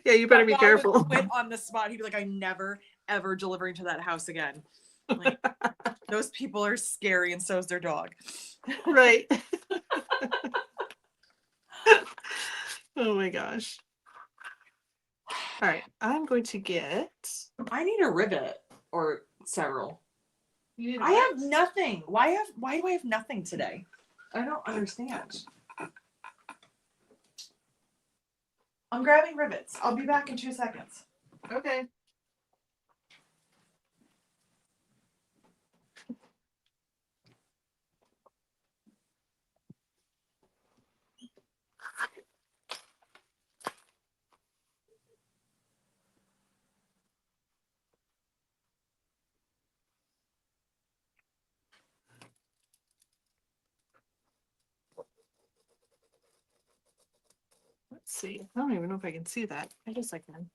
Yeah, you better that be guy would careful. quit on the spot. He'd be like, I'm never, ever delivering to that house again. Like, those people are scary, and so is their dog. Right. Oh my gosh. All right, I'm going to get. I need a rivet or several. You need I have nothing. Why do I have nothing today? I don't understand. I'm grabbing rivets. I'll be back in 2 seconds. Okay. Let's see. I don't even know if I can see that. I guess I can.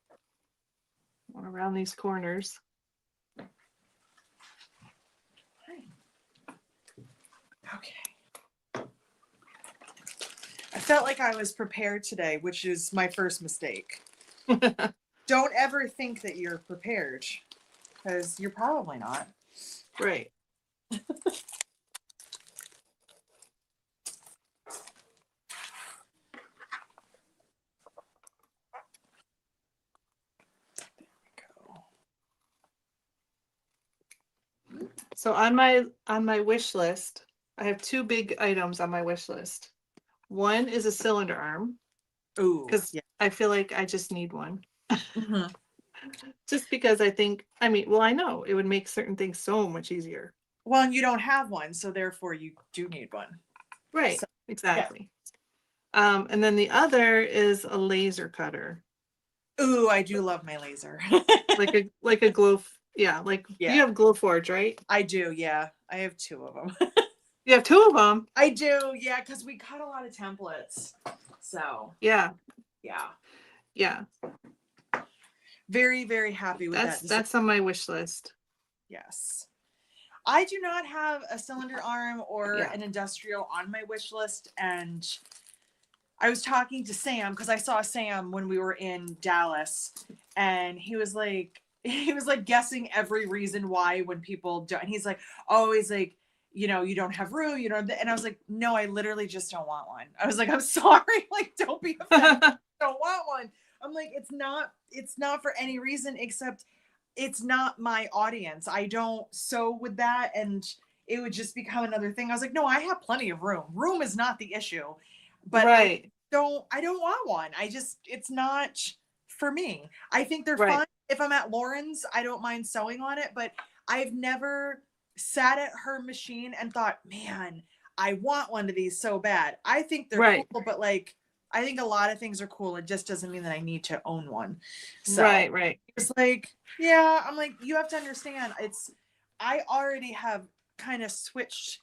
Around these corners. Okay. I felt like I was prepared today, which is my first mistake. Don't ever think that you're prepared, because you're probably not. Right. So on my wish list, I have two big items on my wish list. One is a cylinder arm Ooh, because yeah. I feel like I just need one. Mhm. Just because I think, I mean, well, I know it would make certain things so much easier. Well, and you don't have one, so therefore you do need one. Right, So, yeah. exactly. And then the other is a laser cutter, Ooh, I do love my laser. like a yeah, like Yeah, you have Glowforge, right? I do. Yeah, I have two of them. You have two of them. I do. Yeah, because we cut a lot of templates. So, Yeah, yeah. yeah. Very, very happy with that decision. That's on my wish list. Yes. I do not have a cylinder arm or Yeah. an industrial on my wish list. And I was talking to Sam because I saw Sam when we were in Dallas, and he was like guessing every reason why when people don't. And he's like, oh, he's like, you know, you don't have room, you don't. And I was like, no, I literally just don't want one. I was like, I'm sorry, like, don't be offended. I don't want one. I'm like, it's not for any reason except it's not my audience. I don't sew with that, and it would just become another thing. I was like, no, I have plenty of room. Room is not the issue, but Right, I don't want one. It's not for me. I think they're right, fun. If I'm at Lauren's, I don't mind sewing on it, but I've never sat at her machine and thought, man, I want one of these so bad. I think they're right, cool, but like, I think a lot of things are cool. It just doesn't mean that I need to own one. So right, right. it's like, yeah, I'm like, you have to understand, I already have kind of switched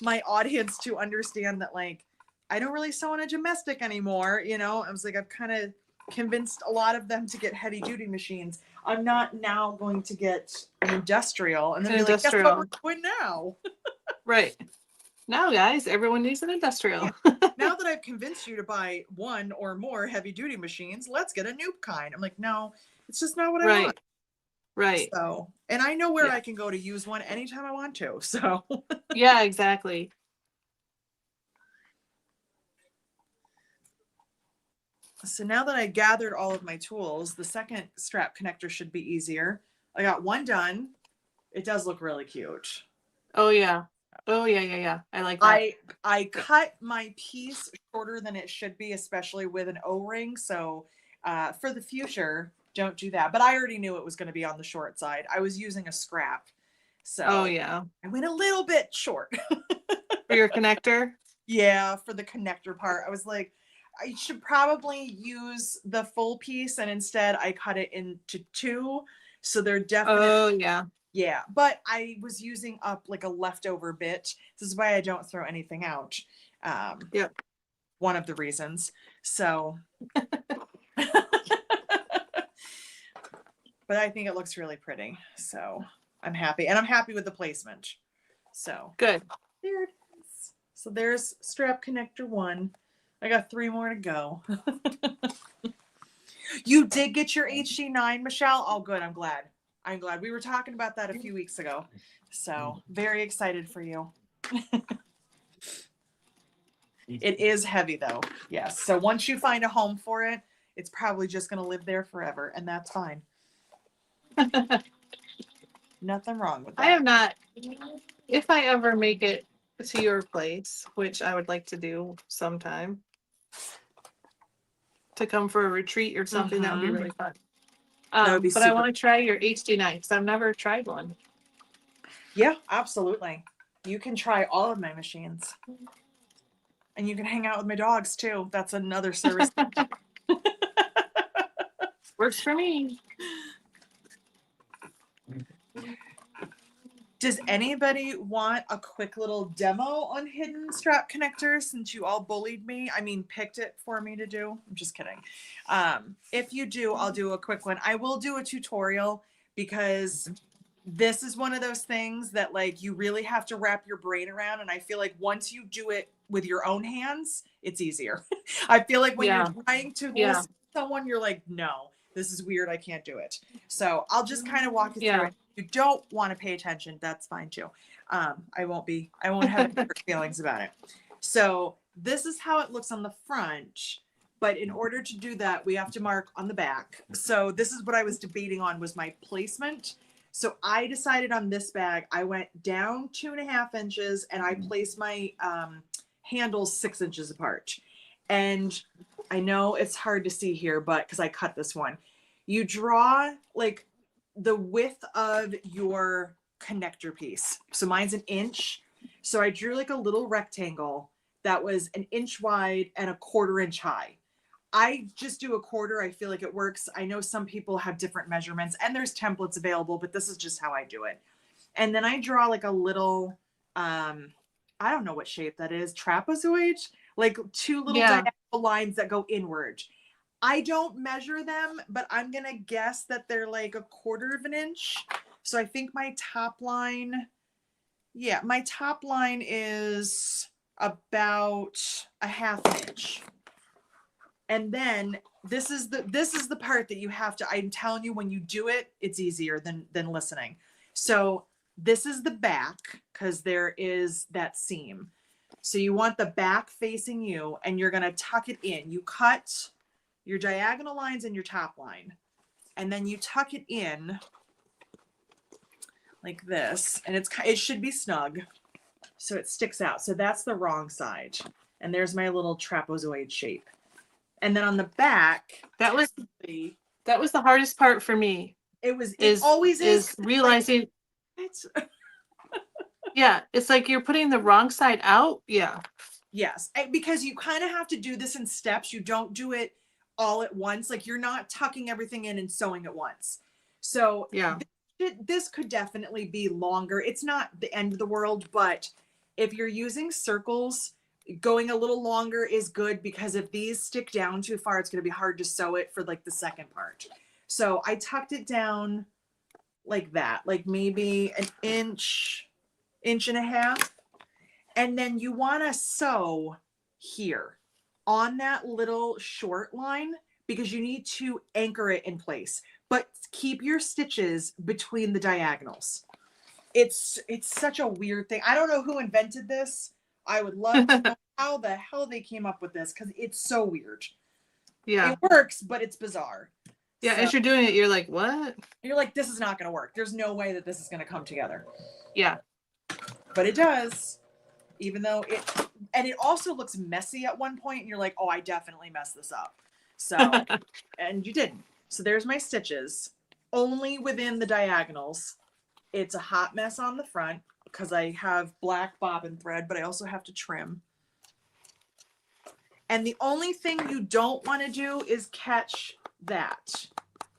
my audience to understand that, like, I don't really sew on a domestic anymore. You know, I was like, I've kind of convinced a lot of them to get heavy duty machines. I'm not now going to get an industrial and then An be like, guess what industrial. we're doing now? Right. Now, guys, everyone needs an Yeah. industrial. Now that I've convinced you to buy one or more heavy duty machines, let's get a noob kind. I'm like, no, it's just not what I want. Right, right. So, and I know where Yeah. I can go to use one anytime I want to. So, Yeah, exactly. so now that I gathered all of my tools, the second strap connector should be easier. I got one done. It does look really cute. Oh yeah. Oh yeah, yeah, yeah. I like that. I cut my piece shorter than it should be, especially with an O-ring. So for the future, don't do that. But I already knew it was going to be on the short side. I was using a scrap. Oh So yeah. I went a little bit short. For your connector? Yeah, for the connector part. I was like, I should probably use the full piece, and instead I cut it into two. So they're definitely, Oh yeah. yeah. But I was using up like a leftover bit. This is why I don't throw anything out. Yep. One of the reasons. So, but I think it looks really pretty. So I'm happy. And I'm happy with the placement. So Good. there it is. So there's strap connector one. I got 3 more to go. You did get your HD9, Michelle? Oh, good. I'm glad. I'm glad. We were talking about that a few weeks ago. So very excited for you. It is heavy though. Yes. So once you find a home for it, it's probably just going to live there forever. And that's fine. Nothing wrong with that. I have not, if I ever make it to your place, which I would like to do sometime, to come for a retreat or something, that would be really fun. That would be But I super. want to try your HD9 because I've never tried one. Yeah, absolutely. You can try all of my machines. And you can hang out with my dogs too. That's another service. Works for me. Does anybody want a quick little demo on hidden strap connectors since you all bullied me? I mean, picked it for me to do. I'm just kidding. If you do, I'll do a quick one. I will do a tutorial because this is one of those things that like you really have to wrap your brain around. And I feel like once you do it with your own hands, it's easier. I feel like when you're trying to listen to someone, you're like, no, this is weird. I can't do it. So I'll just kind of walk you through it. If you don't want to pay attention, that's fine too. I won't have any hurt feelings about it. So this is how it looks on the front. But in order to do that, we have to mark on the back. So this is what I was debating on was my placement. So I decided on this bag, I went down 2.5 inches and I placed my handles 6 inches apart. And I know it's hard to see here, but because I cut this one, you draw like the width of your connector piece. So mine's 1 inch. So I drew like a little rectangle that was 1 inch wide and 1/4 inch high. I just do 1/4. I feel like it works. I know some people have different measurements and there's templates available, but this is just how I do it. And then I draw like a little, I don't know what shape that is, trapezoid, like 2 little Yeah. diagonal lines that go inward. I don't measure them, but I'm going to guess that they're like 1/4 inch. So I think my top line, yeah, my top line is about 1/2 inch. And then this is the part that you have to, I'm telling you, when you do it, it's easier than listening. So this is the back, because there is that seam. So you want the back facing you, and you're going to tuck it in. You cut your diagonal lines in your top line, and then you tuck it in like this, and it should be snug so it sticks out. So that's the wrong side, and there's my little trapezoid shape. And then on the back, That was the hardest part for me. it always is realizing it's yeah, it's like you're putting the wrong side out. Yeah. yes, because you kind of have to do this in steps. You don't do it all at once. Like, you're not tucking everything in and sewing at once. So Yeah. this could definitely be longer. It's not the end of the world, but if you're using circles, going a little longer is good, because if these stick down too far, it's going to be hard to sew it for like the second part. So I tucked it down like that, like maybe 1 inch, 1.5 inches. And then you want to sew here on that little short line, because you need to anchor it in place, but keep your stitches between the diagonals. It's such a weird thing. I don't know who invented this. I would love to know how the hell they came up with this, because it's so weird. Yeah. It works, but it's bizarre. Yeah. So as you're doing it, you're like, what? you're like, this is not going to work. There's no way that this is going to come together. Yeah. But it does, even though and it also looks messy at one point, and you're like, oh, I definitely messed this up. So, and you didn't. So there's my stitches, only within the diagonals. It's a hot mess on the front, because I have black bobbin thread, but I also have to trim. And the only thing you don't want to do is catch that.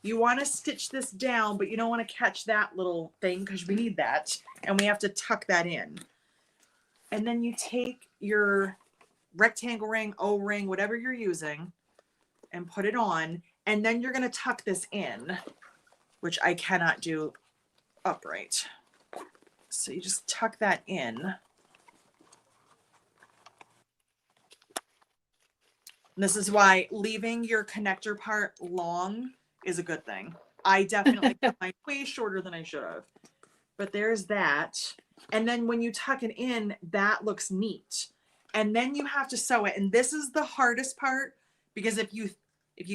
You want to stitch this down, but you don't want to catch that little thing, because we need that. And we have to tuck that in. And then you take your rectangle ring, O-ring, whatever you're using, and put it on. And then you're going to tuck this in, which I cannot do upright. So you just tuck that in. And this is why leaving your connector part long is a good thing. I definitely got mine way shorter than I should have. But there's that. And then when you tuck it in, that looks neat. And then you have to sew it. And this is the hardest part, because if you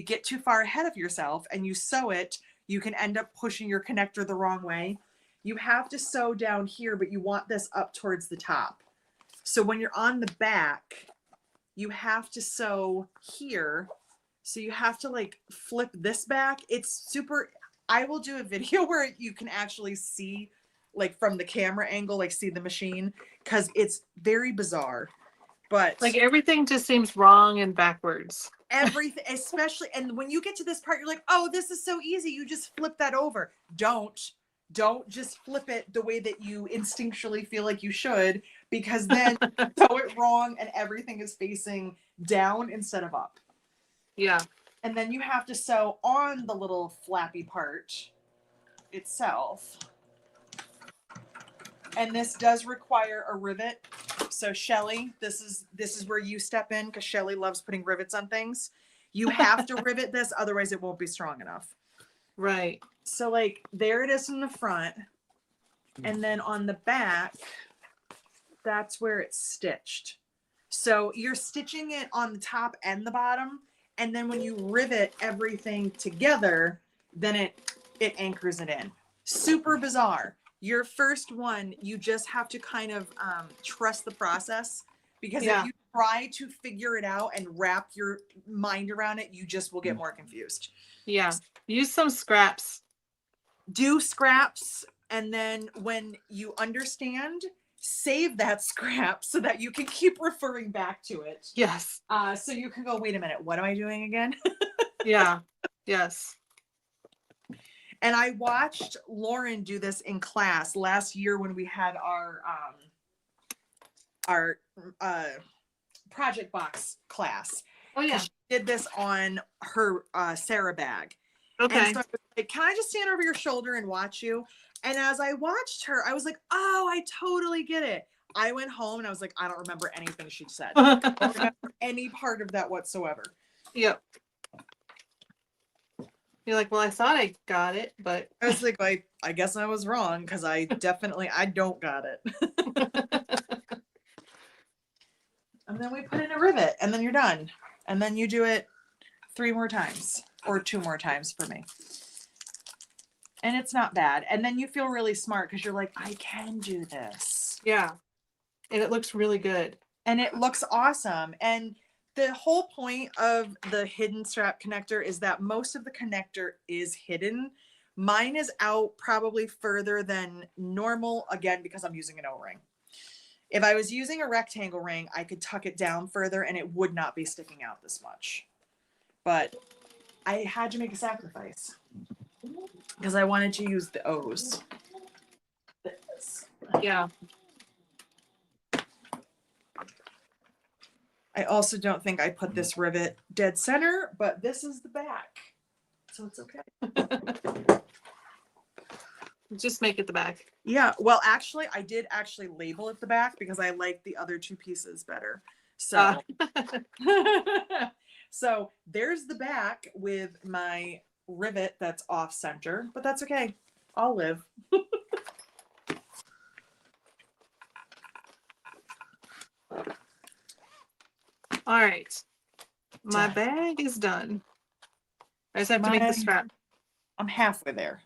get too far ahead of yourself and you sew it, you can end up pushing your connector the wrong way. You have to sew down here, but you want this up towards the top. So when you're on the back, you have to sew here. So you have to like flip this back. It's super, I will do a video where you can actually see, like from the camera angle, like see the machine, because it's very bizarre. But like everything just seems wrong and backwards. Everything, especially, and when you get to this part, you're like, oh, this is so easy. You just flip that over. Don't just flip it the way that you instinctually feel like you should, because then you sew it wrong and everything is facing down instead of up. Yeah. And then you have to sew on the little flappy part itself. And this does require a rivet. So Shelly, this is where you step in, because Shelly loves putting rivets on things. You have to rivet this, otherwise it won't be strong enough. Right. So like there it is in the front. And then on the back, that's where it's stitched. So you're stitching it on the top and the bottom. And then when you rivet everything together, then it anchors it in. Super bizarre. Your first one, you just have to kind of trust the process, because if Yeah. you try to figure it out and wrap your mind around it, you just will get more confused. Yeah. Use some scraps. Do scraps, and then when you understand, save that scrap so that you can keep referring back to it. Yes. So you can go, wait a minute, what am I doing again? Yeah. Yes. And I watched Lauren do this in class last year when we had our project box class. Oh yeah. She did this on her Sarah bag. Okay. And so I was like, can I just stand over your shoulder and watch you? And as I watched her, I was like, oh, I totally get it. I went home and I was like, I don't remember anything she said. I don't remember any part of that whatsoever. Yep. You're like, well, I thought I got it, but I was like, I guess I was wrong, because I don't got it. And then we put in a rivet, and then you're done. And then you do it 3 more times, or 2 more times for me. And it's not bad. And then you feel really smart, because you're like, I can do this. yeah. And it looks really good. And it looks awesome. And the whole point of the hidden strap connector is that most of the connector is hidden. Mine is out probably further than normal, again, because I'm using an O-ring. If I was using a rectangle ring, I could tuck it down further and it would not be sticking out this much. But I had to make a sacrifice because I wanted to use the O's. Yeah. I also don't think I put this rivet dead center, but this is the back. So it's okay. Just make it the back. Yeah, well, actually, I did actually label it the back because I like the other 2 pieces better. So, so there's the back with my rivet that's off center, but that's okay. I'll live. All right. My Done. bag is done. I just have to make the strap. I'm halfway there.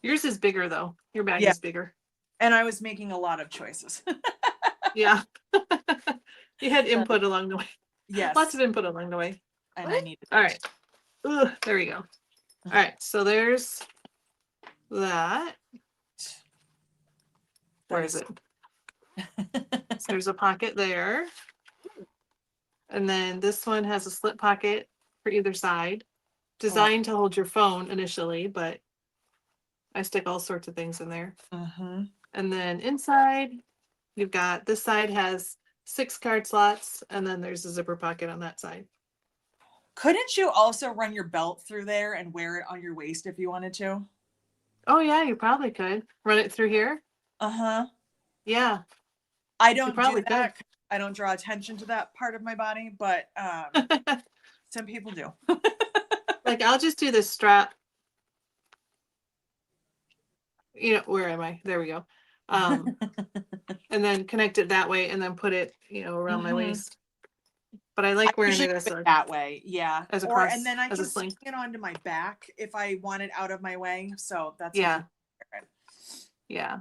Yours is bigger though. Your bag Yeah. is bigger. And I was making a lot of choices. Yeah. You had input along the way. Yes. Lots of input along the way. And I needed. All right. Ugh, there we go. All right. So there's that. Where is it? So there's a pocket there. And then this one has a slip pocket for either side, designed to hold your phone initially, but I stick all sorts of things in there. Mm-hmm. And then inside, you've got, this side has 6 card slots, and then there's a zipper pocket on that side. Couldn't you also run your belt through there and wear it on your waist if you wanted to? Oh yeah, you probably could. Run it through here? Uh-huh. Yeah. I don't do probably that. I don't draw attention to that part of my body, but some people do. Like, I'll just do this strap. You know, where am I? There we go. And then connect it that way and then put it, you know, around my waist. But I like wearing it as a, that way. Yeah. as a Or, cross, and then I as can a sling. swing it onto my back if I want it out of my way. So that's Yeah. Yeah,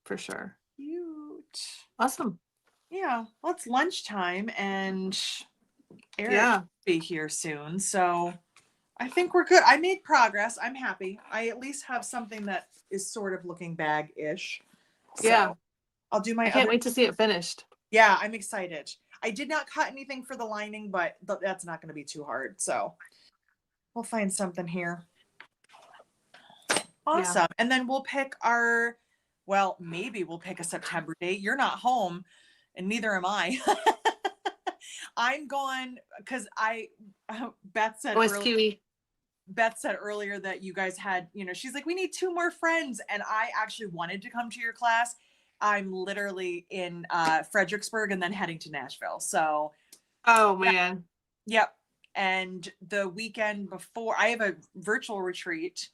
for sure. cute. Awesome. Yeah. Well, it's lunchtime and Eric Yeah. will be here soon. So I think we're good. I made progress. I'm happy. I at least have something that is sort of looking bag-ish. So Yeah. I'll do my I can't wait to see it finished. Yeah, I'm excited. I did not cut anything for the lining, but that's not going to be too hard. So we'll find something here. Awesome. Yeah. And then we'll pick maybe we'll pick a September date. You're not home and neither am I. I'm going because Beth said earlier that you guys had, she's like, we need 2 more friends. And I actually wanted to come to your class. I'm literally in Fredericksburg and then heading to Nashville. So. Oh man. Yep. And the weekend before, I have a virtual retreat,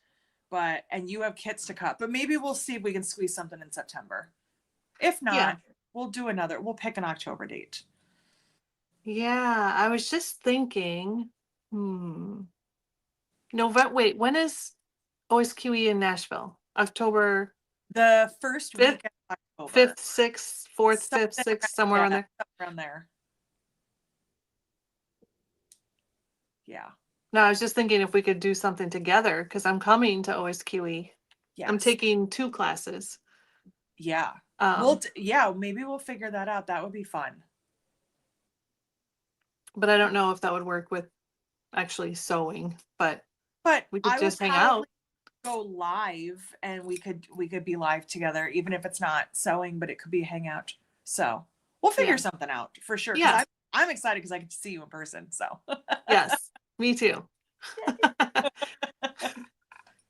and you have kits to cut, but maybe we'll see if we can squeeze something in September. If not, we'll pick an October date. Yeah. I was just thinking, November, wait, when is Always QE in Nashville, October The first 5th, week of October. 5th, 6th, 4th, 5th, Something 6th, somewhere around there. around there. Yeah. No, I was just thinking if we could do something together because I'm coming to OSQE. I'm Yes. taking 2 classes. Yeah. Um, yeah, maybe we'll figure that out. That would be fun. but I don't know if that would work with actually sewing, but But we could I would just hang out. go live and we could be live together, even if it's not sewing, but it could be a hangout. So we'll figure Yeah. something out for sure. Yeah. Because I'm excited because I get to see you in person. So Yes, me too.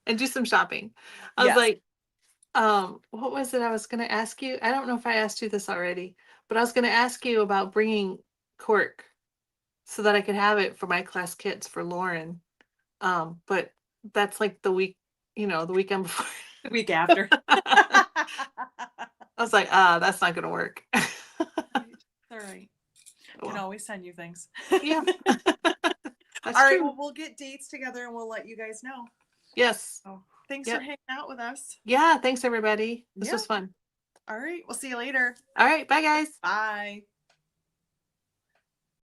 And do some shopping. I was yes. like, what was it I was going to ask you? I don't know if I asked you this already, but I was going to ask you about bringing cork so that I could have it for my class kits for Lauren. But that's like the week, the weekend before. The week after. I was like, that's not going to work. All right. Well, Can always send you things. yeah. All right. True. Well, we'll get dates together and we'll let you guys know. Yes. So thanks Yep. for hanging out with us. Yeah. Thanks, everybody. This Yeah. was fun. All right. We'll see you later. All right. Bye, guys. Bye.